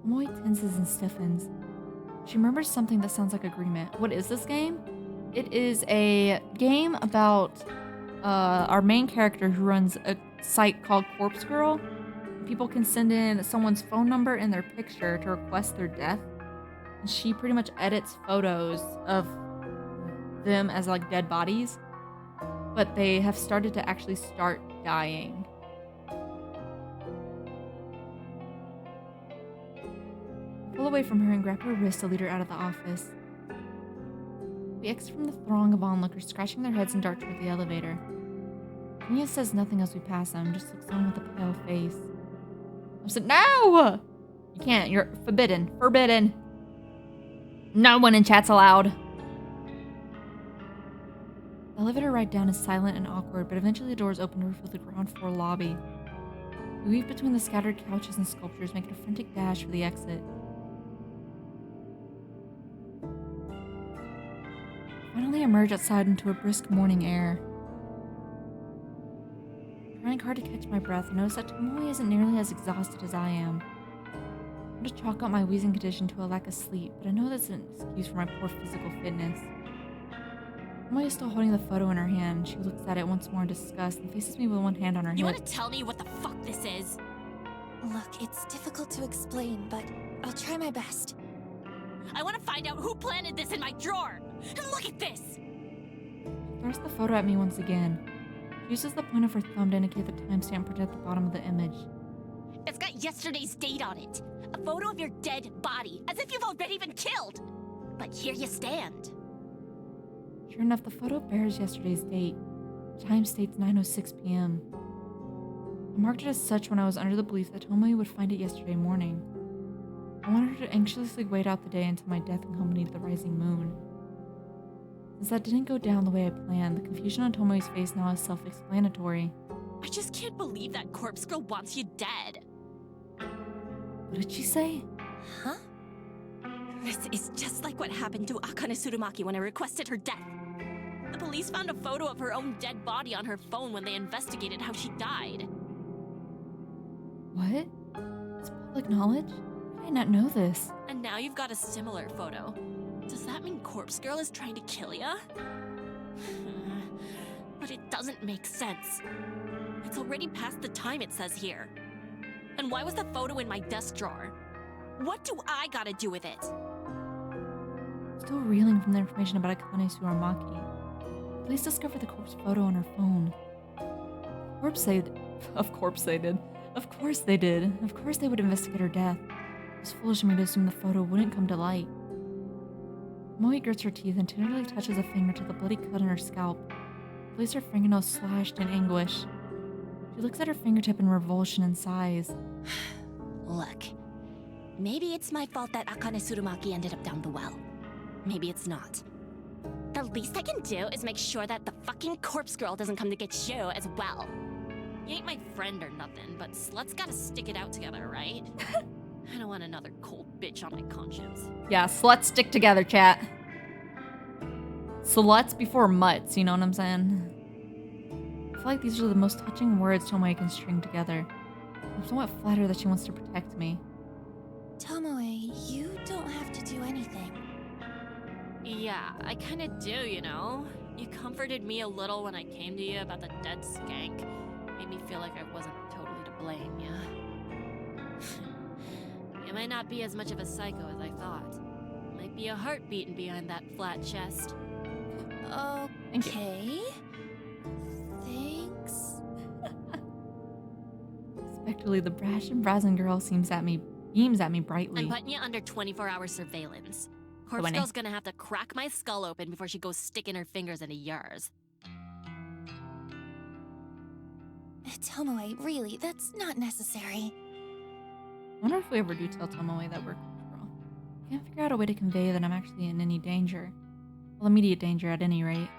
Tomoe tenses and stiffens. She remembers something that sounds like agreement. What is this game? It is a game about our main character who runs a site called Corpse Girl. People can send in someone's phone number and their picture to request their death. And she pretty much edits photos of them as like dead bodies. But they have started to actually start dying. I pull away from her and grab her wrist to lead her out of the office. We exit from the throng of onlookers, scratching their heads and dart toward the elevator. Mia says nothing as we pass them, just looks on with a pale face. I said, no! You can't, you're forbidden. Forbidden. No one in chat's allowed. The elevator ride down is silent and awkward, but eventually the doors open to reveal the ground floor lobby. We weave between the scattered couches and sculptures, making a frantic dash for the exit. We finally emerge outside into a brisk morning air. Trying hard to catch my breath, I notice that Tomoe isn't nearly as exhausted as I am. I try to chalk up my wheezing condition to a lack of sleep, but I know that's an excuse for my poor physical fitness. Tomoe is still holding the photo in her hand. She looks at it once more in disgust and faces me with one hand on her You hip. want to tell me what the fuck this is? Look, it's difficult to explain, but I'll try my best. I want to find out who planted this in my drawer. And look at this. She throws the photo at me once again. She uses the point of her thumb to indicate the timestamp printed at the bottom of the image. It's got yesterday's date on it. A photo of your dead body, as if you've already been killed. But here you stand. Sure enough, the photo bears yesterday's date. The time states 9:06 p.m. I marked it as such when I was under the belief that Tomoe would find it yesterday morning. I wanted her to anxiously wait out the day until my death accompanied the rising moon. Since that didn't go down the way I planned, the confusion on Tomoe's face now is self-explanatory. I just can't believe that corpse girl wants you dead. What did she say? Huh? This is just like what happened to Akane Tsurumaki when I requested her death. The police found a photo of her own dead body on her phone when they investigated how she died. What? It's public knowledge? How did I not know this? And now you've got a similar photo. Does that mean Corpse Girl is trying to kill ya? But it doesn't make sense. It's already past the time it says here. And why was the photo in my desk drawer? What do I gotta do with it? Still reeling from the information about Akane Tsurumaki. Police discovered the corpse photo on her phone. Of course they did. Of course they did. Of course they would investigate her death. It was foolish of me to assume the photo wouldn't come to light. Moe grits her teeth and tenderly touches a finger to the bloody cut on her scalp. Places her fingernails slashed in anguish. She looks at her fingertip in revulsion and sighs. Look, maybe it's my fault that Akane Tsurumaki ended up down the well. Maybe it's not. The least I can do is make sure that the fucking corpse girl doesn't come to get you as well. You ain't my friend or nothing, but sluts gotta stick it out together, right? I don't want another cold bitch on my conscience. Yeah, sluts stick together, chat. Sluts before mutts, you know what I'm saying? I feel like these are the most touching words Tomoe can string together. I'm somewhat flattered that she wants to protect me. Tomoe, you don't have to do anything. Yeah, I kinda do, you know? You comforted me a little when I came to you about the dead skank. Made me feel like I wasn't totally to blame, yeah? You might not be as much of a psycho as I thought. Might be a heart beating behind that flat chest. Okay. Thanks. Unexpectedly, the brash and brazen girl beams at me brightly. I'm putting you under 24-hour surveillance. Corpse Winnie. Girl's gonna have to crack my skull open before she goes sticking her fingers into yours. Tomoe, really, that's not necessary. I wonder if we ever do tell Tomoe that we're corpse girl. I can't figure out a way to convey that I'm actually in any danger. Well, immediate danger at any rate.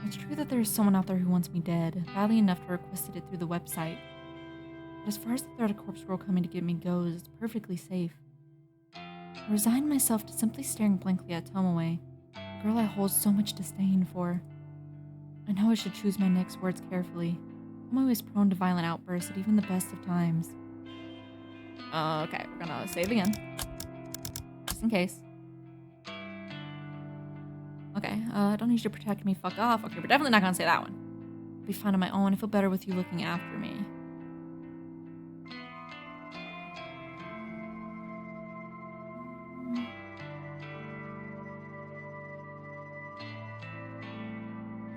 It's true that there is someone out there who wants me dead, badly enough to requested it through the website. But as far as the threat of corpse girl coming to get me goes, it's perfectly safe. I resigned myself to simply staring blankly at Tomoe, a girl I hold so much disdain for. I know I should choose my next words carefully. Tomoe is prone to violent outbursts at even the best of times. Okay, we're gonna save again. Just in case. Okay, I don't need you to protect me, fuck off. Okay, we're definitely not gonna say that one. I'll be fine on my own. I feel better with you looking after me.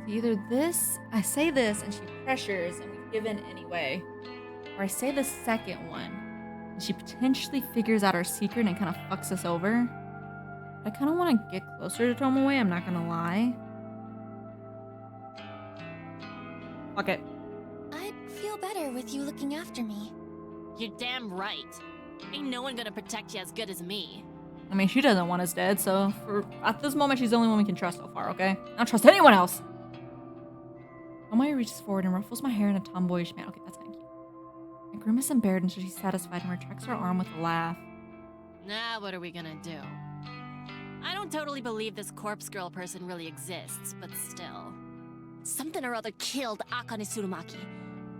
Either this, I say this and she pressures and we've given anyway, or I say the second one and she potentially figures out our secret and kind of fucks us over. I kind of want to get closer to Tomoe, I'm not gonna lie. Fuck it. I'd feel better with you looking after me. You're damn right. Ain't no one gonna protect you as good as me. I mean, she doesn't want us dead, so at this moment, she's the only one we can trust so far, okay? I don't trust anyone else! Tomoe reaches forward and ruffles my hair in a tomboyish manner. Okay, that's kind of cute. I grimace and bear it until she's satisfied and retracts her arm with a laugh. Now what are we gonna do? I don't totally believe this corpse girl person really exists, but still. Something or other killed Akane Tsurumaki.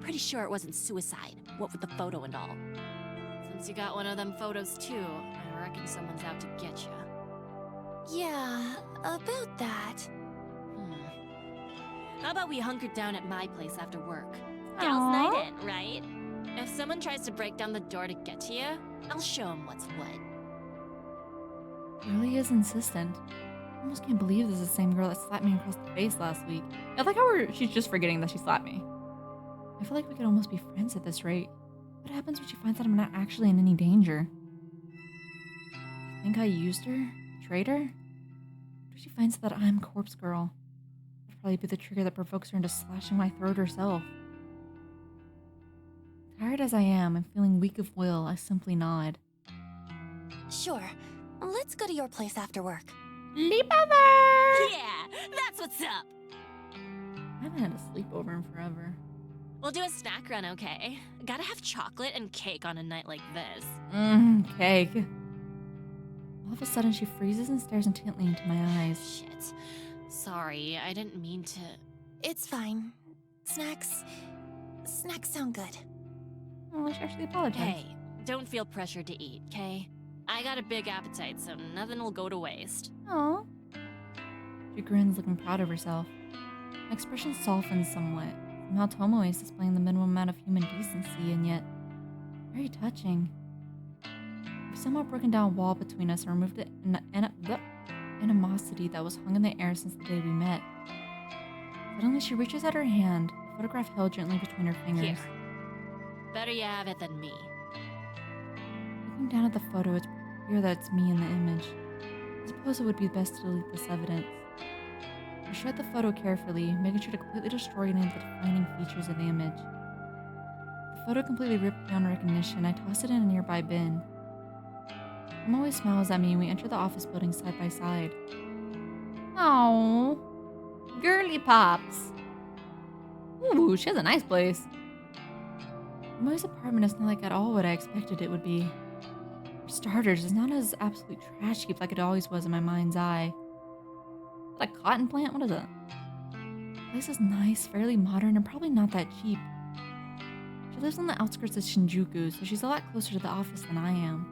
Pretty sure it wasn't suicide, what with the photo and all. Since you got one of them photos too, I reckon someone's out to get you. Yeah, about that. How about we hunker down at my place after work? Aw. Gals night in, right? If someone tries to break down the door to get to you, I'll show them what's what. Really is insistent. I almost can't believe this is the same girl that slapped me across the face last week. I like how she's just forgetting that she slapped me. I feel like we could almost be friends at this rate. What happens when she finds out I'm not actually in any danger? I think I used her? Betrayed her? What if she finds out that I'm Corpse Girl? That'd probably be the trigger that provokes her into slashing my throat herself. Tired as I am and feeling weak of will, I simply nod. Sure. Let's go to your place after work. Sleepover! Yeah, that's what's up! I haven't had a sleepover in forever. We'll do a snack run, okay? Gotta have chocolate and cake on a night like this. Cake. All of a sudden, she freezes and stares intently into my eyes. Shit. Sorry, I didn't mean to... It's fine. Snacks sound good. Oh, she actually apologized. Hey, don't feel pressured to eat, okay? I got a big appetite, so nothing will go to waste. Aw. She grins, looking proud of herself. My expression softens somewhat. Somehow Tomoe is displaying the minimum amount of human decency, and yet very touching. We've somehow broken down a wall between us and removed the animosity that was hung in the air since the day we met. Suddenly, she reaches out her hand, a photograph held gently between her fingers. Here. Better you have it than me. Looking down at the photo, it's clear that it's me in the image. I suppose it would be best to delete this evidence. I shred the photo carefully, making sure to completely destroy any of the defining features of the image. The photo completely ripped beyond recognition, I toss it in a nearby bin. Mom always smiles at me when we enter the office building side by side. Oh, girly pops. Ooh, she has a nice place. Moe's apartment is not like at all what I expected it would be. For starters, it's not as absolute trash heap like it always was in my mind's eye. Is that a cotton plant? What is it? The place is nice, fairly modern, and probably not that cheap. She lives on the outskirts of Shinjuku, so she's a lot closer to the office than I am.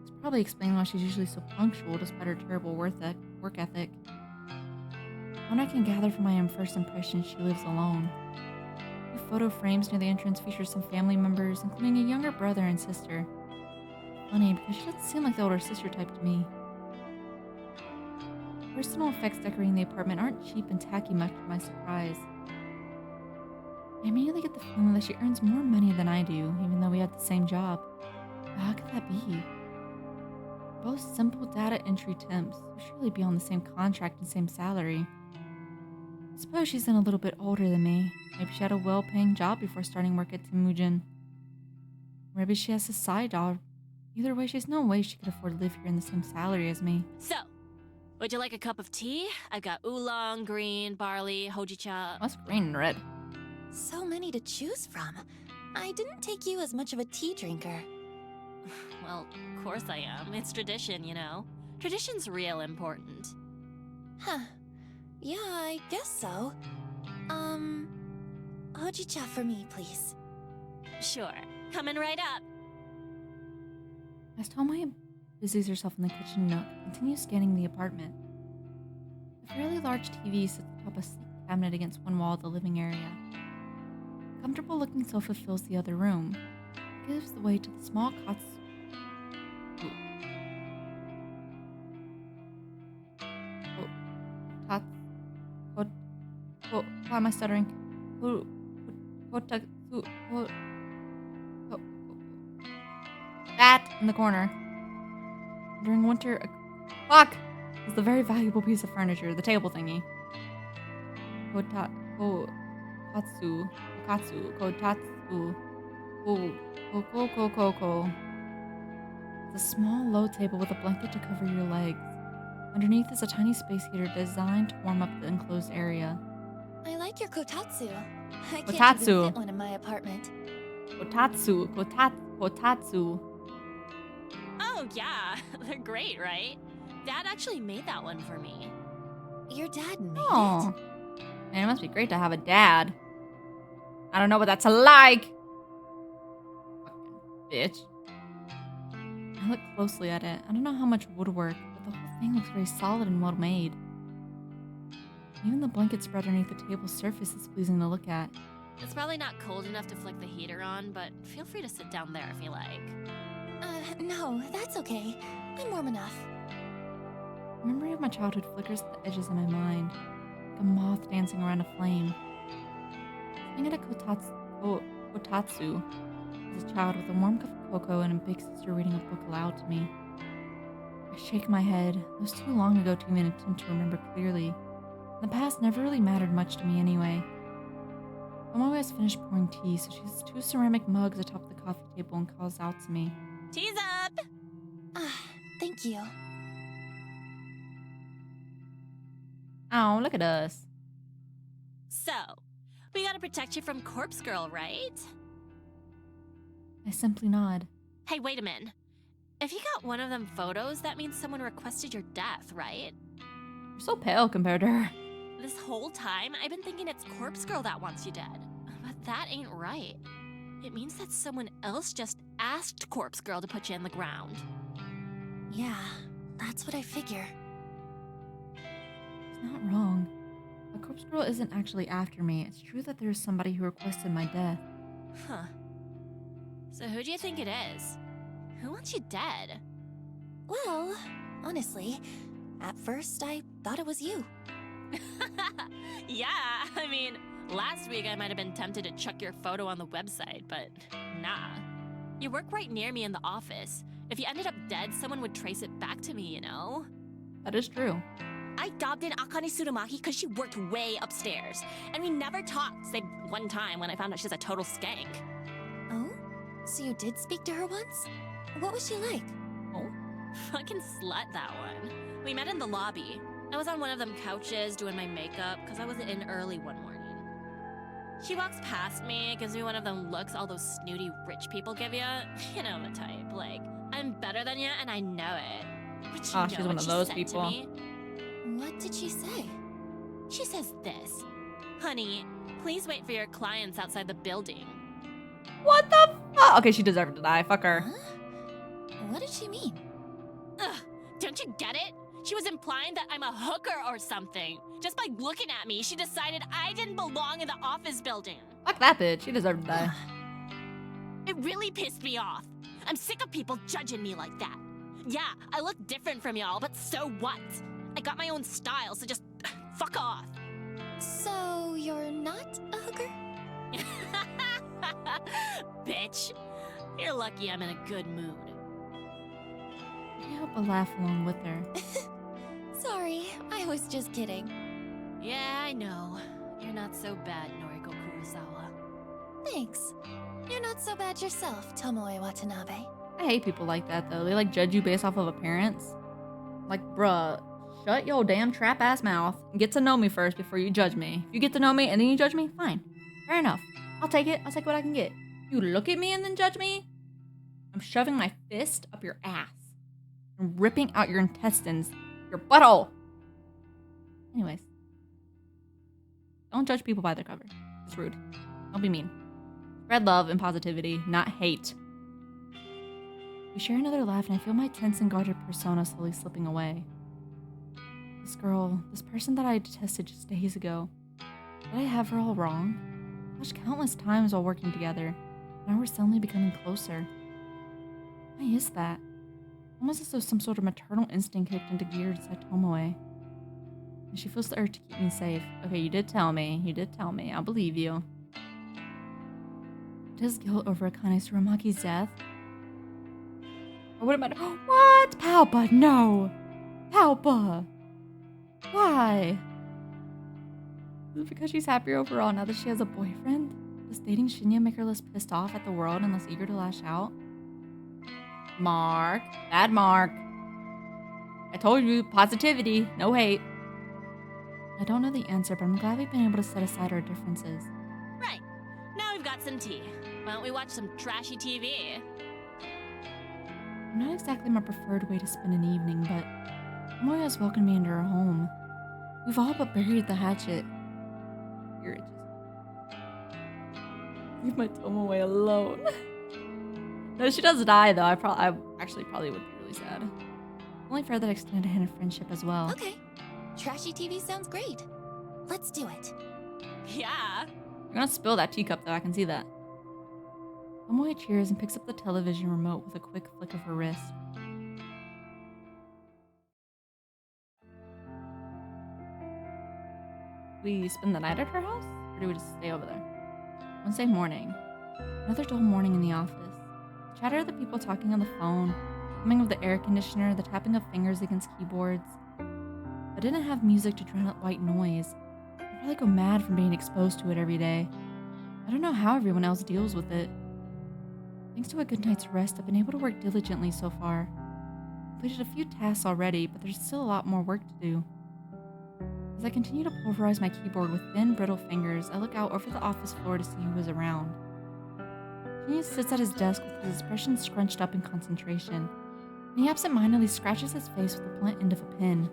It's probably explaining why she's usually so punctual despite her terrible work ethic. When I can gather from my first impression, she lives alone. The photo frames near the entrance feature some family members, including a younger brother and sister. Funny, because she doesn't seem like the older sister type to me. Personal effects decorating the apartment aren't cheap and tacky, much to my surprise. I immediately get the feeling that she earns more money than I do, even though we have the same job. But how could that be? We're both simple data entry temps, so surely be on the same contract and same salary. I suppose she's in a little bit older than me. Maybe she had a well-paying job before starting work at Temujin. Or maybe she has a side job. Either way, she's no way she could afford to live here in the same salary as me. So, would you like a cup of tea? I've got oolong, green, barley, hojicha. What's green and red? So many to choose from. I didn't take you as much of a tea drinker. Well, of course I am. It's tradition, you know. Tradition's real important. Huh. Yeah, I guess so. Hojicha for me, please. Sure. Coming right up. As Tomoe busies herself in the kitchen nook, continues scanning the apartment. A fairly large TV sits atop a sleek cabinet against one wall of the living area. A comfortable-looking sofa fills the other room. It gives the way to the small cots. Why am I stuttering? That in the corner. During winter, fuck! Is the very valuable piece of furniture, the table thingy. Kotatsu. It's a small, low table with a blanket to cover your legs. Underneath is a tiny space heater designed to warm up the enclosed area. I like your kotatsu. I can't Kotatsu. even fit one in my apartment. Kotatsu. Oh, yeah. They're great, right? Dad actually made that one for me. Your dad made Oh. Man, it must be great to have a dad. I don't know what that's like. Fucking bitch. I look closely at it. I don't know how much woodwork, but the whole thing looks very solid and well made. Even the blanket spread underneath the table's surface is pleasing to look at. It's probably not cold enough to flick the heater on, but feel free to sit down there if you like. No, that's okay. I'm warm enough. A memory of my childhood flickers at the edges of my mind, like a moth dancing around a flame. Sitting at a kotatsu as a child with a warm cup of cocoa and a big sister reading a book aloud to me. I shake my head. It was too long ago to even attempt to remember clearly. The past never really mattered much to me anyway. Tomoe has finished pouring tea, so she has 2 ceramic mugs atop the coffee table and calls out to me. Tea's up! Thank you. Oh, look at us. So, we gotta protect you from Corpse Girl, right? I simply nod. Hey, wait a minute. If you got one of them photos, that means someone requested your death, right? You're so pale compared to her. This whole time, I've been thinking it's Corpse Girl that wants you dead. But that ain't right. It means that someone else just asked Corpse Girl to put you in the ground. Yeah, that's what I figure. It's not wrong. A corpse girl isn't actually after me. It's true that there's somebody who requested my death. Huh. So who do you think it is? Who wants you dead? Well, honestly, at first I thought it was you. Yeah, I mean, last week I might have been tempted to chuck your photo on the website, but nah. You work right near me in the office. If you ended up dead, someone would trace it back to me, you know? That is true. I dobbed in Akane Tsurumaki because she worked way upstairs. And we never talked, save one time when I found out she's a total skank. Oh? So you did speak to her once? What was she like? Oh? Fucking slut, that one. We met in the lobby. I was on one of them couches doing my makeup because I was in early one morning. She walks past me, gives me one of them looks all those snooty rich people give you. You know the type, like, I'm better than you and I know it. But you know she's what one of she those said people. To me? What did she say? She says this. Honey, please wait for your clients outside the building. What the fuck? Okay, she deserved to die. Fuck her. Huh? What did she mean? Ugh, don't you get it? She was implying that I'm a hooker or something. Just by looking at me, she decided I didn't belong in the office building. Fuck that bitch. She deserved to die. It really pissed me off. I'm sick of people judging me like that. Yeah, I look different from y'all, but so what? I got my own style, so just fuck off. So you're not a hooker? Bitch, you're lucky I'm in a good mood. I can't help but laugh along with her. Sorry, I was just kidding. Yeah, I know. You're not so bad, Noriko Kurosawa. Thanks. You're not so bad yourself, Tomoe Watanabe. I hate people like that, though. They, like, judge you based off of appearance. Like, bruh, shut your damn trap-ass mouth and get to know me first before you judge me. If you get to know me and then you judge me, fine. Fair enough. I'll take it. I'll take what I can get. You look at me and then judge me, I'm shoving my fist up your ass and ripping out your intestines, your butthole. Anyways. Don't judge people by their cover. It's rude. Don't be mean. Spread love and positivity, not hate. We share another laugh, and I feel my tense and guarded persona slowly slipping away. This girl, this person that I detested just days ago, did I have her all wrong? Gosh, countless times while working together, now we're suddenly becoming closer. Why is that? Almost as though some sort of maternal instinct kicked into gear inside Tomoe. And she feels the urge to keep me safe. Okay, you did tell me. You did tell me. I'll believe you. Does guilt over Akane Tsurumaki's death? Or what about— what? Palpa, no! Palpa! Why? Is it because she's happier overall now that she has a boyfriend? Does dating Shinya make her less pissed off at the world and less eager to lash out? Mark. Bad Mark. I told you, positivity, no hate. I don't know the answer, but I'm glad we've been able to set aside our differences. Right. Now we've got some tea. Why don't we watch some trashy TV? Not exactly my preferred way to spend an evening, but Tomoe has welcomed me into her home. We've all but buried the hatchet. Here, it just— leave my Tomoe alone. No, she does die though. I actually probably would be really sad. Only fair that extended a hand of friendship as well. Okay. Trashy TV sounds great. Let's do it. Yeah. You're gonna spill that teacup though, I can see that. Tomoe cheers and picks up the television remote with a quick flick of her wrist. We spend the night at her house? Or do we just stay over there? Wednesday morning. Another dull morning in the office. The chatter of the people talking on the phone, humming of the air conditioner, the tapping of fingers against keyboards. If I didn't have music to drown out white noise, I'd probably go mad from being exposed to it every day. I don't know how everyone else deals with it. Thanks to a good night's rest, I've been able to work diligently so far. I've completed a few tasks already, but there's still a lot more work to do. As I continue to pulverize my keyboard with thin, brittle fingers, I look out over the office floor to see who is around. He sits at his desk with his expression scrunched up in concentration, and he absent-mindedly scratches his face with the blunt end of a pen.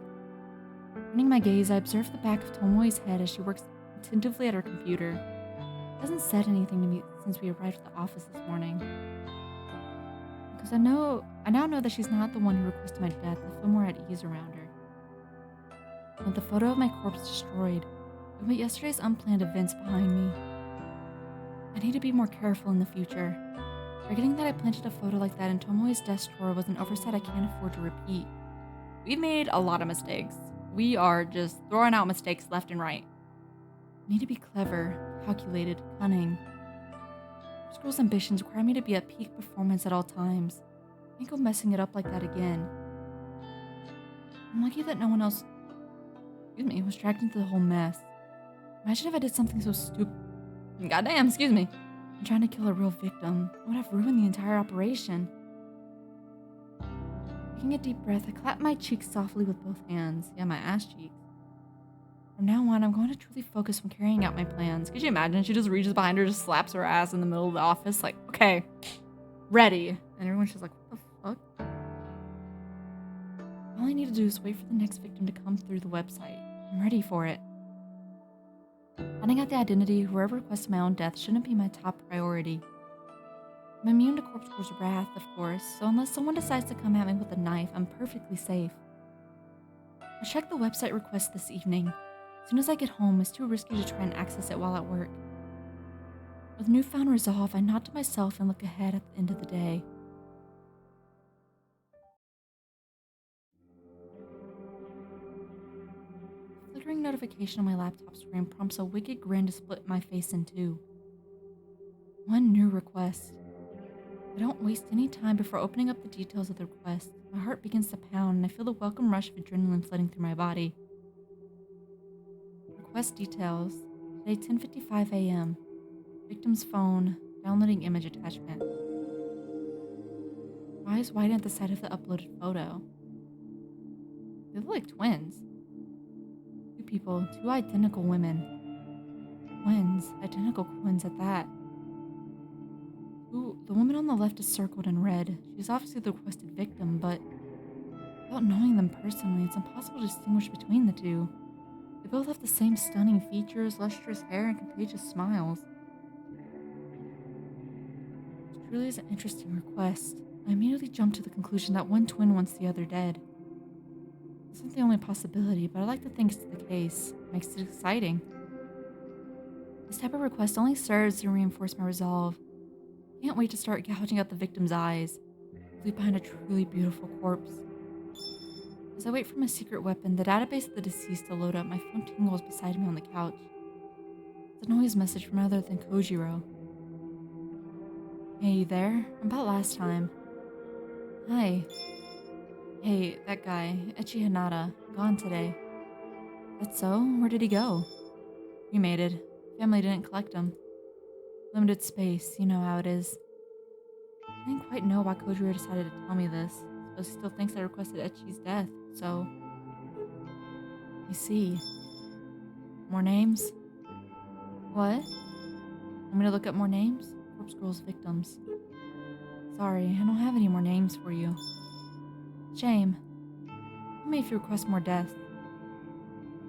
Turning my gaze, I observe the back of Tomoe's head as she works attentively at her computer. She hasn't said anything to me since we arrived at the office this morning. Because I now know that she's not the one who requested my death, I feel more at ease around her. With the photo of my corpse destroyed, I put yesterday's unplanned events behind me. I need to be more careful in the future. Forgetting that I planted a photo like that in Tomoe's desk drawer was an oversight I can't afford to repeat. We've made a lot of mistakes. We are just throwing out mistakes left and right. I need to be clever, calculated, cunning. This girl's ambitions require me to be at peak performance at all times. I can't go messing it up like that again. I'm lucky that no one else was dragged into the whole mess. Imagine if I did something so stupid. Goddamn, excuse me. I'm trying to kill a real victim. I would have ruined the entire operation. Taking a deep breath, I clap my cheeks softly with both hands. Yeah, my ass cheeks. From now on, I'm going to truly focus on carrying out my plans. Could you imagine? She just reaches behind her, just slaps her ass in the middle of the office, like, okay, ready. And everyone's just like, what the fuck? All I need to do is wait for the next victim to come through the website. I'm ready for it. Finding out the identity of whoever requested my own death shouldn't be my top priority. I'm immune to Corpse Girl's wrath, of course, so unless someone decides to come at me with a knife, I'm perfectly safe. I'll check the website request this evening. As soon as I get home, it's too risky to try and access it while at work. With newfound resolve, I nod to myself and look ahead at the end of the day. A flickering notification on my laptop screen prompts a wicked grin to split my face in two. One new request. I don't waste any time before opening up the details of the request. My heart begins to pound and I feel the welcome rush of adrenaline flooding through my body. Request details. Today 10:55 a.m. Victim's phone. Downloading image attachment. Eyes widen at the sight of the uploaded photo. They look like twins. Two people, two identical women. Twins, identical twins at that. Ooh, the woman on the left is circled in red. She's obviously the requested victim, but without knowing them personally, it's impossible to distinguish between the two. They both have the same stunning features, lustrous hair, and contagious smiles. It truly is an interesting request. I immediately jumped to the conclusion that one twin wants the other dead. This isn't the only possibility, but I like to think it's the case. It makes it exciting. This type of request only serves to reinforce my resolve. I can't wait to start gouging out the victim's eyes, leave behind a truly beautiful corpse. As I wait for my secret weapon, the database of the deceased to load up, my phone tingles beside me on the couch. It's a noise message from other than Kojiro. Hey, you there? About last time. Hi. Hey, that guy, Echi Hanada, gone today. That's so? Where did he go? Cremated. Family didn't collect him. Limited space, you know how it is. I didn't quite know why Kojiro decided to tell me this. Suppose he still thinks I requested Echi's death, so... I see. More names? What? Want me to look up more names? Corpse Girl's victims. Sorry, I don't have any more names for you. Shame. Tell me if you request more deaths.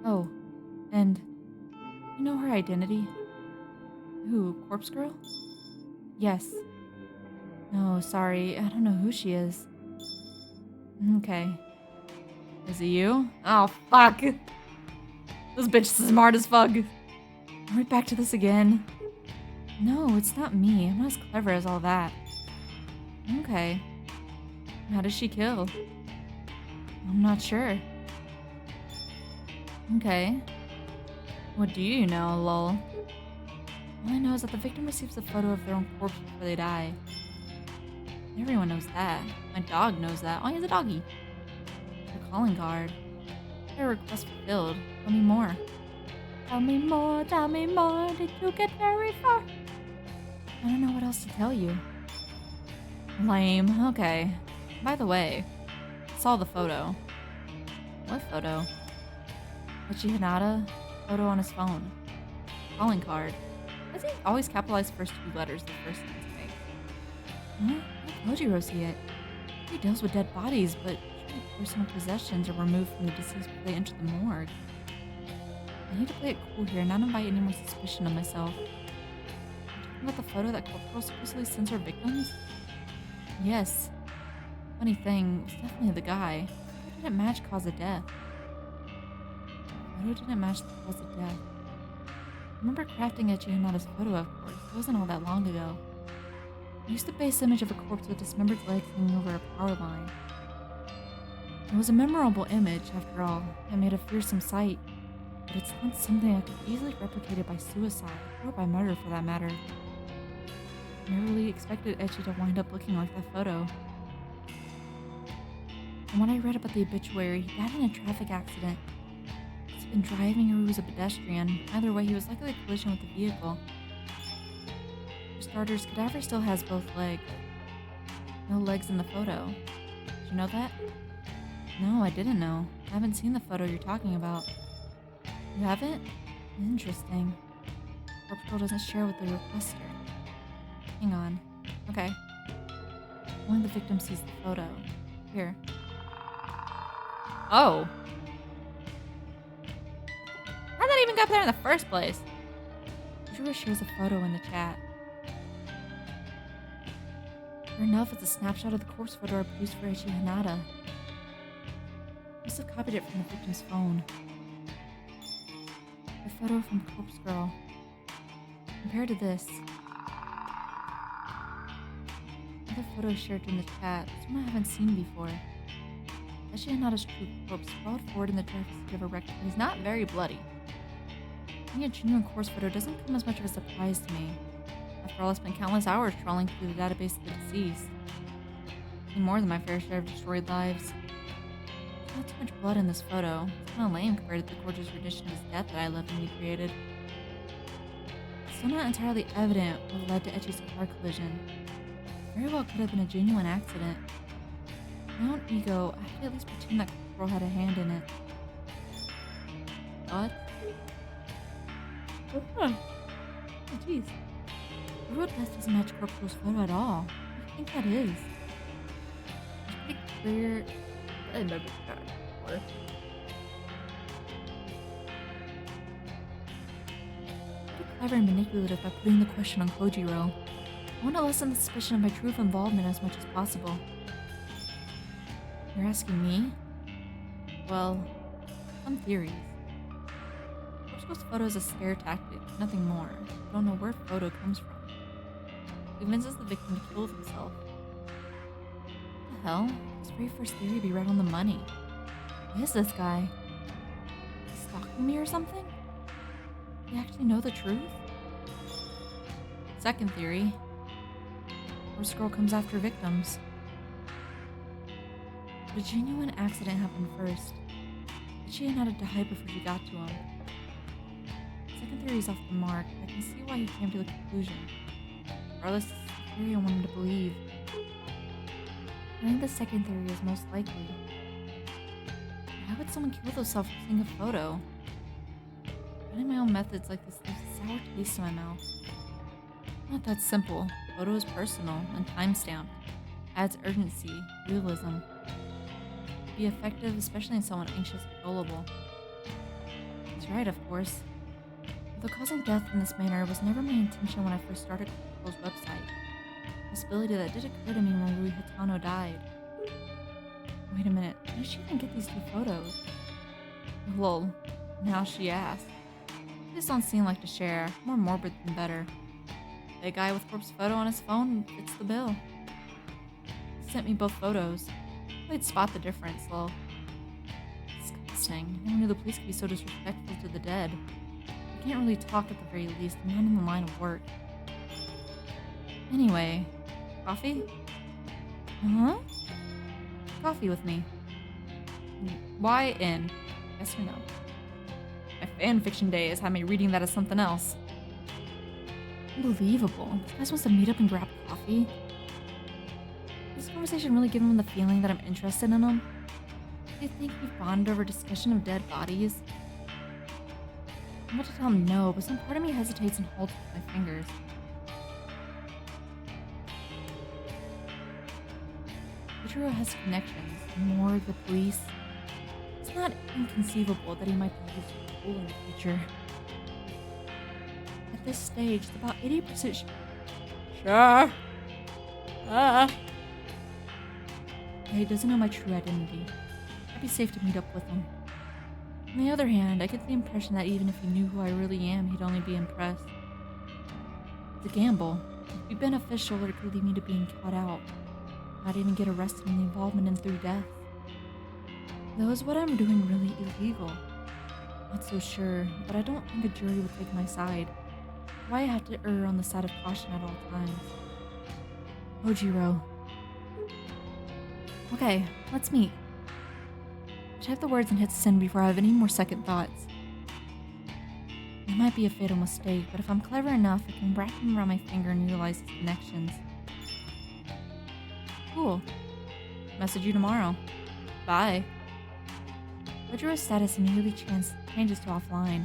Oh, and... you know her identity? Who, Corpse Girl? Yes. No, sorry. I don't know who she is. Okay. Is it you? Oh, fuck. This bitch is smart as fuck. Right back to this again. No, it's not me. I'm not as clever as all that. Okay. How does she kill? I'm not sure. Okay. What do you know, lol? All I know is that the victim receives a photo of their own corpse before they die. Everyone knows that. My dog knows that. Oh, he has a doggy. The calling card. Their request fulfilled. Tell me more. Tell me more, tell me more. Did you get very far? I don't know what else to tell you. Lame. Okay. By the way, I saw the photo. What photo? Ichi Hinata? Photo on his phone. Calling card. Why does he always capitalize the first two letters the first thing? Huh? How Kojiro see it? He deals with dead bodies, but personal possessions are removed from the deceased before they enter the morgue. I need to play it cool here and not invite any more suspicion of myself. Are you talking about the photo that Corporal supposedly sends her victims? Yes. Funny thing, it was definitely the guy. Why didn't match cause of death? Photo didn't match the cause of death. I remember crafting Ichi Hinata's photo, of course. It wasn't all that long ago. I used the base image of a corpse with dismembered legs hanging over a power line. It was a memorable image, after all. It made a fearsome sight. But it's not something I could easily replicate by suicide, or by murder for that matter. I never really expected Ichi to wind up looking like that photo. From what I read about the obituary, he died in a traffic accident. He's been driving or he was a pedestrian. Either way, he was likely a collision with the vehicle. For starters, Cadaver still has both legs. No legs in the photo. Did you know that? No, I didn't know. I haven't seen the photo you're talking about. You haven't? Interesting. Corpse Girl doesn't share with the requester. Hang on. Okay. Only the victim sees the photo. Here. Oh! How'd that even get up there in the first place? Kojiro shares a photo in the chat. Sure enough, it's a snapshot of the corpse photo I produced for Ichi Hinata. I must have copied it from the victim's phone. A photo from Corpse Girl. Compared to this. Another photo shared in the chat. This one I haven't seen before. Ichi Hinata's true corpse sprawled forward in the dark of a rectum. He's not very bloody. Seeing a genuine corpse photo doesn't come as much of a surprise to me. After all, I spent countless hours trawling through the database of the deceased. Seen more than my fair share of destroyed lives. There's not too much blood in this photo. It's kind of lame compared to the gorgeous rendition of his death that I lovingly created. It's still not entirely evident what led to Ichi's car collision. Very well could have been a genuine accident. My own ego, I had to at least pretend that girl had a hand in it. What? Oh, jeez. The road test doesn't match Corporal's photo at all. What do you think that is? It's pretty clear. I remember that. Pretty clever and manipulative by putting the question on Kojiro. I want to lessen the suspicion of my truth involvement as much as possible. You're asking me? Well, some theories. Corpse photo is a scare tactic, nothing more. I don't know where photo comes from. It convinces the victim to kill himself. What the hell? This very first theory be right on the money. Who is this guy? Is he stalking me or something? Do you actually know the truth? Second theory. Corpse Girl comes after victims. But a genuine accident happened first. Ichi Hinata died before she got to him. Second theory is off the mark. I can see why he came to the conclusion. Regardless, it's the theory I wanted to believe. I think the second theory is most likely. Why would someone kill themselves for seeing a photo? Finding my own methods like this leaves a sour taste in my mouth. Not that simple. The photo is personal and time-stamped. Adds urgency, realism. To be effective, especially in someone anxious and gullible. He's right, of course. Although causing death in this manner was never my intention when I first started Corporal's website. possibility that did occur to me when Rui Hatano died. Wait a minute, how did she even get these 2 photos? Lol, now she asks. These don't seem like to share, more morbid than better. The guy with corpse photo on his phone fits the bill. He sent me both photos. I'd spot the difference, though. Disgusting. I never knew the police could be so disrespectful to the dead. I can't really talk at the very least, I'm not in the line of work. Anyway, coffee? Huh? Coffee with me. Why in? Yes or no? My fanfiction days had me reading that as something else. Unbelievable. This guy wants to meet up and grab coffee? Is this conversation really giving him the feeling that I'm interested in him? Do you think we bond over discussion of dead bodies? I'm about to tell him no, but some part of me hesitates and holds with my fingers. Ichiro has connections, the morgue, the police. It's not inconceivable that he might be used for cool in the future. At this stage, it's about 80% sure. He doesn't know my true identity. I'd be safe to meet up with him. On the other hand, I get the impression that even if he knew who I really am, he'd only be impressed. It's a gamble. It could be beneficial or it could lead me to being caught out. Not even get arrested in the involvement in 3 deaths. Though is what I'm doing really illegal? Not so sure, but I don't think a jury would take my side. Why I have to err on the side of caution at all times. Ojiro. Okay, let's meet. I type the words and hit send before I have any more second thoughts. It might be a fatal mistake, but if I'm clever enough, I can wrap them around my finger and utilize its connections. Cool. Message you tomorrow. Bye. Ojiro's status immediately changes to offline.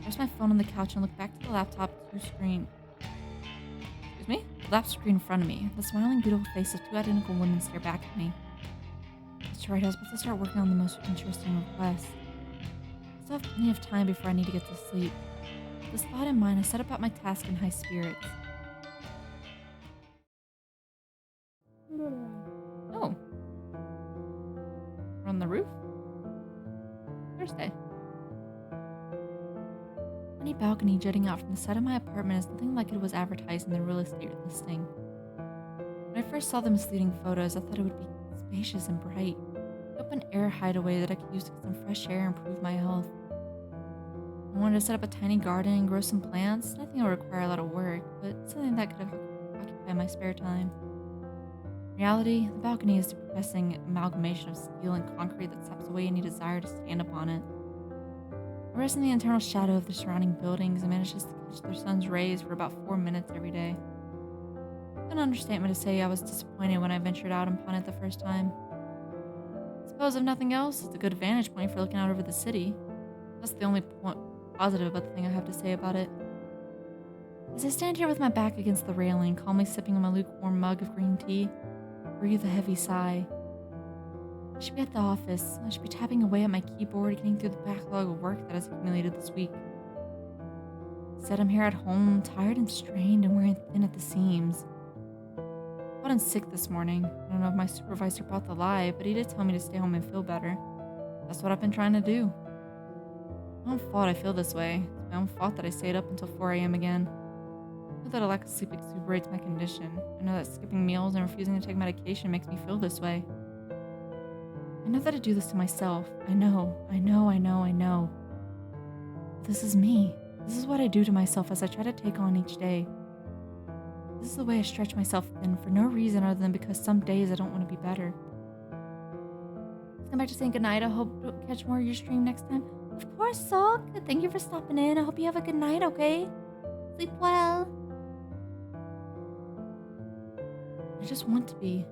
I rest my phone on the couch and look back to the laptop through screen. Excuse me? The laptop screen in front of me. The smiling, beautiful face of 2 identical women stare back at me. That's right, I was about to start working on the most interesting request. I still have plenty of time before I need to get to sleep. With this thought in mind, I set about my task in high spirits. Oh. We're on the roof? Thursday. Any balcony jutting out from the side of my apartment is nothing like it was advertised in the real estate listing. When I first saw the misleading photos, I thought it would be spacious and bright. An open air hideaway that I could use to get some fresh air and improve my health. I wanted to set up a tiny garden and grow some plants. Nothing that would require a lot of work, but something that could occupy my spare time. In reality, the balcony is a depressing amalgamation of steel and concrete that saps away any desire to stand upon it. I rest in the internal shadow of the surrounding buildings and manages to catch their sun's rays for about 4 minutes every day. It's an understatement to say I was disappointed when I ventured out upon it the first time. I suppose if nothing else, it's a good vantage point for looking out over the city. That's the only positive about the thing I have to say about it. As I stand here with my back against the railing, calmly sipping on my lukewarm mug of green tea, I breathe a heavy sigh. I should be at the office. I should be tapping away at my keyboard, getting through the backlog of work that has accumulated this week. Instead, I'm here at home, tired and strained and wearing thin at the seams. I got sick this morning. I don't know if my supervisor bought the lie, but he did tell me to stay home and feel better. That's what I've been trying to do. It's my own fault I feel this way. It's my own fault that I stayed up until 4 a.m. again. I know that a lack of sleep exuberates my condition. I know that skipping meals and refusing to take medication makes me feel this way. I know that I do this to myself. I know. This is me. This is what I do to myself as I try to take on each day. This is the way I stretch myself thin for no reason other than because some days I don't want to be better. Come back to saying goodnight. I hope to catch more of your stream next time. Of course, Sok. Thank you for stopping in. I hope you have a good night, okay? Sleep well. I just want to be.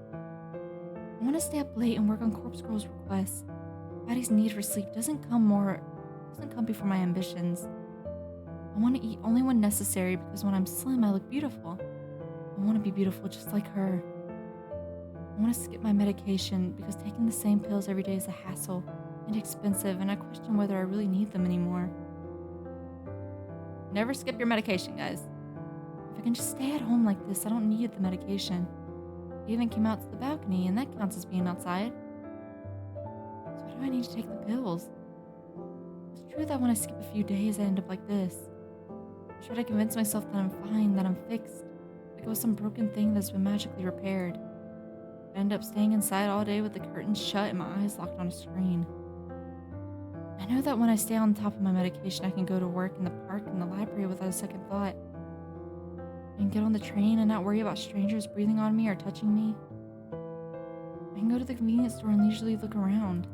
I want to stay up late and work on Corpse Girl's requests. Body's need for sleep doesn't come before my ambitions. I want to eat only when necessary because when I'm slim, I look beautiful. I want to be beautiful just like her. I want to skip my medication because taking the same pills every day is a hassle and expensive, and I question whether I really need them anymore. Never skip your medication, guys. If I can just stay at home like this, I don't need the medication. I even came out to the balcony, and that counts as being outside. So why do I need to take the pills? It's true that when I skip a few days, I end up like this. I try to convince myself that I'm fine, that I'm fixed, like it was some broken thing that's been magically repaired. I end up staying inside all day with the curtains shut and my eyes locked on a screen. I know that when I stay on top of my medication, I can go to work in the park and the library without a second thought. I can get on the train and not worry about strangers breathing on me or touching me. I can go to the convenience store and leisurely look around.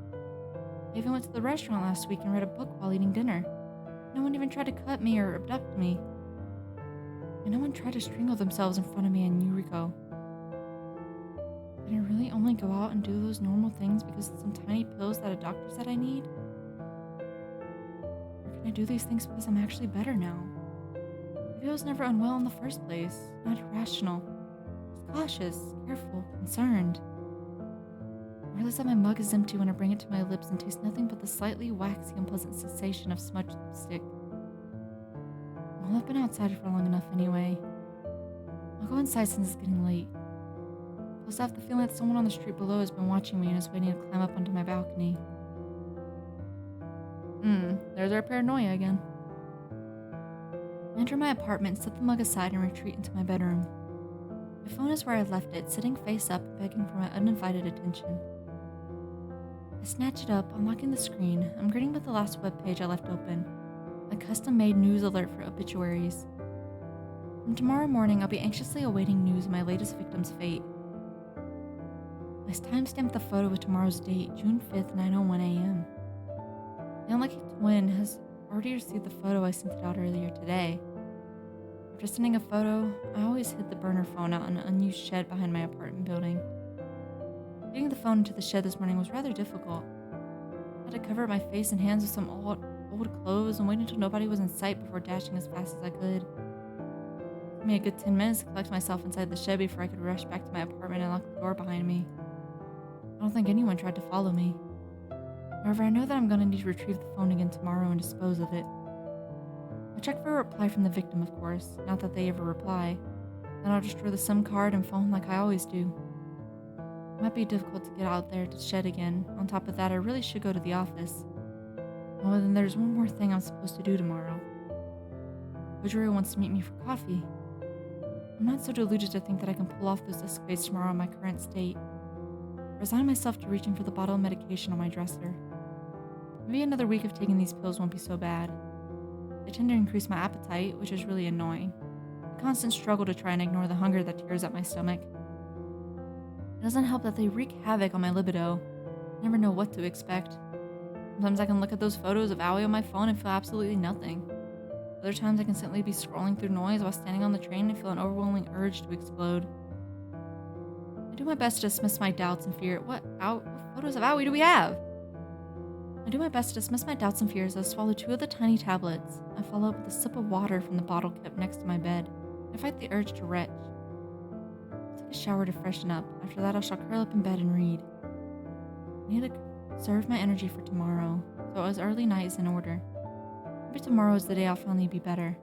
I even went to the restaurant last week and read a book while eating dinner. No one even tried to cut me or abduct me. And no one tried to strangle themselves in front of me in Yuriko. Can I really only go out and do those normal things because of some tiny pills that a doctor said I need? Or can I do these things because I'm actually better now? Maybe I was never unwell in the first place, not irrational. Just cautious, careful, concerned. I realize that my mug is empty when I bring it to my lips and taste nothing but the slightly waxy, unpleasant sensation of smudged lipstick. Well, I've been outside for long enough anyway. I'll go inside since it's getting late. Plus, I have the feeling that someone on the street below has been watching me and is waiting to climb up onto my balcony. There's our paranoia again. I enter my apartment, set the mug aside, and retreat into my bedroom. My phone is where I left it, sitting face up, begging for my uninvited attention. I snatch it up, unlocking the screen. I'm greeting with the last webpage I left open, a custom-made news alert for obituaries. From tomorrow morning, I'll be anxiously awaiting news of my latest victim's fate. I timestamped the photo with tomorrow's date, June 5th, 9:01 a.m. The unlucky twin has already received the photo I sent it out earlier today. After sending a photo, I always hid the burner phone out in an unused shed behind my apartment building. Getting the phone into the shed this morning was rather difficult. I had to cover my face and hands with some old clothes and wait until nobody was in sight before dashing as fast as I could. It took me a good 10 minutes to collect myself inside the shed before I could rush back to my apartment and lock the door behind me. I don't think anyone tried to follow me. However, I know that I'm going to need to retrieve the phone again tomorrow and dispose of it. I check for a reply from the victim, of course, not that they ever reply. Then I'll destroy the SIM card and phone like I always do. It might be difficult to get out there to the shed again. On top of that, I really should go to the office. Oh, then there's one more thing I'm supposed to do tomorrow. Ojiro wants to meet me for coffee. I'm not so deluded to think that I can pull off those escapades tomorrow in my current state. I resign myself to reaching for the bottle of medication on my dresser. Maybe another week of taking these pills won't be so bad. They tend to increase my appetite, which is really annoying. A constant struggle to try and ignore the hunger that tears at my stomach. It doesn't help that they wreak havoc on my libido. I never know what to expect. Sometimes I can look at those photos of Aoi on my phone and feel absolutely nothing. Other times I can simply be scrolling through noise while standing on the train and feel an overwhelming urge to explode. I do my best to dismiss my doubts and fear. What photos of Aoi do we have? I do my best to dismiss my doubts and fears as I swallow 2 of the tiny tablets. I follow up with a sip of water from the bottle kept next to my bed. I fight the urge to retch. I take a shower to freshen up. After that, I shall curl up in bed and read. I need to conserve my energy for tomorrow, so as early night is in order. Maybe tomorrow is the day I'll finally be better.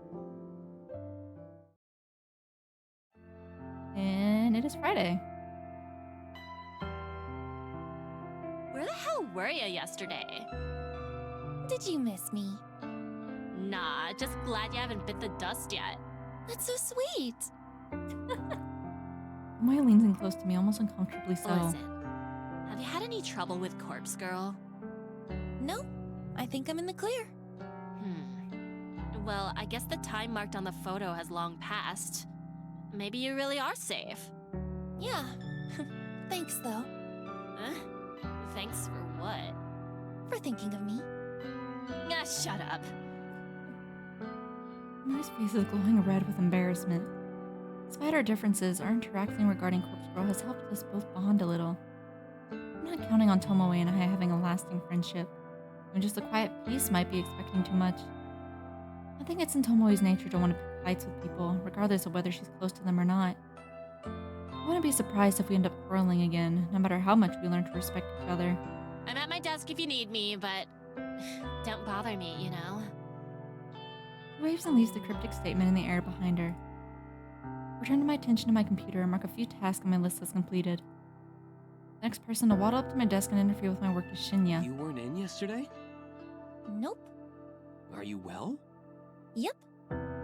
And it is Friday. Where the hell were you yesterday? Did you miss me? Nah, just glad you haven't bit the dust yet. That's so sweet. Moya leans in close to me, almost uncomfortably so. Listen, have you had any trouble with Corpse Girl? No, I think I'm in the clear. Well, I guess the time marked on the photo has long passed. Maybe you really are safe. Yeah. Thanks, though. Huh? Thanks for what? For thinking of me. Ah, shut up. Moya's face is glowing red with embarrassment. Despite our differences, our interacting regarding Corpse Girl has helped us both bond a little. I'm not counting on Tomoe and I having a lasting friendship. Even just a quiet peace might be expecting too much. I think it's in Tomoe's nature to want to pick fights with people, regardless of whether she's close to them or not. I wouldn't be surprised if we end up quarreling again, no matter how much we learn to respect each other. I'm at my desk if you need me, but don't bother me, you know? She waves and leaves the cryptic statement in the air behind her. Return my attention to my computer and mark a few tasks on my list as completed. The next person to waddle up to my desk and interfere with my work is Shinya. You weren't in yesterday? Nope. Are you well? Yep.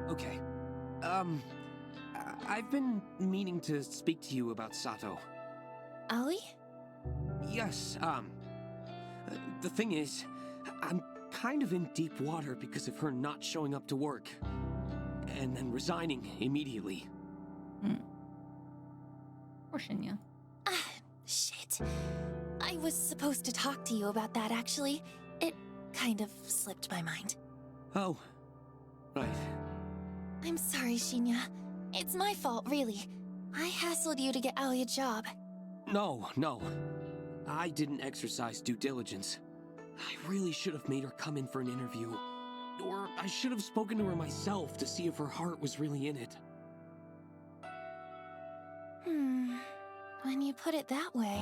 Okay. I've been meaning to speak to you about Sato. Aoi? Yes, the thing is, I'm kind of in deep water because of her not showing up to work. And then resigning immediately. Poor Shinya. Shit. I was supposed to talk to you about that, actually. It kind of slipped my mind. Oh, right. I'm sorry, Shinya. It's my fault, really. I hassled you to get Aoi a job. No. I didn't exercise due diligence. I really should have made her come in for an interview. Or I should have spoken to her myself to see if her heart was really in it. When you put it that way...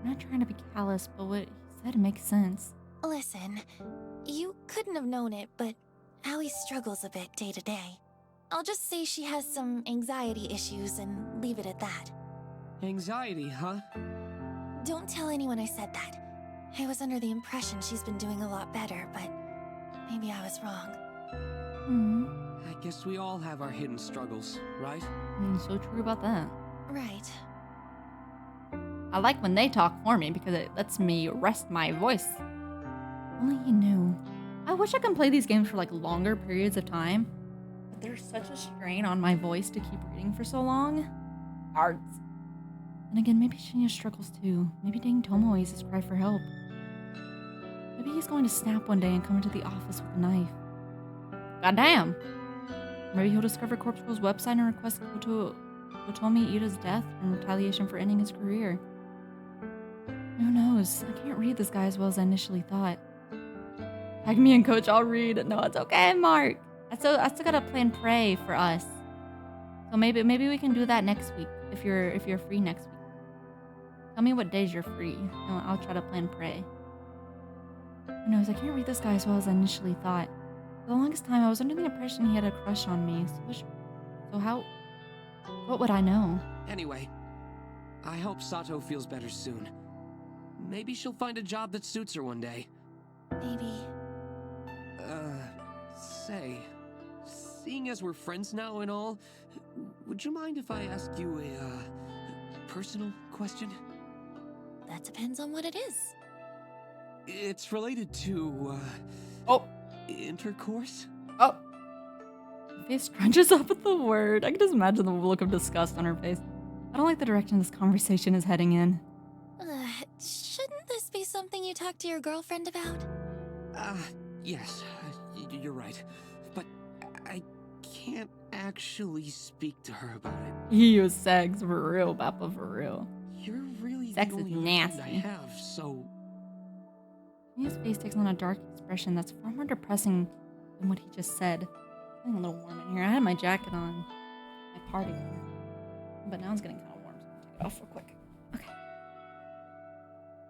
I'm not trying to be callous, but what he said makes sense. Listen, you couldn't have known it, but Aoi struggles a bit day to day. I'll just say she has some anxiety issues and leave it at that. Anxiety, huh? Don't tell anyone I said that. I was under the impression she's been doing a lot better, but maybe I was wrong. I guess we all have our hidden struggles, right? So true about that. Right. I like when they talk for me because it lets me rest my voice. Only he knew. I wish I could play these games for like longer periods of time, but there's such a strain on my voice to keep reading for so long. Arts. And again, maybe Shinya struggles too. Maybe dang Tomoe is his cry for help. Maybe he's going to snap one day and come into the office with a knife. Goddamn! Maybe he'll discover Corpse Girl's website and request Otomi Ida's death in retaliation for ending his career. Who knows? I can't read this guy as well as I initially thought. Tag me and Coach, I'll read. No, it's okay, Mark. I still gotta plan Prey for us. So maybe we can do that next week if you're free next week. Tell me what days you're free, and I'll try to plan Prey. Who knows? I can't read this guy as well as I initially thought. For the longest time, I was under the impression he had a crush on me. What would I know? Anyway, I hope Sato feels better soon. Maybe she'll find a job that suits her one day. Maybe. Say, seeing as we're friends now and all, would you mind if I ask you a personal question? That depends on what it is. It's related to, intercourse? Oh. Her face scrunches up at the word. I can just imagine the look of disgust on her face. I don't like the direction this conversation is heading in. Shouldn't this be something you talk to your girlfriend about? Yes, you're right. But I can't actually speak to her about it. He was sex for real, Papa, for real. You're really Sex the is only friend nasty. I have, so... His face takes on a dark expression that's far more depressing than what he just said. It's getting a little warm in here. I had my jacket on, my party gear, but now it's getting kind of warm, so I'll take it off real quick. Okay.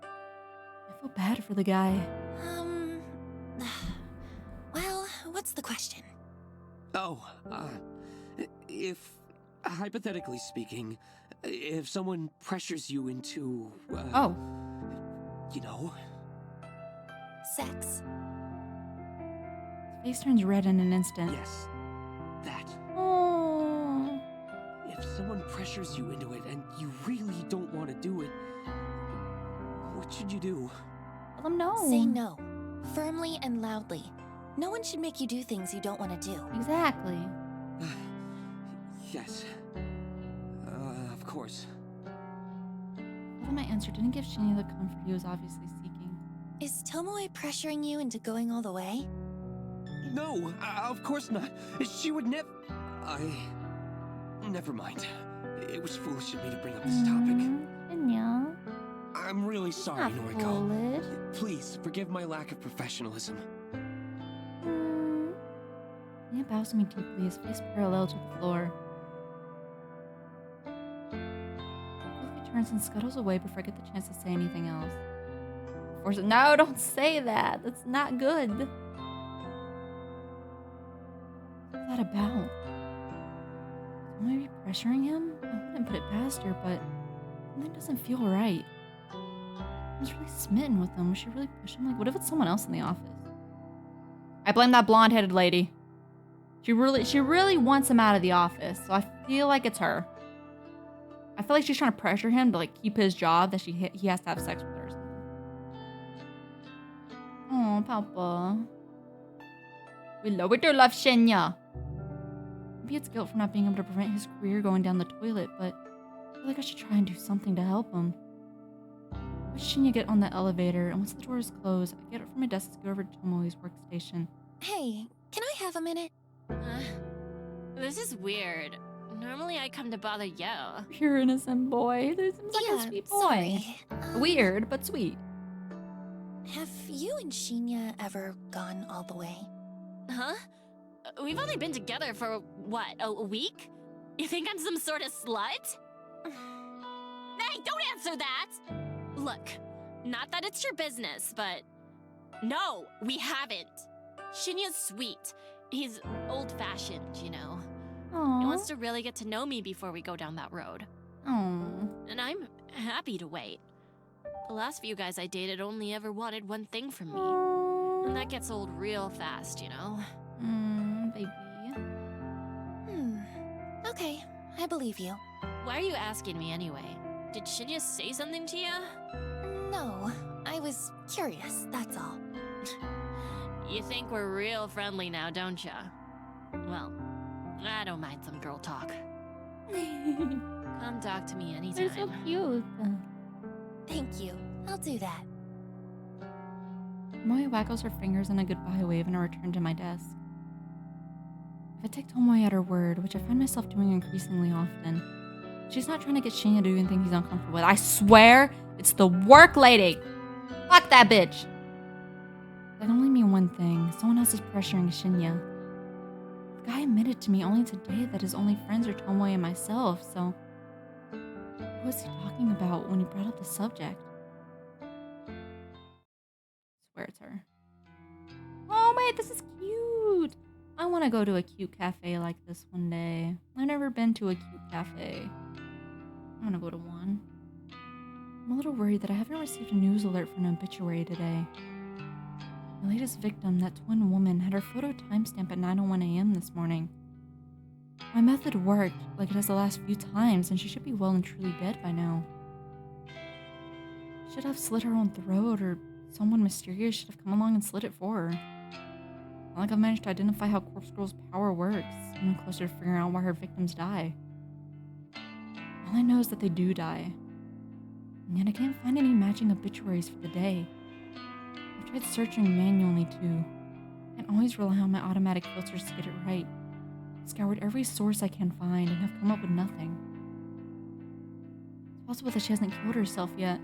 I feel bad for the guy. Well, what's the question? If, hypothetically speaking, if someone pressures you into, you know... Sex. His face turns red in an instant. Yes, that. Oh. If someone pressures you into it and you really don't want to do it, what should you do? Tell him no. Say no. Firmly and loudly. No one should make you do things you don't want to do. Exactly. Yes. Of course. Although my answer didn't give Shinya the comfort he was obviously seeking. Is Tomoe pressuring you into going all the way? No, of course not. She would never... Never mind. It was foolish of me to bring up this topic. Shinya. I'm really sorry, Not Noriko. foolish. Please, forgive my lack of professionalism. Shinya bows to me deeply, his face parallel to the floor. He turns and scuttles away before I get the chance to say anything else. No, don't say that. That's not good. What's that about? Am I be pressuring him? I wouldn't put it past her, but something doesn't feel right. I was really smitten with him. Was she really push him? Like, what if it's someone else in the office? I blame that blonde-headed lady. She really wants him out of the office, so I feel like it's her. I feel like she's trying to pressure him to like keep his job that he has to have sex with her or something. Oh, Papa. We do love Shinya. Maybe it's guilt for not being able to prevent his career going down the toilet, but I feel like I should try and do something to help him. Watch Shinya get on the elevator, and once the doors close, I get up from my desk to go over to Tomoe's workstation. Hey, can I have a minute? This is weird. Normally I come to bother you. Pure innocent boy. This seems like a sweet boy. Sorry. Weird, but sweet. Have you and Shinya ever gone all the way? Huh? We've only been together for, what, a week? You think I'm some sort of slut? Hey, don't answer that! Look, not that it's your business, but... No, we haven't. Shinya's sweet. He's old-fashioned, you know. Aww. He wants to really get to know me before we go down that road. Aww. And I'm happy to wait. The last few guys I dated only ever wanted one thing from me. And that gets old real fast, you know? Baby. Okay, I believe you. Why are you asking me anyway? Did Shinya say something to you? No, I was curious, that's all. You think we're real friendly now, don't ya? Well, I don't mind some girl talk. Come talk to me anytime. They're so cute. Thank you, I'll do that. Tomoe waggles her fingers in a goodbye wave and I return to my desk. If I take Tomoe at her word, which I find myself doing increasingly often, she's not trying to get Shinya to do anything he's uncomfortable with. I swear, it's the work lady! Fuck that bitch! That only mean one thing. Someone else is pressuring Shinya. The guy admitted to me only today that his only friends are Tomoe and myself, so... What was he talking about when he brought up the subject? I swear it's her. Oh wait, this is cute! I want to go to a cute cafe like this one day. I've never been to a cute cafe. I'm gonna go to one. I'm a little worried that I haven't received a news alert for an obituary today. The latest victim, that twin woman, had her photo timestamped at 9:01 a.m. this morning. My method worked, like it has the last few times, and she should be well and truly dead by now. She should have slit her own throat, or someone mysterious should have come along and slit it for her. Not like I've managed to identify how Corpse Girl's power works, even closer to figuring out why her victims die. All I know is that they do die. And yet I can't find any matching obituaries for the day. I've tried searching manually too. I can't always rely on my automatic filters to get it right. I've scoured every source I can find and have come up with nothing. It's possible that she hasn't killed herself yet.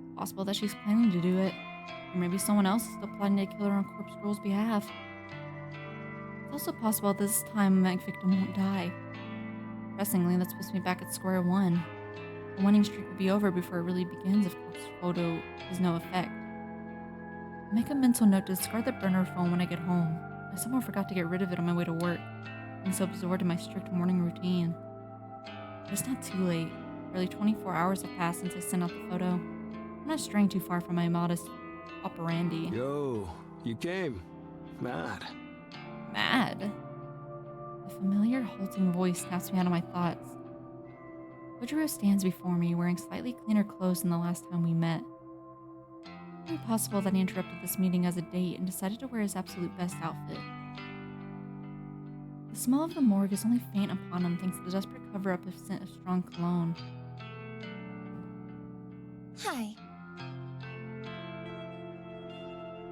It's possible that she's planning to do it. Or maybe someone else is still plotting to kill her on Corpse Girl's behalf. It's also possible that this time my victim won't die. Depressingly, that's puts me back at square one. The winning streak will be over before it really begins if Corpse's photo has no effect. I make a mental note to discard the burner phone when I get home. I somehow forgot to get rid of it on my way to work, being so absorbed in my strict morning routine. But it's not too late. Barely 24 hours have passed since I sent out the photo. I'm not straying too far from my modest operandi. Yo, you came. Mad. Mad? The familiar, halting voice snaps me out of my thoughts. Kojiro stands before me, wearing slightly cleaner clothes than the last time we met. It's impossible that he interrupted this meeting as a date and decided to wear his absolute best outfit. The smell of the morgue is only faint upon him thanks to the desperate cover-up of scent of strong cologne. Hi.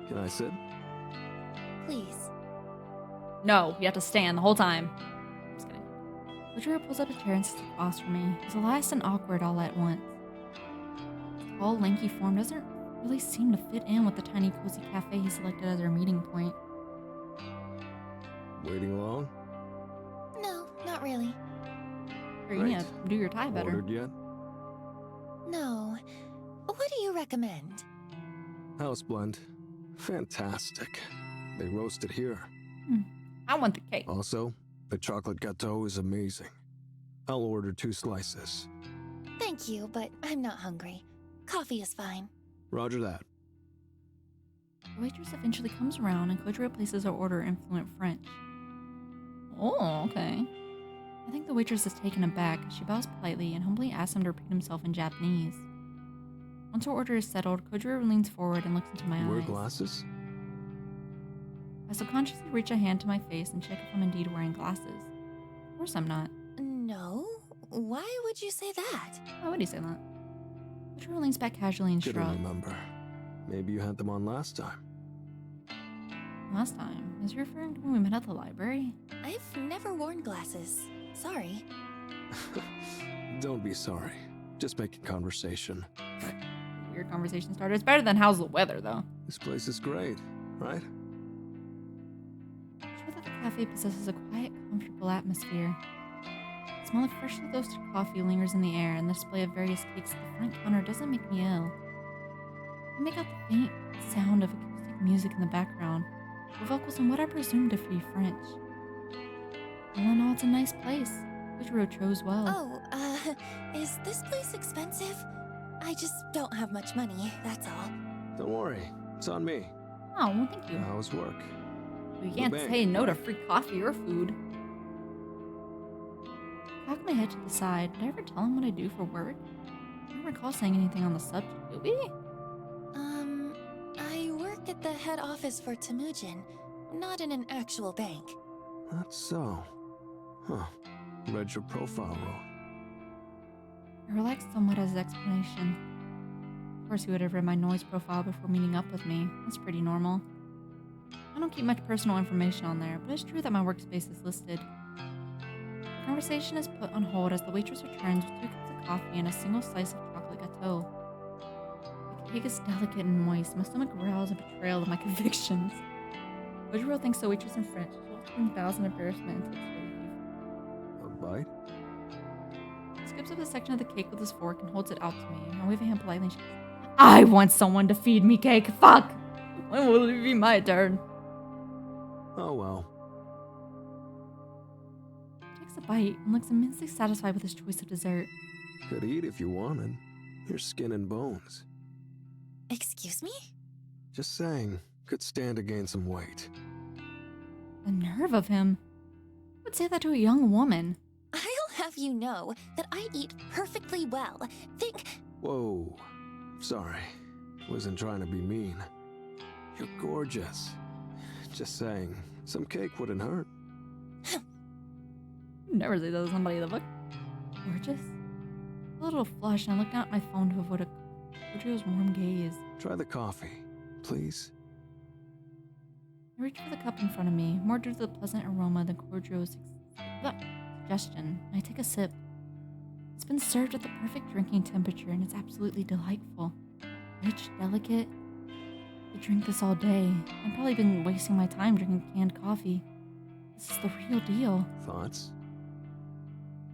Can I sit? Please. No, you have to stand the whole time. I'm just kidding. Kojiro pulls up a chair and sits across from me. He's Elias and awkward all at once. His tall, lanky form doesn't really seem to fit in with the tiny, cozy cafe he selected as our meeting point. Waiting long? No, not really. Or you need to do your tie better. Ordered yet? No. What do you recommend? House blend. Fantastic. They roast it here. I want the cake. Also, the chocolate gâteau is amazing. I'll order 2 slices. Thank you, but I'm not hungry. Coffee is fine. Roger that. The waitress eventually comes around and Kojiro places her order in fluent French. Oh, okay. I think the waitress is taken aback as she bows politely and humbly asks him to repeat himself in Japanese. Once her order is settled, Kojiro leans forward and looks into my Wear eyes. glasses? I subconsciously reach a hand to my face and check if I'm indeed wearing glasses. Of course I'm not. No? Why would you say that? Why would he say that? Kojiro leans back casually and Couldn't shrugs. remember. Maybe you had them on last time. Last time? Is he referring to when we met at the library? I've never worn glasses. Sorry. Don't be sorry. Just making conversation. Weird conversation starter. It's better than how's the weather, though. This place is great, right? I'm sure that the cafe possesses a quiet, comfortable atmosphere. The smell of freshly roasted coffee lingers in the air, and the display of various cakes at the front counter doesn't make me ill. I make out the faint sound of acoustic music in the background, with vocals in what I presume to be French. All in all, it's a nice place. Kojiro chose well. Oh, is this place expensive? I just don't have much money, that's all. Don't worry. It's on me. Oh, well, thank you. How's work? You can't bank. say no to free coffee or food. I cock my head to the side. Did I ever tell him what I do for work? I don't recall saying anything on the subject, did we? I work at the head office for Temujin, not in an actual bank. That's so. Huh. Read your profile wrong. I relaxed somewhat as his explanation. Of course, he would have read my noise profile before meeting up with me. That's pretty normal. I don't keep much personal information on there, but it's true that my workspace is listed. The conversation is put on hold as the waitress returns with 2 cups of coffee and a single slice of chocolate gâteau. The cake is delicate and moist. My stomach growls a betrayal of my convictions. Kojiro thanks the waitress in French. She walks in, bows in embarrassment, and takes her leave. A bite? He skips up a section of the cake with his fork and holds it out to me. I wave a hand politely and she goes, I want someone to feed me cake. Fuck! When will it be my turn? Oh well. He takes a bite and looks immensely satisfied with his choice of dessert. Could eat if you wanted. You're skin and bones. Excuse me? Just saying. Could stand to gain some weight. The nerve of him. Who would say that to a young woman? I'll have you know that I eat perfectly well. Think. Whoa. Sorry. Wasn't trying to be mean. You're gorgeous. Just saying. Some cake wouldn't hurt. You never say that to somebody in the book. Gorgeous. A little flushed, and I looked down at my phone to avoid Kojiro's warm gaze. Try the coffee, please. I reach for the cup in front of me, more due to the pleasant aroma than Kojiro's suggestion. I take a sip. It's been served at the perfect drinking temperature, and it's absolutely delightful. Rich, delicate. I could drink this all day. I've probably been wasting my time drinking canned coffee. This is the real deal. Thoughts?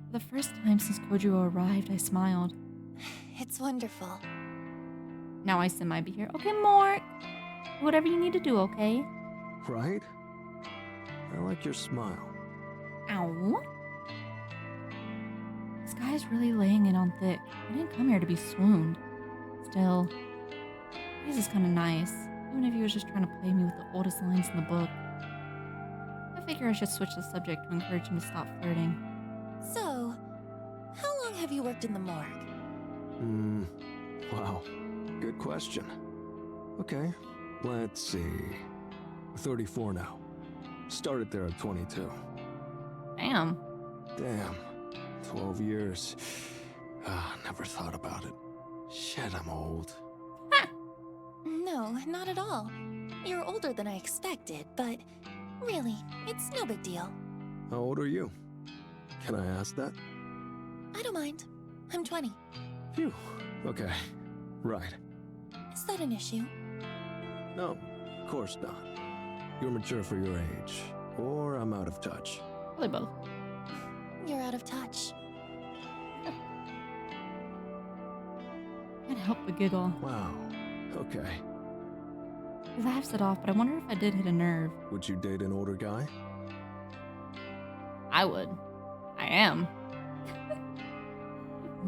For the first time since Kojiro arrived, I smiled. It's wonderful. Now I sip my beer. Okay, Mork. Whatever you need to do, okay? Right? I like your smile. Ow. This guy is really laying it on thick. I didn't come here to be swooned. Still, this is kind of nice, even if he was just trying to play me with the oldest lines in the book. I figure I should switch the subject to encourage him to stop flirting. So, how long have you worked in the morgue? Wow. Good question. Okay, let's see. 34 now. Started there at 22. Damn. Damn. 12 years. Never thought about it. Shit, I'm old. No, not at all. You're older than I expected, but really, it's no big deal. How old are you? Can I ask that? I don't mind. I'm 20. Phew. Okay. Right. Is that an issue? No, of course not. You're mature for your age. Or I'm out of touch. Probably both. You're out of touch. Can't help but giggle. Wow. Okay. He laughs it off, but I wonder if I did hit a nerve. Would you date an older guy? I would. I am.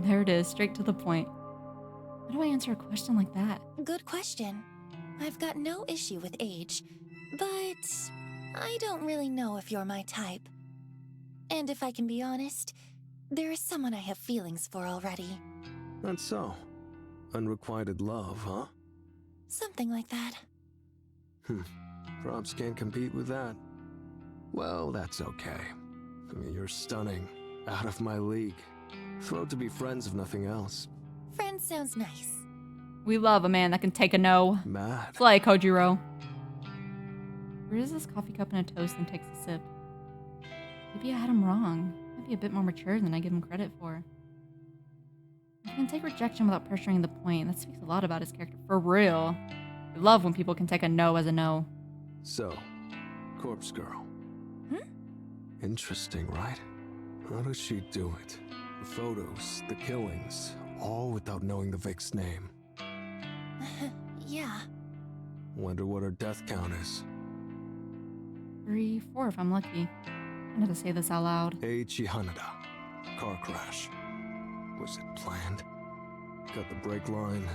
There it is, straight to the point. How do I answer a question like that? Good question. I've got no issue with age, but I don't really know if you're my type. And if I can be honest, there is someone I have feelings for already. That's so. Unrequited love, huh? Something like that. Props can't compete with that. Well, that's okay. I mean, you're stunning. Out of my league. Thrilled to be friends if nothing else. Friend sounds nice. We love a man that can take a no. Mad. Slay, Kojiro. Raises his coffee cup in a toast and takes a sip. Maybe I had him wrong. Might be a bit more mature than I give him credit for. He can take rejection without pressuring the point. That speaks a lot about his character. For real. I love when people can take a no as a no. So, Corpse Girl. Interesting, right? How does she do it? The photos, the killings, all without knowing the Vic's name. Yeah. Wonder what her death count is. 3, 4 if I'm lucky. I have to say this out loud. Eiichi Hanada. Car crash. Was it planned? Got the brake line.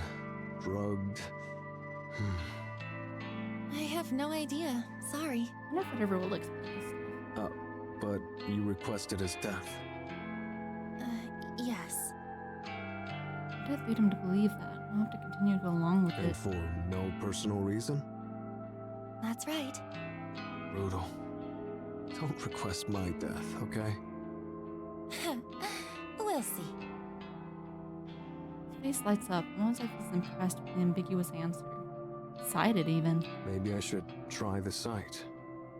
Drugged. I have no idea. Sorry. I wonder if it ever will explain this stuff. But you requested his death. Yes. What did lead him to believe that? I'll have to continue to go along with And it. for no personal reason? That's right. Brutal. Don't request my death, okay? We'll see. His face lights up, almost like he's impressed with the ambiguous answer. Excited, even. Maybe I should try the site.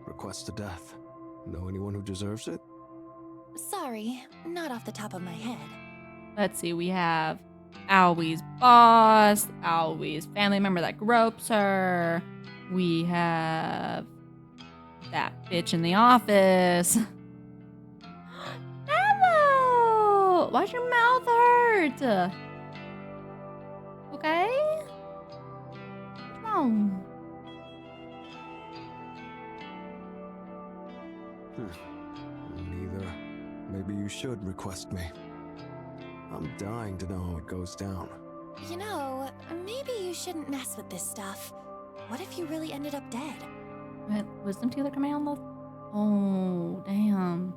Request a death. Know anyone who deserves it? Sorry, not off the top of my head. Let's see, we have Aoi's boss, Aoi's family member that gropes her. We have that bitch in the office. Hello! Why's your mouth hurt? Okay? Come on. Neither. Maybe you should request me. I'm dying to know how it goes down. You know, maybe you shouldn't mess with this stuff. What if you really ended up dead? Wait, wisdom teeth are coming on the... Oh, damn.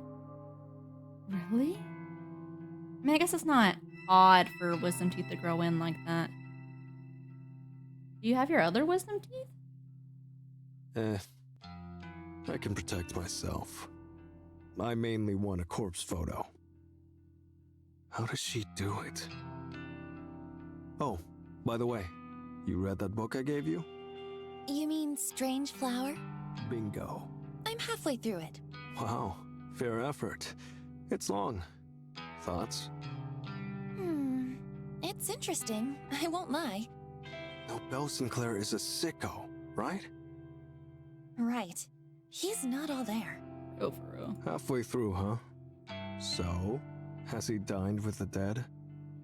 Really? I mean, I guess it's not odd for wisdom teeth to grow in like that. Do you have your other wisdom teeth? I can protect myself. I mainly want a corpse photo. How does she do it? Oh, by the way, you read that book I gave you? You mean Strange Flower? Bingo. I'm halfway through it. Wow, fair effort. It's long. Thoughts? It's interesting, I won't lie. No, Belle Sinclair is a sicko, right? Right. He's not all there. Go for real. Halfway through, huh? So, has he dined with the dead?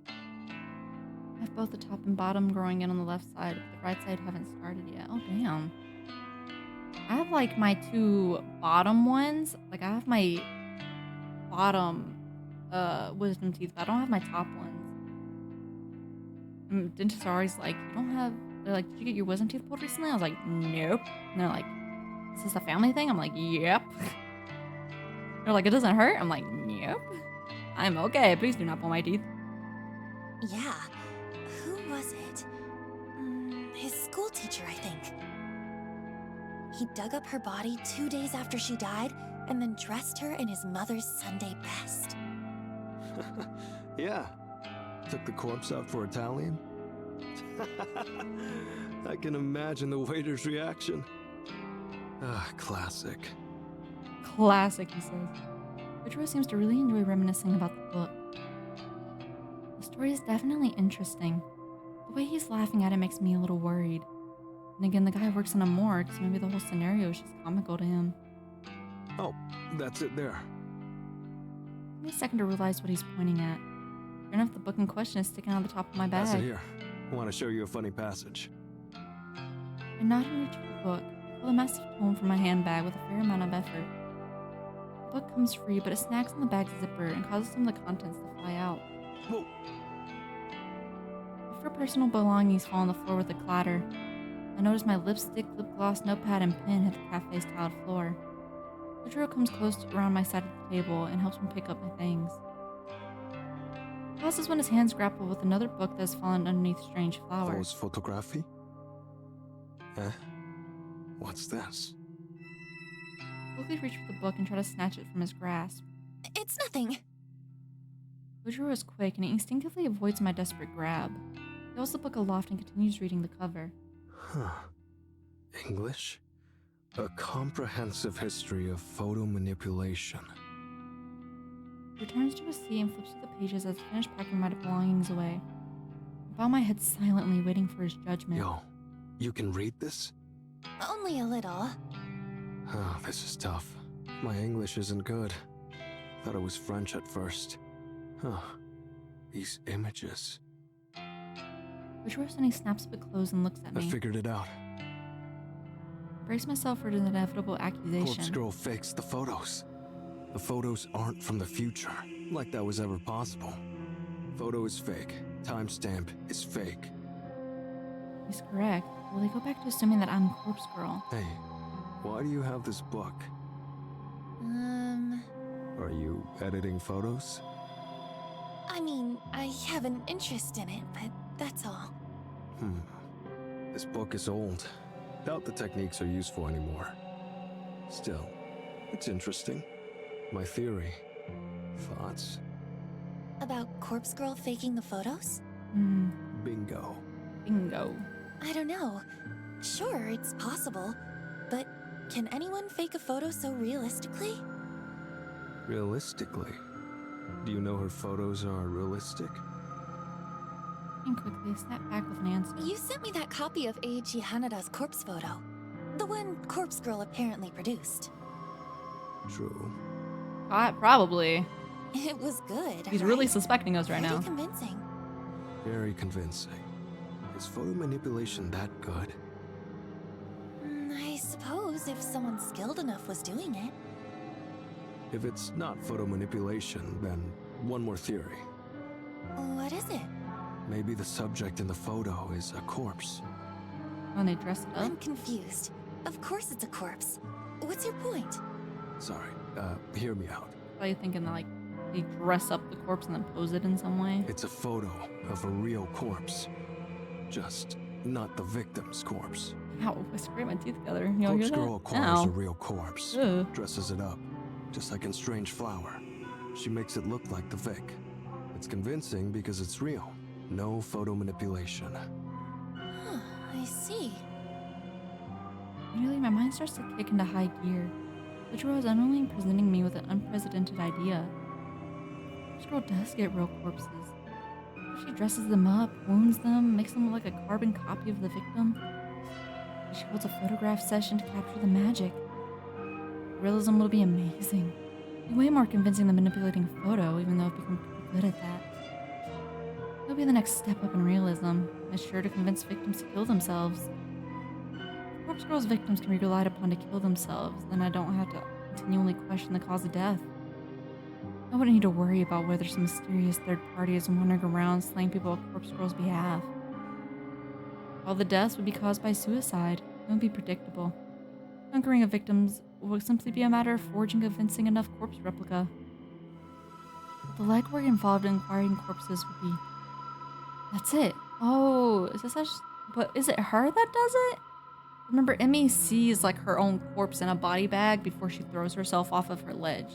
I have both the top and bottom growing in on the left side, but the right side haven't started yet. Oh, damn. I have, like, my 2 bottom ones. Like, I have my bottom wisdom teeth, but I don't have my top ones. And dentists are always like, you don't have... They're like, did you get your wisdom teeth pulled recently? I was like, nope. And they're like, is this a family thing? I'm like, yep. They're like, it doesn't hurt? I'm like, yep. I'm okay. Please do not pull my teeth. Yeah. Who was it? His school teacher, I think. He dug up her body 2 days after she died and then dressed her in his mother's Sunday best. Yeah. Took the corpse out for Italian? I can imagine the waiter's reaction. Ah, classic. Classic, he says. Kojiro seems to really enjoy reminiscing about the book. The story is definitely interesting. The way he's laughing at it makes me a little worried. And again, the guy works in a morgue, so maybe the whole scenario is just comical to him. Oh, that's it there. Give me a second to realize what he's pointing at. Sure enough, the book in question is sticking out of the top of my Pass it bag. here. I want to show you a funny passage. I nod and reach for the book. I pull a massive tome from my handbag with a fair amount of effort. The book comes free, but it snags on the bag's zipper and causes some of the contents to fly out. Whoa! Before personal belongings fall on the floor with a clatter, I notice my lipstick, lip gloss, notepad, and pen hit the cafe's tiled floor. Kojiro comes close around my side of the table and helps me pick up my things. He pauses when his hands grapple with another book that has fallen underneath strange flowers. Those photography? Eh? What's this? I quickly reach for the book and try to snatch it from his grasp. It's nothing. Kojiro is quick and he instinctively avoids my desperate grab. He holds the book aloft and continues reading the cover. Huh. English? A comprehensive history of photo manipulation. He returns to his seat and flips through the pages as I finish packing my belongings away. I bow my head silently, waiting for his judgment. Yo, you can read this? Only a little. Oh, this is tough. My English isn't good. Thought it was French at first. Huh. These images. Kojiro suddenly snaps a bit close and looks at I me. figured it out. I brace myself for the inevitable Corpse accusation. Girl fakes the photos. The photos aren't from the future, like that was ever possible. Photo is fake. Timestamp is fake. He's correct. Will they go back to assuming that I'm Corpse Girl? Hey, why do you have this book? Are you editing photos? I mean, I have an interest in it, but that's all. This book is old. Doubt the techniques are useful anymore. Still, it's interesting. My theory. Thoughts? About Corpse Girl faking the photos? Bingo. Bingo. I don't know. Sure, it's possible. But can anyone fake a photo so realistically? Realistically? Do you know her photos are realistic? And quickly, snap back with an answer. You sent me that copy of Eiichi Hanada's corpse photo. The one Corpse Girl apparently produced. True. Probably. It was good. He's right? really suspecting us right Pretty now. convincing. Very convincing. Is photo manipulation that good? I suppose if someone skilled enough was doing it. If it's not photo manipulation, then one more theory. What is it? Maybe the subject in the photo is a corpse. When they dress it up. I'm confused. Of course it's a corpse. What's your point? Sorry, hear me out. Are you thinking that, like, they dress up the corpse and then pose it in some way? It's a photo of a real corpse. Just not the victim's corpse. Ow, I scraped my teeth together. You Corpse hear that? Girl acquires Ow. a real corpse, Ugh. dresses it up, just like in Strange Flower. She makes it look like the Vic. It's convincing because it's real. No photo manipulation. Huh, I see. Immediately, my mind starts to kick into high gear. Kojiro is unknowingly presenting me with an unprecedented idea. This girl does get real corpses. If she dresses them up, wounds them, makes them look like a carbon copy of the victim, she holds a photograph session to capture the magic. Realism will be amazing. Be way more convincing than manipulating a photo, even though I've become pretty good at that. It'll be the next step up in realism, and it's sure to convince victims to kill themselves. If Corpse Girl's victims can be relied upon to kill themselves, then I don't have to continually question the cause of death. I wouldn't need to worry about whether some mysterious third party is wandering around slaying people on Corpse Girl's behalf. All the deaths would be caused by suicide. It would be predictable. Conquering of victims would simply be a matter of forging a convincing enough corpse replica. The legwork involved in acquiring corpses would be... That's it. Oh, is this but is it her that does it? Remember, Emmy sees like her own corpse in a body bag before she throws herself off of her ledge.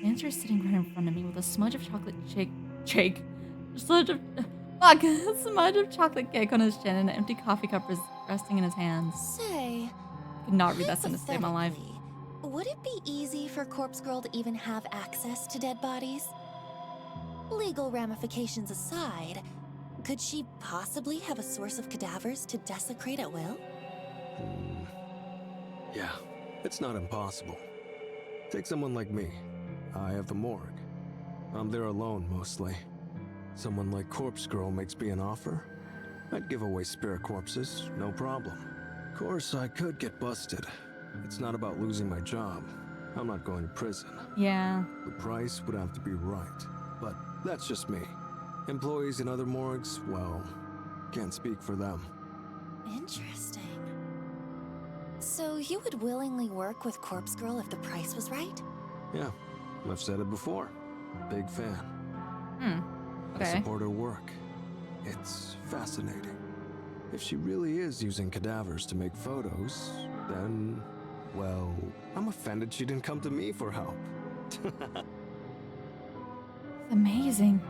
The answer is sitting right in front of me with a smudge of chocolate smudge of chocolate cake on his chin and an empty coffee cup resting in his hands. Say, I could not read that sentence to save my life. hypothetically, would it be easy for Corpse Girl to even have access to dead bodies? Legal ramifications aside, could she possibly have a source of cadavers to desecrate at will? Yeah, it's not impossible. Take someone like me. I have the morgue. I'm there alone, mostly. Someone like Corpse Girl makes me an offer. I'd give away spare corpses, no problem. Of course, I could get busted. It's not about losing my job. I'm not going to prison. Yeah. The price would have to be right. but that's just me. Employees in other morgues, well, can't speak for them. Interesting. So you would willingly work with Corpse Girl if the price was right? Yeah, I've said it before. Big fan. I Okay. support her work. It's fascinating. If she really is using cadavers to make photos, then, well, I'm offended she didn't come to me for help. It's amazing.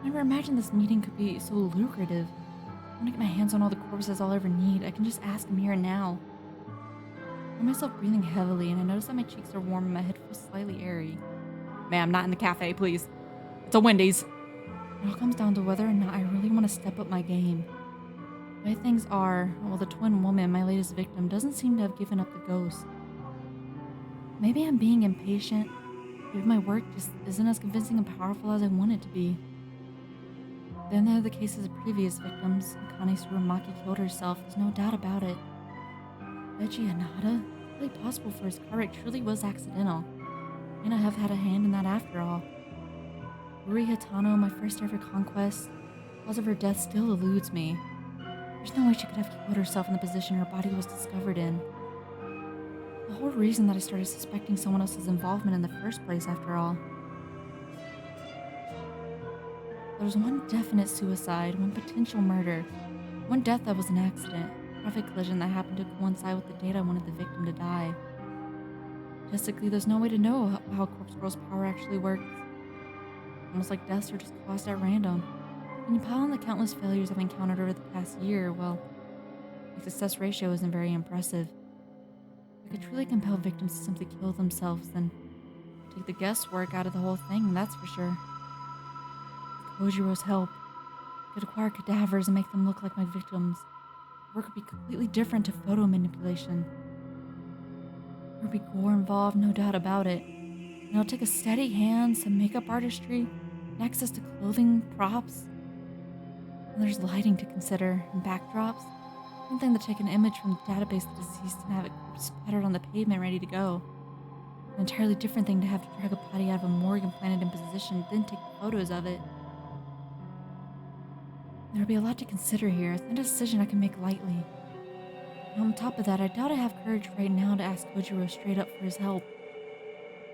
I never imagined this meeting could be so lucrative. I want to get my hands on all the corpses I'll ever need. I can just ask him here and now. I find myself breathing heavily, and I notice that my cheeks are warm and my head feels slightly airy. Ma'am, not in the cafe, please. It's a Wendy's. It all comes down to whether or not I really want to step up my game. The way things are, well, the twin woman, my latest victim, doesn't seem to have given up the ghost. Maybe I'm being impatient. Maybe my work just isn't as convincing and powerful as I want it to be. Then there are the cases of previous victims. Connie Surumaki killed herself, there's no doubt about it. Reggie Anada? It's really possible for his car wreck truly was accidental. And I have had a hand in that after all. Rui Hitano, my first ever conquest, the cause of her death still eludes me. There's no way she could have killed herself in the position her body was discovered in. The whole reason that I started suspecting someone else's involvement in the first place, after all. There was one definite suicide, one potential murder, one death that was an accident, a traffic collision that happened to coincide with the date I wanted the victim to die. Statistically, there's no way to know how Corpse Girl's power actually works. Almost like deaths are just caused at random. When you pile on the countless failures I've encountered over the past year, well, the success ratio isn't very impressive. If I could truly compel victims to simply kill themselves, then take the guesswork out of the whole thing, that's for sure. With Kojiro's help, I could acquire cadavers and make them look like my victims. The work would be completely different to photo manipulation. There would be gore involved, no doubt about it. And it'll take a steady hand, some makeup artistry, and access to clothing, props. And there's lighting to consider, and backdrops. One thing to take an image from the database of the deceased and have it splattered on the pavement ready to go. An entirely different thing to have to drag a body out of a morgue and plant it in position, then take photos of it. There'll be a lot to consider here. It's not a decision I can make lightly. And on top of that, I doubt I have courage right now to ask Kojiro straight up for his help.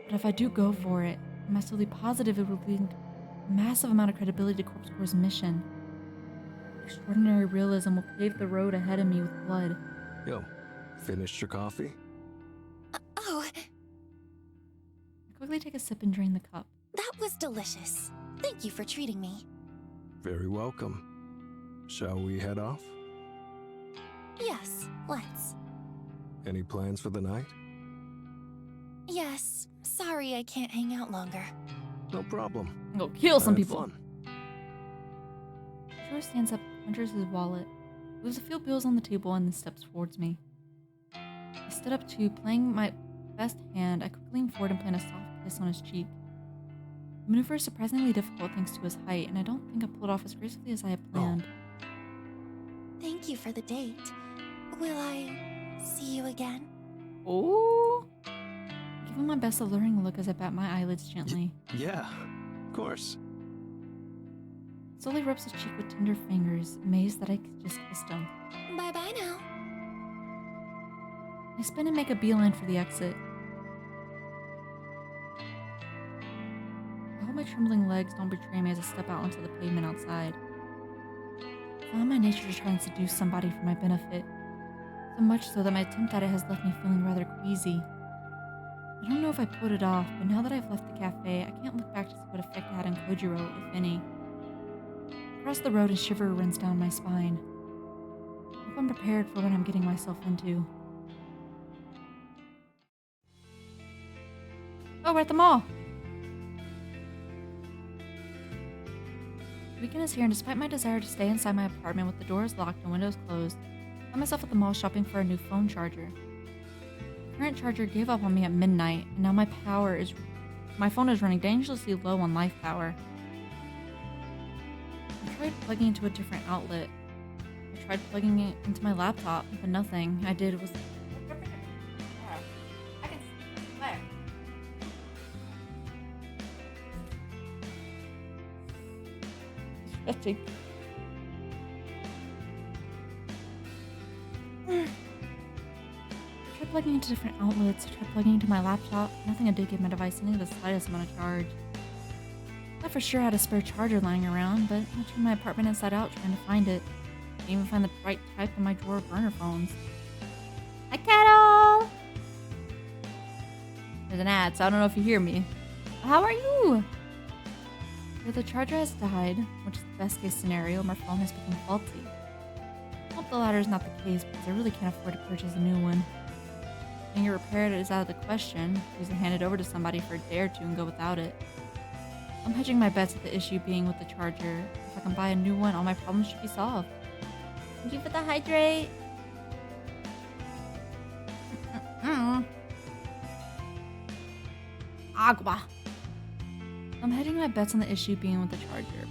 But if I do go for it, I'm absolutely positive it will lead a massive amount of credibility to Corpse Girl's mission. Extraordinary realism will pave the road ahead of me with blood. Yo, finished your coffee? Oh, I quickly take a sip and drain the cup. that was delicious. Thank you for treating me. Very welcome. Shall we head off? Yes, let's. Any plans for the night? Yes, sorry I can't hang out longer. No problem. And go kill some Have people. fun. Shiro stands up, punches his wallet, moves a few bills on the table, and then steps towards me. I stood up too, playing my best hand. I quickly leaned forward and planted a soft kiss on his cheek. The maneuver is surprisingly difficult thanks to his height, and I don't think I pulled off as gracefully as I had planned. Thank you for the date. Will I see you again? Oh! I give him my best alluring look as I bat my eyelids gently. Yeah, of course. Slowly rubs his cheek with tender fingers, amazed that I just kissed him. Bye-bye now. I spin and make a beeline for the exit. I hope my trembling legs don't betray me as I step out onto the pavement outside. It's not in my nature to try and seduce somebody for my benefit, so much so that my attempt at it has left me feeling rather queasy. I don't know if I pulled it off, but now that I've left the cafe, I can't look back to see what effect it had on Kojiro, if any. I cross the road and shiver runs down my spine. I hope I'm prepared for what I'm getting myself into. Oh, we're at the mall! The weekend is here, and despite my desire to stay inside my apartment with the doors locked and windows closed, I find myself at the mall shopping for a new phone charger. The current charger gave up on me at midnight, and now my phone is running dangerously low on life power. I tried plugging into a different outlet. I tried plugging it into my laptop, but nothing I did was... Stretching. I tried plugging into different outlets. I tried plugging into my laptop. Nothing I did give my device any of the slightest amount of charge. I for sure had a spare charger lying around, but I turned my apartment inside out trying to find it. I didn't even find the right type in my drawer of burner phones. Hi, Kettle! There's an ad, so I don't know if you hear me. How are you? If the charger has died, which is the best case scenario, my phone has become faulty. I hope the latter is not the case because I really can't afford to purchase a new one. Getting it repaired is out of the question, because I hand it over to somebody for a day or two and go without it. I'm hedging my bets with the issue being with the charger. If I can buy a new one, all my problems should be solved. Thank you for the hydrate. Agua. I'm hedging my bets on the issue being with the charger.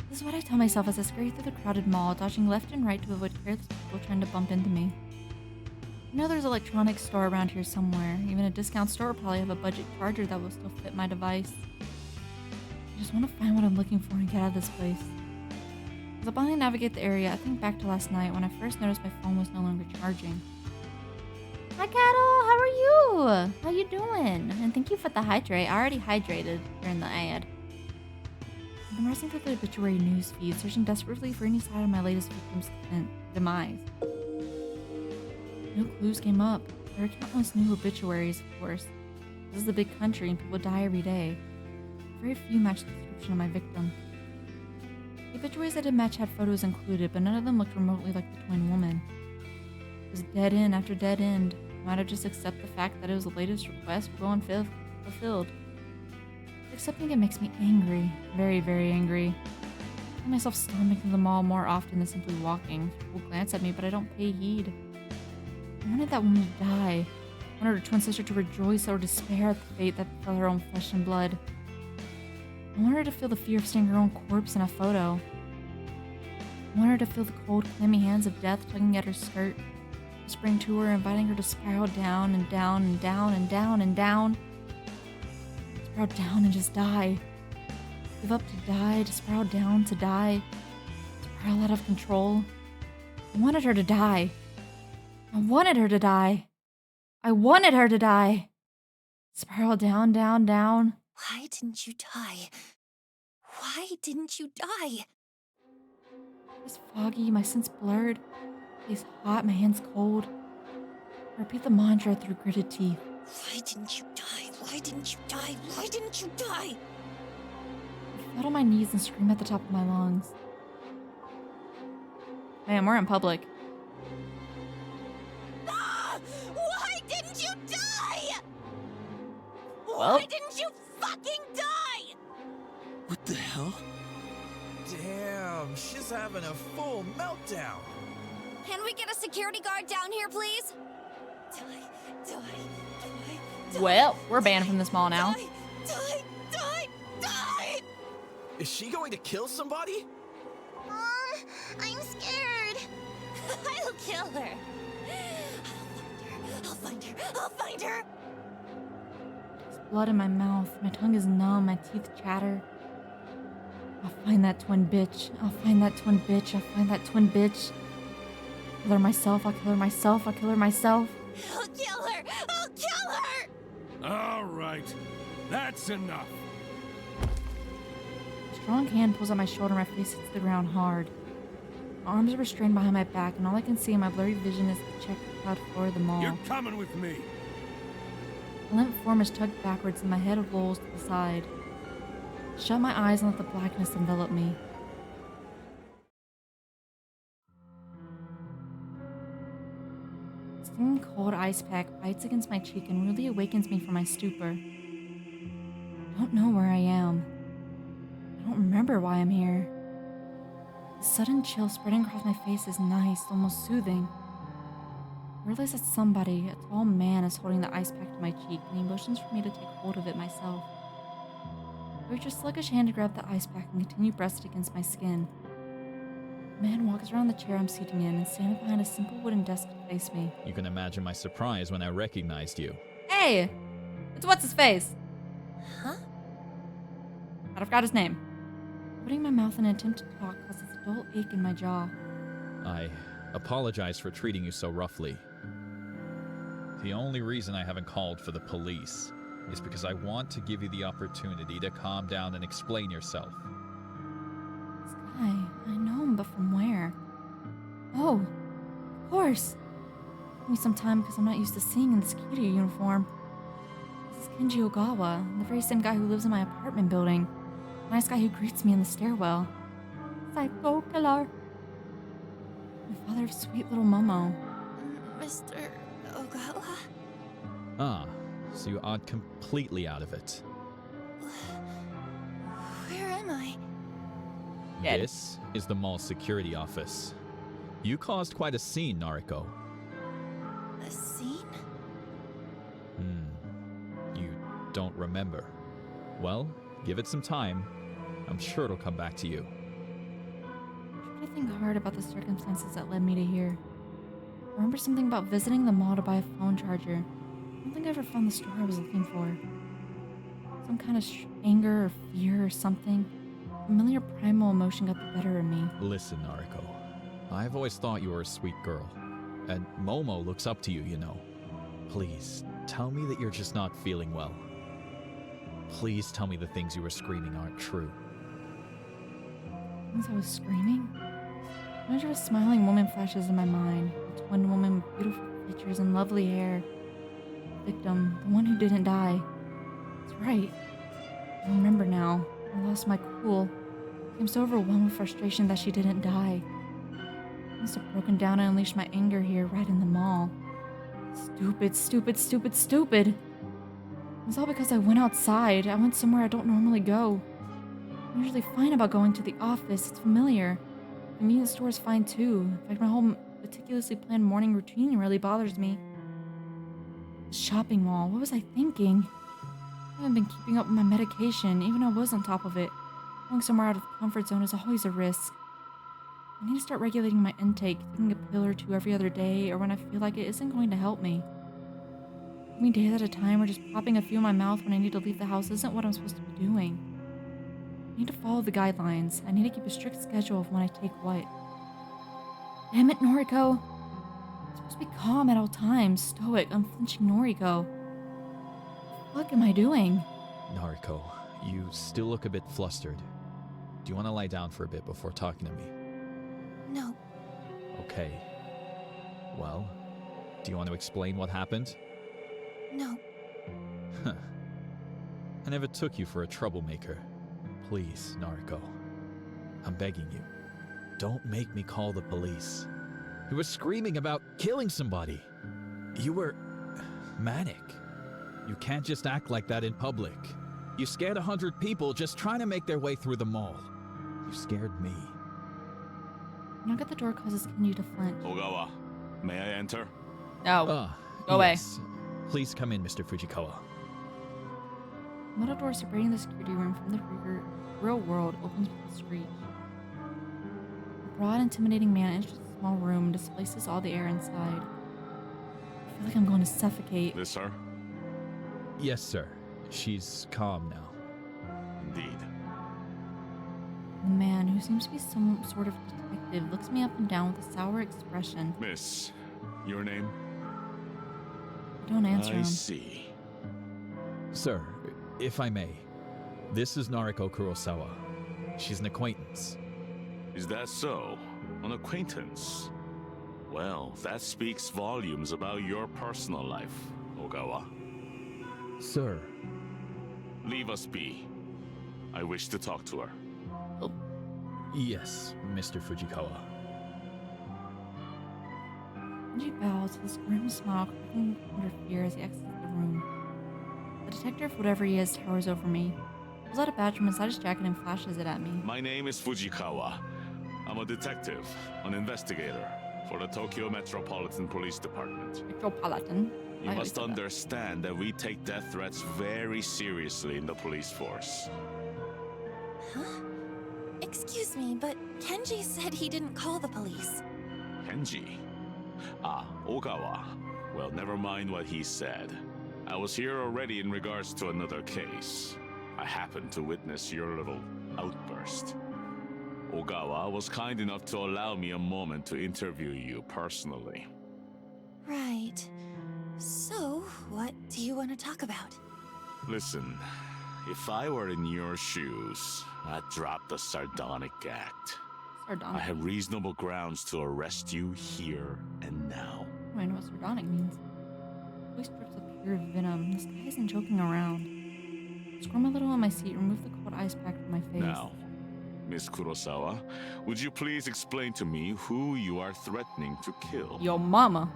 This is what I tell myself as I scurry through the crowded mall, dodging left and right to avoid careless people trying to bump into me. I know there's an electronics store around here somewhere. Even a discount store will probably have a budget charger that will still fit my device. I just want to find what I'm looking for and get out of this place. As I finally navigate the area, I think back to last night when I first noticed my phone was no longer charging. Hi, Cattle! How are you? How you doing? And thank you for the hydrate. I already hydrated during the ad. I've been racing through the obituary news feed, searching desperately for any sign of my latest victim's demise. No clues came up. There are countless new obituaries, of course. This is a big country and people die every day. Very few match the description of my victim. The obituaries I did match had photos included, but none of them looked remotely like the twin woman. It was dead end after dead end. I might have just accepted the fact that it was the latest request will go unfulfilled. Accepting it makes me angry. Very, very angry. I find myself stomping through the mall more often than simply walking. People glance at me, but I don't pay heed. I wanted that woman to die. I wanted her twin sister to rejoice or despair at the fate that befell her own flesh and blood. I wanted her to feel the fear of seeing her own corpse in a photo. I wanted her to feel the cold, clammy hands of death tugging at her skirt, whispering to her, inviting her to spiral down and down and down and down and down. Spiral down and just die. Give up to die, to spiral down to die. Spiral out of control. I wanted her to die. I wanted her to die. I wanted her to die. Spiral down, down, down. Why didn't you die? Why didn't you die? It's foggy, my sense blurred. It's hot, my hands cold. I repeat the mantra through gritted teeth. Why didn't you die? Why didn't you die? Why didn't you die? I fall on my knees and scream at the top of my lungs. Man, we're in public. Ah! Why didn't you die? Well. Why didn't you fucking die? What the hell? Damn, she's having a full meltdown. Can we get a security guard down here, please? Die. Well, we're banned from this mall now. Die! Is she going to kill somebody? I'm scared. I'll kill her. I'll find her. There's blood in my mouth. My tongue is numb. My teeth chatter. I'll find that twin bitch. I'll find that twin bitch. Kill her myself. I'll kill her myself. I'll kill her. All right, that's enough. A strong hand pulls at my shoulder. My face hits the ground hard. My arms are restrained behind my back, and all I can see in my blurry vision is the checked cloud floor of the mall. You're coming with me. The limp form is tugged backwards, and my head rolls to the side. I shut my eyes and let the blackness envelop me. A stinging cold ice pack bites against my cheek and rudely awakens me from my stupor. I don't know where I am. I don't remember why I'm here. The sudden chill spreading across my face is nice, almost soothing. I realize that somebody, a tall man, is holding the ice pack to my cheek, and he motions for me to take hold of it myself. I reach a sluggish hand to grab the ice pack and continue pressed against my skin. The man walks around the chair I'm sitting in and standing behind a simple wooden desk to face me. You can imagine my surprise when I recognized you. Hey! It's what's-his-face? Huh? I forgot his name. Putting my mouth in an attempt to talk causes a dull ache in my jaw. I apologize for treating you so roughly. The only reason I haven't called for the police is because I want to give you the opportunity to calm down and explain yourself. This guy, I know him, but from where? Oh, of course. Took me some time because I'm not used to seeing in the security uniform. This is Kenji Ogawa, the very same guy who lives in my apartment building. The nice guy who greets me in the stairwell. Psycho killer. The father of sweet little Momo. Mr. Ogawa? Ah, so you are completely out of it. Where am I? Dead. This is the mall security office. You caused quite a scene, Nariko. A scene? You don't remember. Well, give it some time. I'm sure it'll come back to you. I try to think hard about the circumstances that led me to here. I remember something about visiting the mall to buy a phone charger. I don't think I ever found the store I was looking for. Some kind of anger or fear or something. A familiar primal emotion got the better of me. Listen, Nariko. I've always thought you were a sweet girl. And Momo looks up to you, you know. Please, tell me that you're just not feeling well. Please tell me the things you were screaming aren't true. Things I was screaming? An image of a smiling woman flashes in my mind. A twin woman with beautiful features and lovely hair. The victim, the one who didn't die. That's right. I remember now. I lost my cool. I became so overwhelmed with frustration that she didn't die. I must have broken down and unleashed my anger here, right in the mall. Stupid, stupid, stupid, stupid. It was all because I went outside. I went somewhere I don't normally go. I'm usually fine about going to the office. It's familiar. The convenience store is fine too. In fact, my whole meticulously planned morning routine really bothers me. The shopping mall. What was I thinking? I haven't been keeping up with my medication, even though I was on top of it. Going somewhere out of the comfort zone is always a risk. I need to start regulating my intake, taking a pill or two every other day, or when I feel like it isn't going to help me. Taking days at a time or just popping a few in my mouth when I need to leave the house isn't what I'm supposed to be doing. I need to follow the guidelines. I need to keep a strict schedule of when I take what. Damn it, Noriko! I'm supposed to be calm at all times, stoic, unflinching Noriko. What the fuck am I doing? Nariko, you still look a bit flustered. Do you want to lie down for a bit before talking to me? No. Okay. Well, do you want to explain what happened? No. I never took you for a troublemaker. Please, Nariko. I'm begging you. Don't make me call the police. You were screaming about killing somebody. You were manic. You can't just act like that in public. You scared 100 people just trying to make their way through the mall. You scared me. A knock at the door causes Kenji to flinch. Ogawa, may I enter? No. Go away. Yes. Please come in, Mr. Fujikawa. The metal door separating the security room from the real world opens with a screech. A broad, intimidating man enters the small room and displaces all the air inside. I feel like I'm going to suffocate. This, sir? Yes, sir. She's calm now. Indeed. The man, who seems to be some sort of detective, looks me up and down with a sour expression. Miss, your name? I don't answer him. I see. Sir, if I may, this is Nariko Kurosawa. She's an acquaintance. Is that so? An acquaintance? Well, that speaks volumes about your personal life, Ogawa. Sir. Leave us be. I wish to talk to her. Oh. Yes, Mr. Fujikawa. Kenji bows, his grim smile cracking under fear as he exits the room. The detective, whatever he is, towers over me. He pulls out a badge from inside his jacket and flashes it at me. My name is Fujikawa. I'm a detective, an investigator for the Tokyo Metropolitan Police Department. Metropolitan? You must understand that we take death threats very seriously in the police force. Huh? Excuse me, but Kenji said he didn't call the police. Kenji? Ah, Ogawa. Well, never mind what he said. I was here already in regards to another case. I happened to witness your little outburst. Ogawa was kind enough to allow me a moment to interview you personally. Right. So, what do you want to talk about? Listen, if I were in your shoes, I'd drop the sardonic act. Sardonic. I have reasonable grounds to arrest you here and now. I know what sardonic means. Voice drips with pure venom. This guy isn't joking around. Squirm a little on my seat, remove the cold ice pack from my face. Now, Miss Kurosawa, would you please explain to me who you are threatening to kill? Yo mama.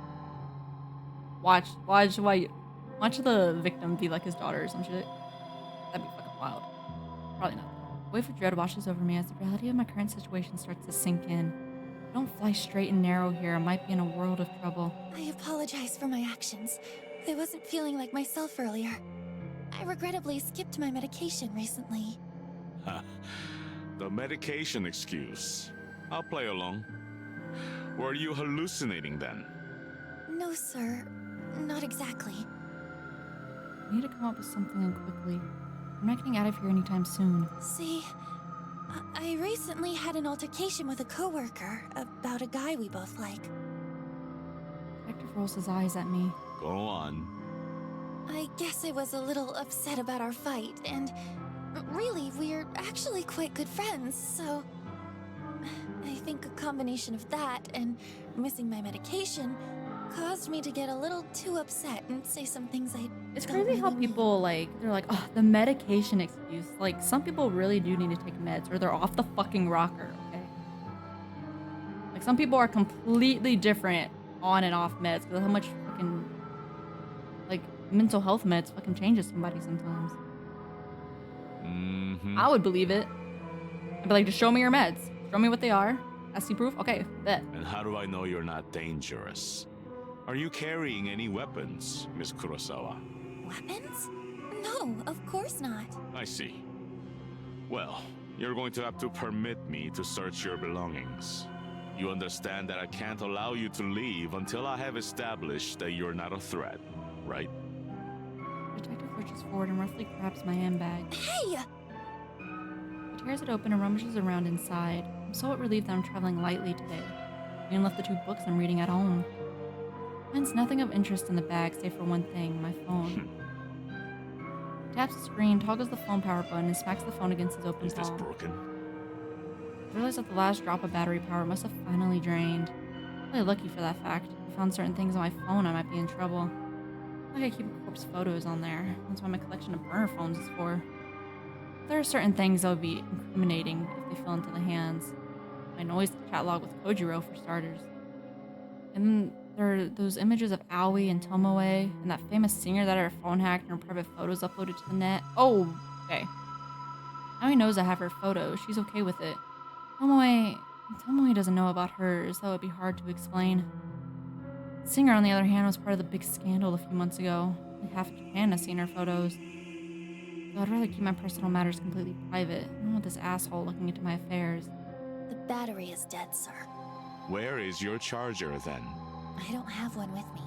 Watch the victim be like his daughter or some shit. That'd be fucking wild. Probably not. A wave of dread washes over me as the reality of my current situation starts to sink in. I don't fly straight and narrow here. I might be in a world of trouble. I apologize for my actions. I wasn't feeling like myself earlier. I regrettably skipped my medication recently. The medication excuse. I'll play along. Were you hallucinating then? No, sir. Not exactly. I need to come up with something and quickly. I'm not getting out of here anytime soon. See, I recently had an altercation with a coworker about a guy we both like. Detective rolls his eyes at me. Go on. I guess I was a little upset about our fight, and really, we're actually quite good friends, so I think a combination of that and missing my medication caused me to get a little too upset and say some things I It's don't crazy how really mean. people they're like, oh, the medication excuse. Like, some people really do need to take meds or they're off the fucking rocker, okay? Like, some people are completely different on and off meds because how much fucking, like, mental health meds fucking changes somebody sometimes. I would believe it. I'd be like, just show me your meds. Show me what they are. SC proof? Okay, bet. And how do I know you're not dangerous? Are you carrying any weapons, Miss Kurosawa? Weapons? No, of course not. I see. Well, you're going to have to permit me to search your belongings. You understand that I can't allow you to leave until I have established that you're not a threat, right? Detective reaches forward and roughly grabs my handbag. Hey! He tears it open and rummages around inside. I'm so relieved that I'm traveling lightly today. I even left the 2 books I'm reading at home. Finds nothing of interest in the bag save for one thing, my phone. He taps the screen, toggles the phone power button, and smacks the phone against his open Is this palm. broken? I realized that the last drop of battery power must have finally drained. Really lucky for that fact. If I found certain things on my phone, I might be in trouble. Like I keep corpse photos on there. That's what my collection of burner phones is for. There are certain things that would be incriminating if they fell into the hands. My noise chat log with Kojiro, for starters. And then there are those images of Aoi and Tomoe, and that famous singer that had her phone hacked and her private photos uploaded to the net. Oh, okay. Aoi knows I have her photos. She's okay with it. Tomoe doesn't know about hers. That would be hard to explain. The singer, on the other hand, was part of the big scandal a few months ago. Like half of Japan has seen her photos. So I'd rather keep my personal matters completely private. I don't want this asshole looking into my affairs. The battery is dead, sir. Where is your charger then? I don't have one with me.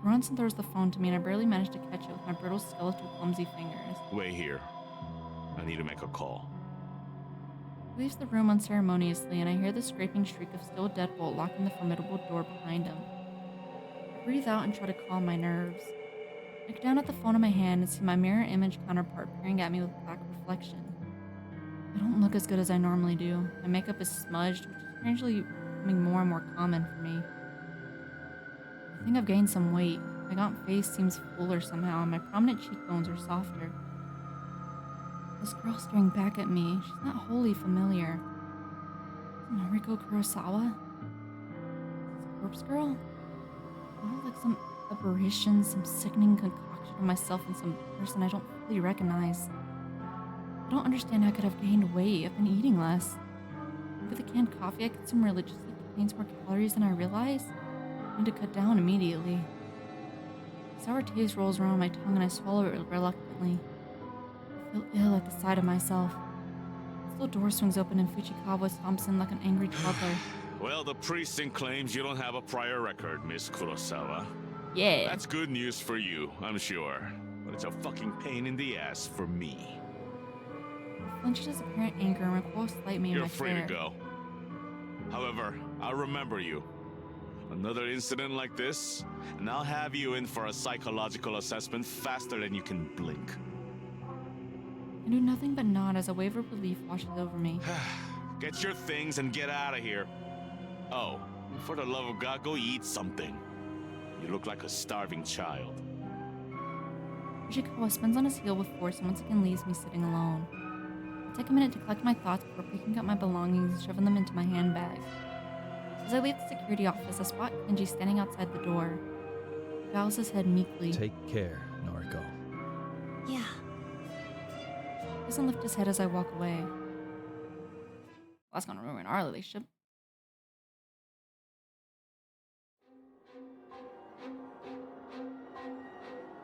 Ronson throws the phone to me and I barely manage to catch it with my brittle skeletal clumsy fingers. Wait here. I need to make a call. He leaves the room unceremoniously and I hear the scraping shriek of steel deadbolt locking the formidable door behind him. I breathe out and try to calm my nerves. I look down at the phone in my hand and see my mirror image counterpart peering at me with black reflection. I don't look as good as I normally do. My makeup is smudged, which is strangely becoming more and more common for me. I think I've gained some weight. My gaunt face seems fuller somehow, and my prominent cheekbones are softer. This girl staring back at me, she's not wholly familiar. Is it Noriko Kurosawa? Is this Corpse Girl? I look like some aberration, some sickening concoction of myself and some person I don't fully recognize. I don't understand how I could have gained weight. I've been eating less. Maybe the canned coffee I consume religiously contains more calories than I realize. I need to cut down immediately. Sour taste rolls around my tongue and I swallow it reluctantly. I feel ill at the sight of myself. The little door swings open and Fuchikawa stomps in like an angry toddler. Well, the precinct claims you don't have a prior record, Miss Kurosawa. Yeah. That's good news for you, I'm sure. But it's a fucking pain in the ass for me. I flinches his apparent anger and recoils slightly in You're my free stare. to go. However, I'll remember you. Another incident like this, and I'll have you in for a psychological assessment faster than you can blink. I do nothing but nod as a wave of relief washes over me. Get your things and get out of here. Oh, for the love of God, go eat something. You look like a starving child. Yoshikawa spins on his heel with force and once again leaves me sitting alone. I take a minute to collect my thoughts before picking up my belongings and shoving them into my handbag. As I leave the security office, I spot Kenji standing outside the door. He bows his head meekly. Take care, Noriko. Yeah. He doesn't lift his head as I walk away. Well, that's gonna ruin our relationship.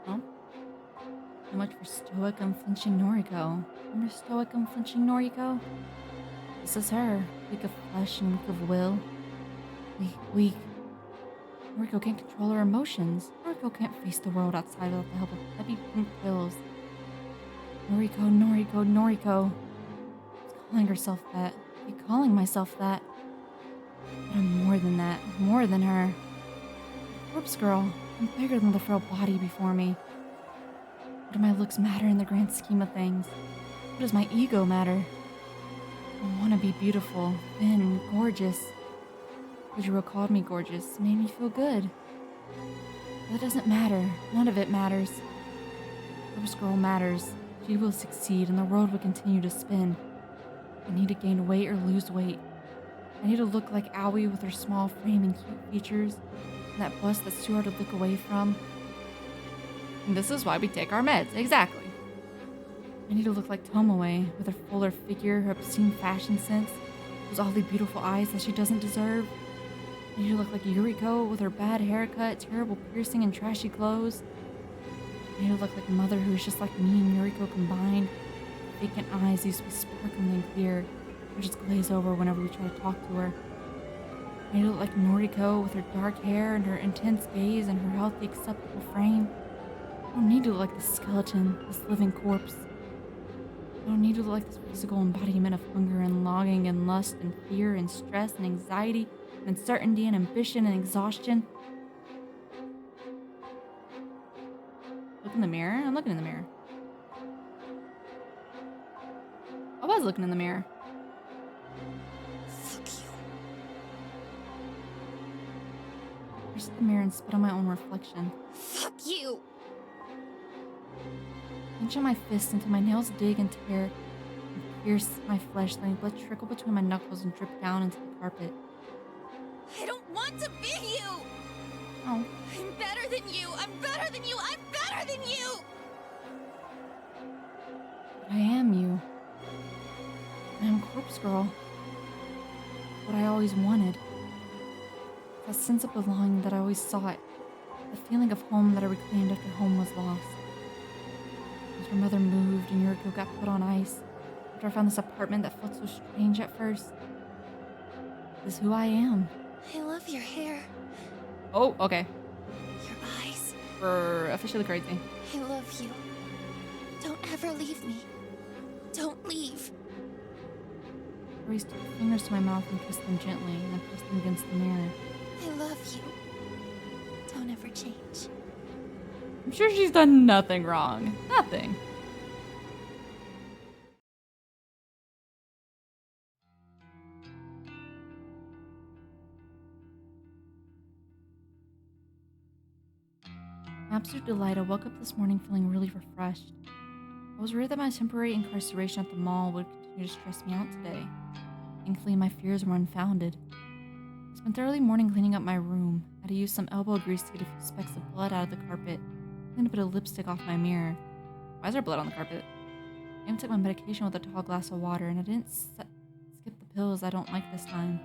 Well, so much for stoic, unflinching Noriko. Remember stoic, unflinching Noriko? This is her. Weak of flesh and weak of will. Weak. Noriko can't control her emotions. Noriko can't face the world outside without the help of heavy pink pills. Noriko. She's calling herself that. I keep calling myself that. But I'm more than that. More than her. Corpse girl. I'm bigger than the frail body before me. What do my looks matter in the grand scheme of things? What does my ego matter? I want to be beautiful, thin, gorgeous. Kojiro called me gorgeous, made me feel good. But that doesn't matter. None of it matters. Corpse girl matters. She will succeed and the world will continue to spin. I need to gain weight or lose weight. I need to look like Aoi with her small frame and cute features, and that bust that's too hard to look away from. And this is why we take our meds, exactly. I need to look like Tomoe with her fuller figure, her obscene fashion sense, those oddly beautiful eyes that she doesn't deserve. I need to look like Yuriko with her bad haircut, terrible piercing, and trashy clothes. I need to look like a mother who is just like me and Yuriko combined. Vacant eyes used to be sparkling clear, or just glaze over whenever we try to talk to her. I need to look like Noriko with her dark hair and her intense gaze and her healthy, acceptable frame. I don't need to look like this skeleton, this living corpse. I don't need to look like this physical embodiment of hunger and longing and lust and fear and stress and anxiety and uncertainty and ambition and exhaustion. Look in the mirror? I'm looking in the mirror. I was looking in the mirror. Fuck you. I sit in the mirror and spit on my own reflection. Fuck you! Clench my fists until my nails dig and tear and pierce my flesh, letting blood trickle between my knuckles and drip down into the carpet. I don't want to be you! Oh. I'm better than you! I'm better than you! I'm better than you! But I am you. I am Corpse Girl. What I always wanted. That sense of belonging that I always sought. The feeling of home that I reclaimed after home was lost. After mother moved and Yuriko got put on ice. After I found this apartment that felt so strange at first. This is who I am. I love your hair. Oh, okay. Your eyes. We're officially crazy. I love you. Don't ever leave me. Don't leave. I raised 2 fingers to my mouth and kissed them gently, and I pressed them against the mirror. I love you. Don't ever change. I'm sure she's done nothing wrong. Nothing. In absolute delight, I woke up this morning feeling really refreshed. I was worried that my temporary incarceration at the mall would continue to stress me out today. Thankfully, my fears were unfounded. I spent the early morning cleaning up my room. I had to use some elbow grease to get a few specks of blood out of the carpet, clean a bit of lipstick off my mirror. Why is there blood on the carpet? I even took my medication with a tall glass of water, and I didn't skip the pills I don't like this time.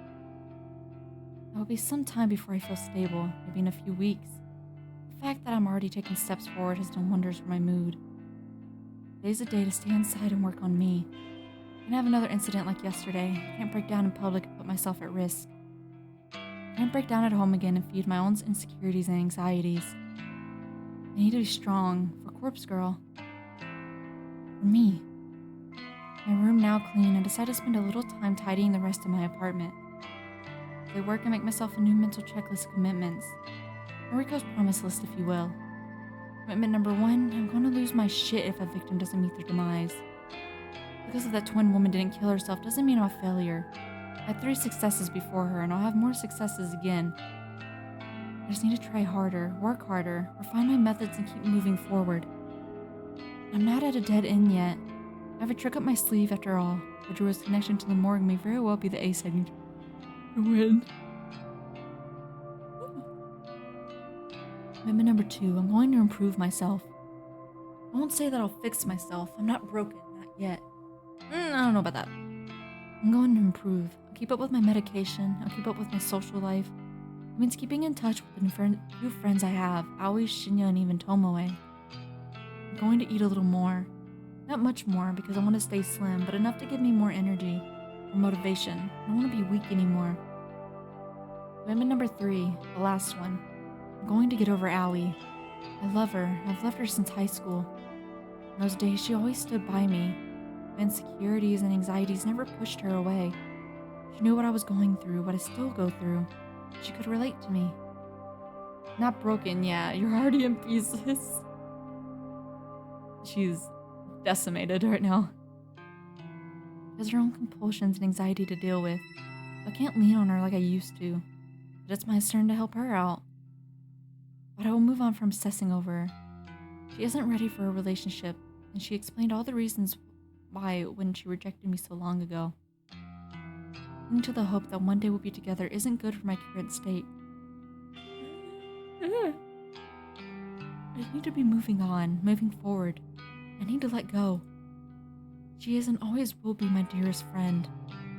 It will be some time before I feel stable, maybe in a few weeks. The fact that I'm already taking steps forward has done wonders for my mood. Today's a day to stay inside and work on me. I can't have another incident like yesterday. I can't break down in public and put myself at risk. I can't break down at home again and feed my own insecurities and anxieties. I need to be strong for Corpse Girl. For me. My room now clean, I decide to spend a little time tidying the rest of my apartment. As I work, I make myself a new mental checklist of commitments. Noriko's promise list, if you will. Commitment number 1, I'm going to lose my shit if a victim doesn't meet their demise. Because of that twin woman didn't kill herself doesn't mean I'm a failure. I had 3 successes before her, and I'll have more successes again. I just need to try harder, work harder, refine my methods, and keep moving forward. I'm not at a dead end yet. I have a trick up my sleeve after all. Ojuro's connection to the morgue may very well be the ace I need to win. Commitment number 2, I'm going to improve myself. I won't say that I'll fix myself. I'm not broken, not yet. I don't know about that. I'm going to improve. I'll keep up with my medication. I'll keep up with my social life. It means keeping in touch with the few friends I have, Aoi, Shinya, and even Tomoe. I'm going to eat a little more. Not much more, because I want to stay slim, but enough to give me more energy or motivation. I don't want to be weak anymore. Commitment number 3, the last one. I'm going to get over Aoi. I love her. I've loved her since high school. In those days, she always stood by me. My insecurities and anxieties never pushed her away. She knew what I was going through, what I still go through. She could relate to me. Not broken, yeah, you're already in pieces. She's decimated right now. She has her own compulsions and anxiety to deal with. I can't lean on her like I used to. But it's my turn to help her out. But I will move on from obsessing over her. She isn't ready for a relationship, and she explained all the reasons why when she rejected me so long ago. Clinging to the hope that one day we'll be together isn't good for my current state. I need to be moving on, moving forward. I need to let go. She is and always will be my dearest friend.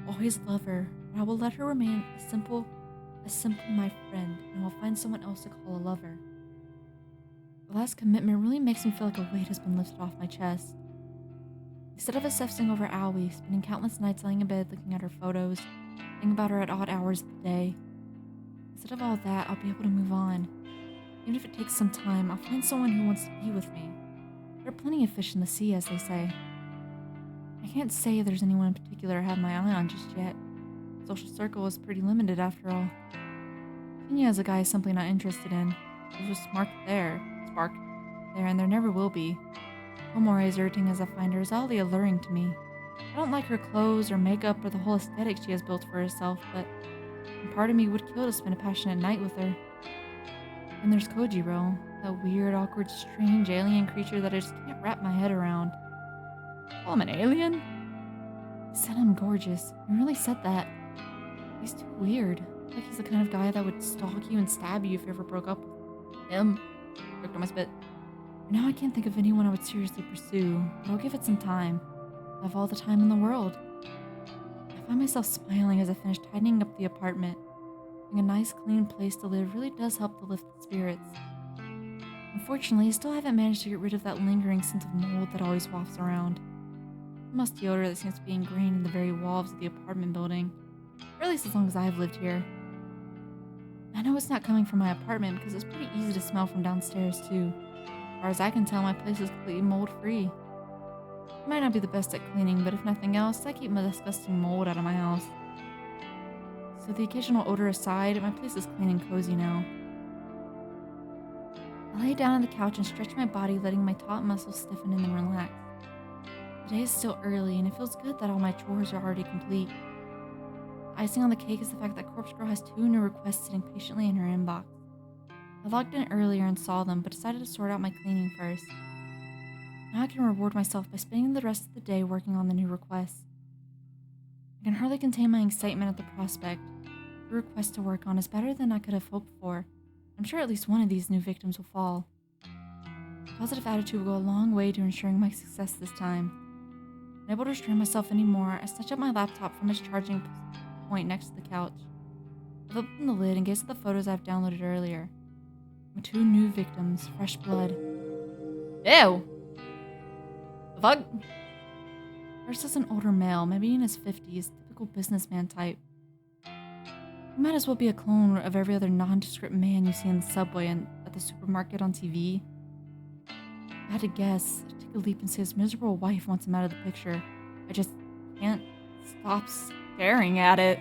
Always love her, but I will let her remain a simple my friend, and I'll find someone else to call a lover. The last commitment really makes me feel like a weight has been lifted off my chest. Instead of obsessing over Aoi, spending countless nights laying in bed looking at her photos, thinking about her at odd hours of the day, instead of all that, I'll be able to move on. Even if it takes some time, I'll find someone who wants to be with me. There are plenty of fish in the sea, as they say. I can't say there's anyone in particular I have my eye on just yet. Social circle is pretty limited after all. Shinya is a guy simply not interested in. There's just spark there, and there never will be. Omori, as irritating as I find her, is oddly alluring to me. I don't like her clothes or makeup or the whole aesthetic she has built for herself, but part of me would kill to spend a passionate night with her. And there's Kojiro, that weird, awkward, strange alien creature that I just can't wrap my head around. Call him an alien? He said I'm gorgeous. He really said that. He's too weird. Like he's the kind of guy that would stalk you and stab you if you ever broke up with him. Choked on my spit. For now I can't think of anyone I would seriously pursue, but I'll give it some time. I have all the time in the world. I find myself smiling as I finish tidying up the apartment. Having a nice, clean place to live really does help to lift the spirits. Unfortunately, I still haven't managed to get rid of that lingering scent of mold that always wafts around. A musty odor that seems to be ingrained in the very walls of the apartment building, or at least as long as I've lived here. I know it's not coming from my apartment because it's pretty easy to smell from downstairs too. As far as I can tell, my place is completely mold-free. I might not be the best at cleaning, but if nothing else, I keep my disgusting mold out of my house. So the occasional odor aside, my place is clean and cozy now. I lay down on the couch and stretch my body, letting my taut muscles stiffen and then relax. The day is still early, and it feels good that all my chores are already complete. Icing on the cake is the fact that Corpse Girl has 2 new requests sitting patiently in her inbox. I logged in earlier and saw them, but decided to sort out my cleaning first. Now I can reward myself by spending the rest of the day working on the new requests. I can hardly contain my excitement at the prospect. The request to work on is better than I could have hoped for. I'm sure at least one of these new victims will fall. A positive attitude will go a long way to ensuring my success this time. Unable to restrain myself anymore, I snatch up my laptop from its charging point next to the couch. I've opened the lid and gazed at the photos I've downloaded earlier. My 2 new victims, fresh blood. Ew! The fuck? First is an older male, maybe in his 50s, typical businessman type. He might as well be a clone of every other nondescript man you see in the subway and at the supermarket on TV. If I had to guess, I'd take a leap and say his miserable wife wants him out of the picture. I just can't stop staring at it.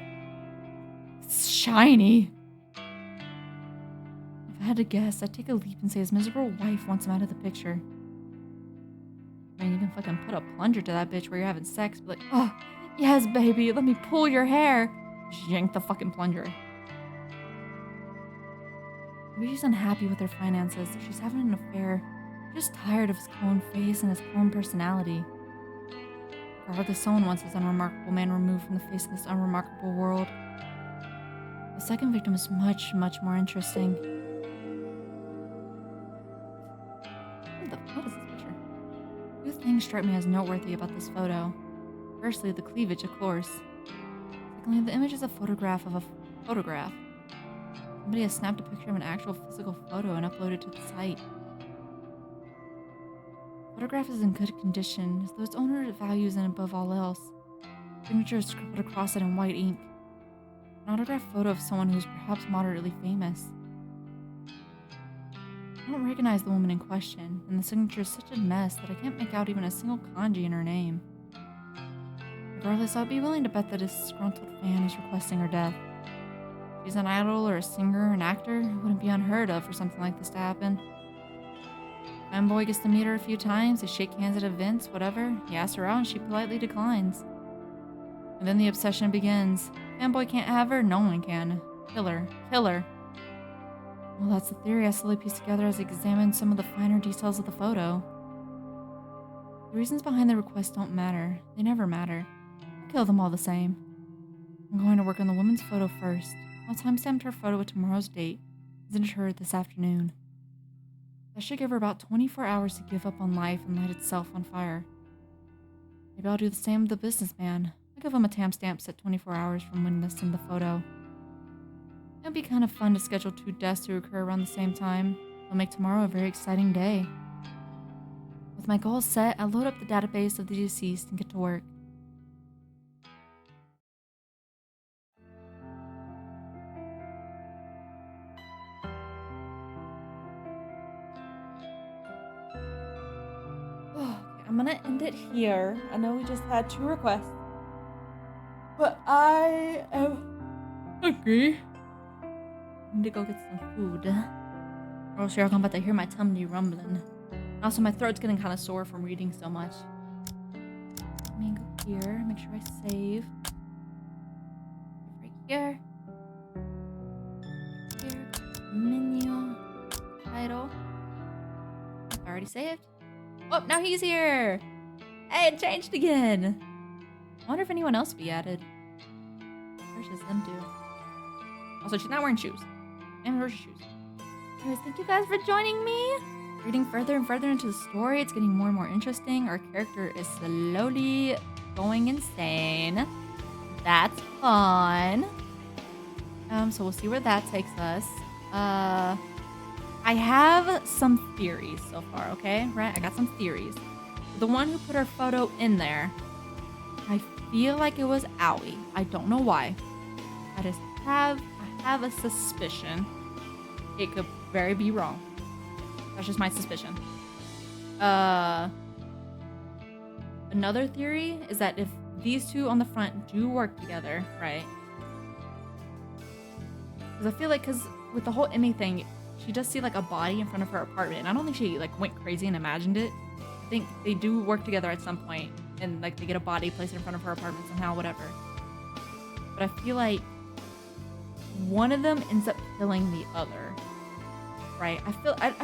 It's shiny. If I had to guess, I'd take a leap and say his miserable wife wants him out of the picture. I mean, you can fucking put a plunger to that bitch where you're having sex, but like, oh, yes, baby, let me pull your hair. Just yank the fucking plunger. Maybe she's unhappy with her finances. She's having an affair. She's just tired of his clone face and his clone personality. Regardless, someone wants this unremarkable man removed from the face of this unremarkable world. The second victim is much, much more interesting. What is this picture? Two things strike me as noteworthy about this photo. Firstly, the cleavage, of course. Secondly, the image is a photograph of a photograph. Somebody has snapped a picture of an actual physical photo and uploaded to the site. The photograph is in good condition, as though its owner values it above all else. The signature is scribbled across it in white ink. An autographed photo of someone who is perhaps moderately famous. I don't recognize the woman in question, and the signature is such a mess that I can't make out even a single kanji in her name. Regardless, I'd be willing to bet that a disgruntled fan is requesting her death. If she's an idol or a singer or an actor, it wouldn't be unheard of for something like this to happen. Fanboy gets to meet her a few times, they shake hands at events, whatever. He asks her out and she politely declines. And then the obsession begins. Fanboy can't have her, no one can. Kill her. Kill her. Well, that's the theory I slowly pieced together as I examined some of the finer details of the photo. The reasons behind the request don't matter. They never matter. I'll kill them all the same. I'm going to work on the woman's photo first. I'll timestamp her photo with tomorrow's date. Send it to her this afternoon. I should give her about 24 hours to give up on life and light itself on fire. Maybe I'll do the same with the businessman. I'll give him a timestamp set 24 hours from when I send the photo. It'd be kind of fun to schedule 2 deaths to occur around the same time. It'll make tomorrow a very exciting day. With my goals set, I load up the database of the deceased and get to work. I'm gonna end it here. I know we just had 2 requests, but I am hungry. I need to go get some food, or else you're about to hear my tummy rumbling. Also, my throat's getting kind of sore from reading so much. Let me go here, make sure I save. Right here. Here, menu, title. I already saved. Oh, now he's here! Hey, it changed again! I wonder if anyone else will be added. Where's just them two? Also, she's not wearing shoes. And where's her shoes? Anyways, thank you guys for joining me! Reading further and further into the story, it's getting more and more interesting. Our character is slowly going insane. That's fun. So we'll see where that takes us. I have some theories so far, okay? Right? I got some theories. The one who put her photo in there, I feel like it was Aoi. I don't know why. I have a suspicion. It could very be wrong. That's just my suspicion. Another theory is that if these two on the front do work together, right? Because I feel like, with the whole Emmy thing, she does see like a body in front of her apartment, and I don't think she like went crazy and imagined it. I think they do work together at some point, and like they get a body placed in front of her apartment somehow, whatever. But I feel like one of them ends up killing the other, right? I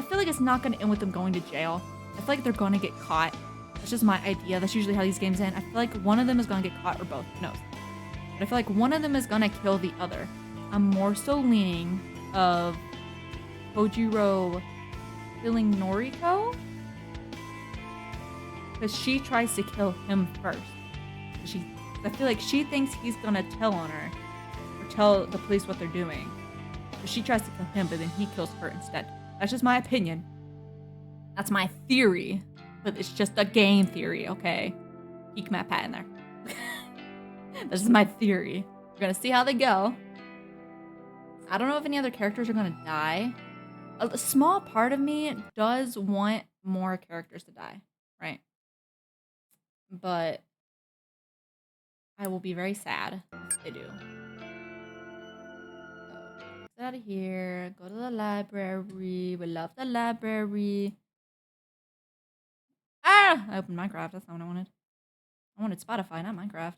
feel like it's not going to end with them going to jail. I feel like they're going to get caught. That's just my idea. That's usually how these games end. I feel like one of them is going to get caught, or both. Who knows? But I feel like one of them is going to kill the other. I'm more so leaning of Kojiro killing Noriko, because she tries to kill him first. I feel like she thinks he's gonna tell on her or tell the police what they're doing. So she tries to kill him, but then he kills her instead. That's just my opinion. That's my theory, but it's just a game theory, okay? Peek Matt Pat in there. This is my theory. We're gonna see how they go. I don't know if any other characters are gonna die. A small part of me does want more characters to die, right? But I will be very sad if they do. So, get out of here. Go to the library. We love the library. Ah! I opened Minecraft. That's not what I wanted. I wanted Spotify, not Minecraft.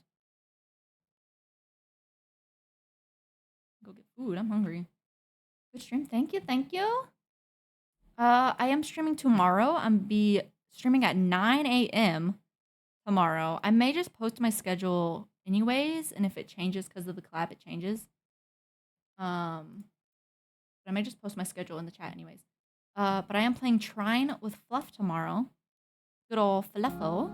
Go get food. I'm hungry. Good stream. Thank you. Thank you. I am streaming tomorrow. I'm be streaming at 9 a.m. tomorrow. I may just post my schedule anyways, and if it changes because of the collab, it changes. But I may just post my schedule in the chat anyways. But I am playing Trine with Fluff tomorrow. Good old Fluffo.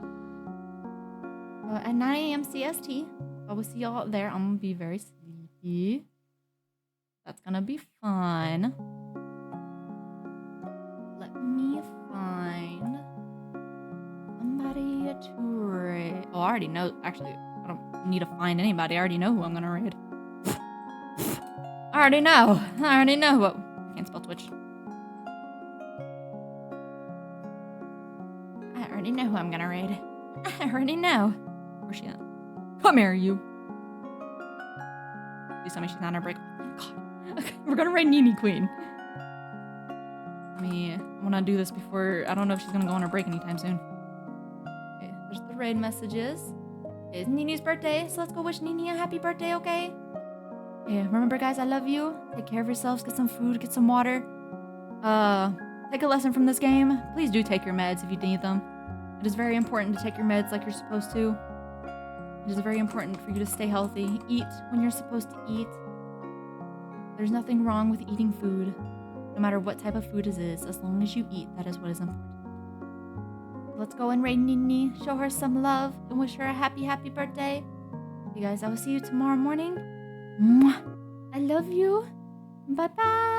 At 9 a.m. CST. I will see y'all there. I'm gonna be very sleepy. That's gonna be fun. Let me find somebody to raid. Oh, I already know. Actually, I don't need to find anybody. I already know who I'm gonna raid. I already know. I already know what. I can't spell Twitch. I already know who I'm gonna raid. I already know. Where's she at? Come here, you. Please tell me she's not on her break. Oh, God. Okay, we're gonna raid Nini Queen. I want to do this before. I don't know if she's gonna go on her break anytime soon. Okay, there's the raid messages. It's Nini's birthday, so let's go wish Nini a happy birthday, okay? Okay, remember guys, I love you. Take care of yourselves, get some food, get some water. Take a lesson from this game. Please do take your meds if you need them. It is very important to take your meds like you're supposed to. It is very important for you to stay healthy. Eat when you're supposed to eat. There's nothing wrong with eating food. No matter what type of food it is, as long as you eat, that is what is important. Let's go and raid Nini, show her some love, and wish her a happy, happy birthday. You guys, I will see you tomorrow morning. Mwah. I love you. Bye-bye.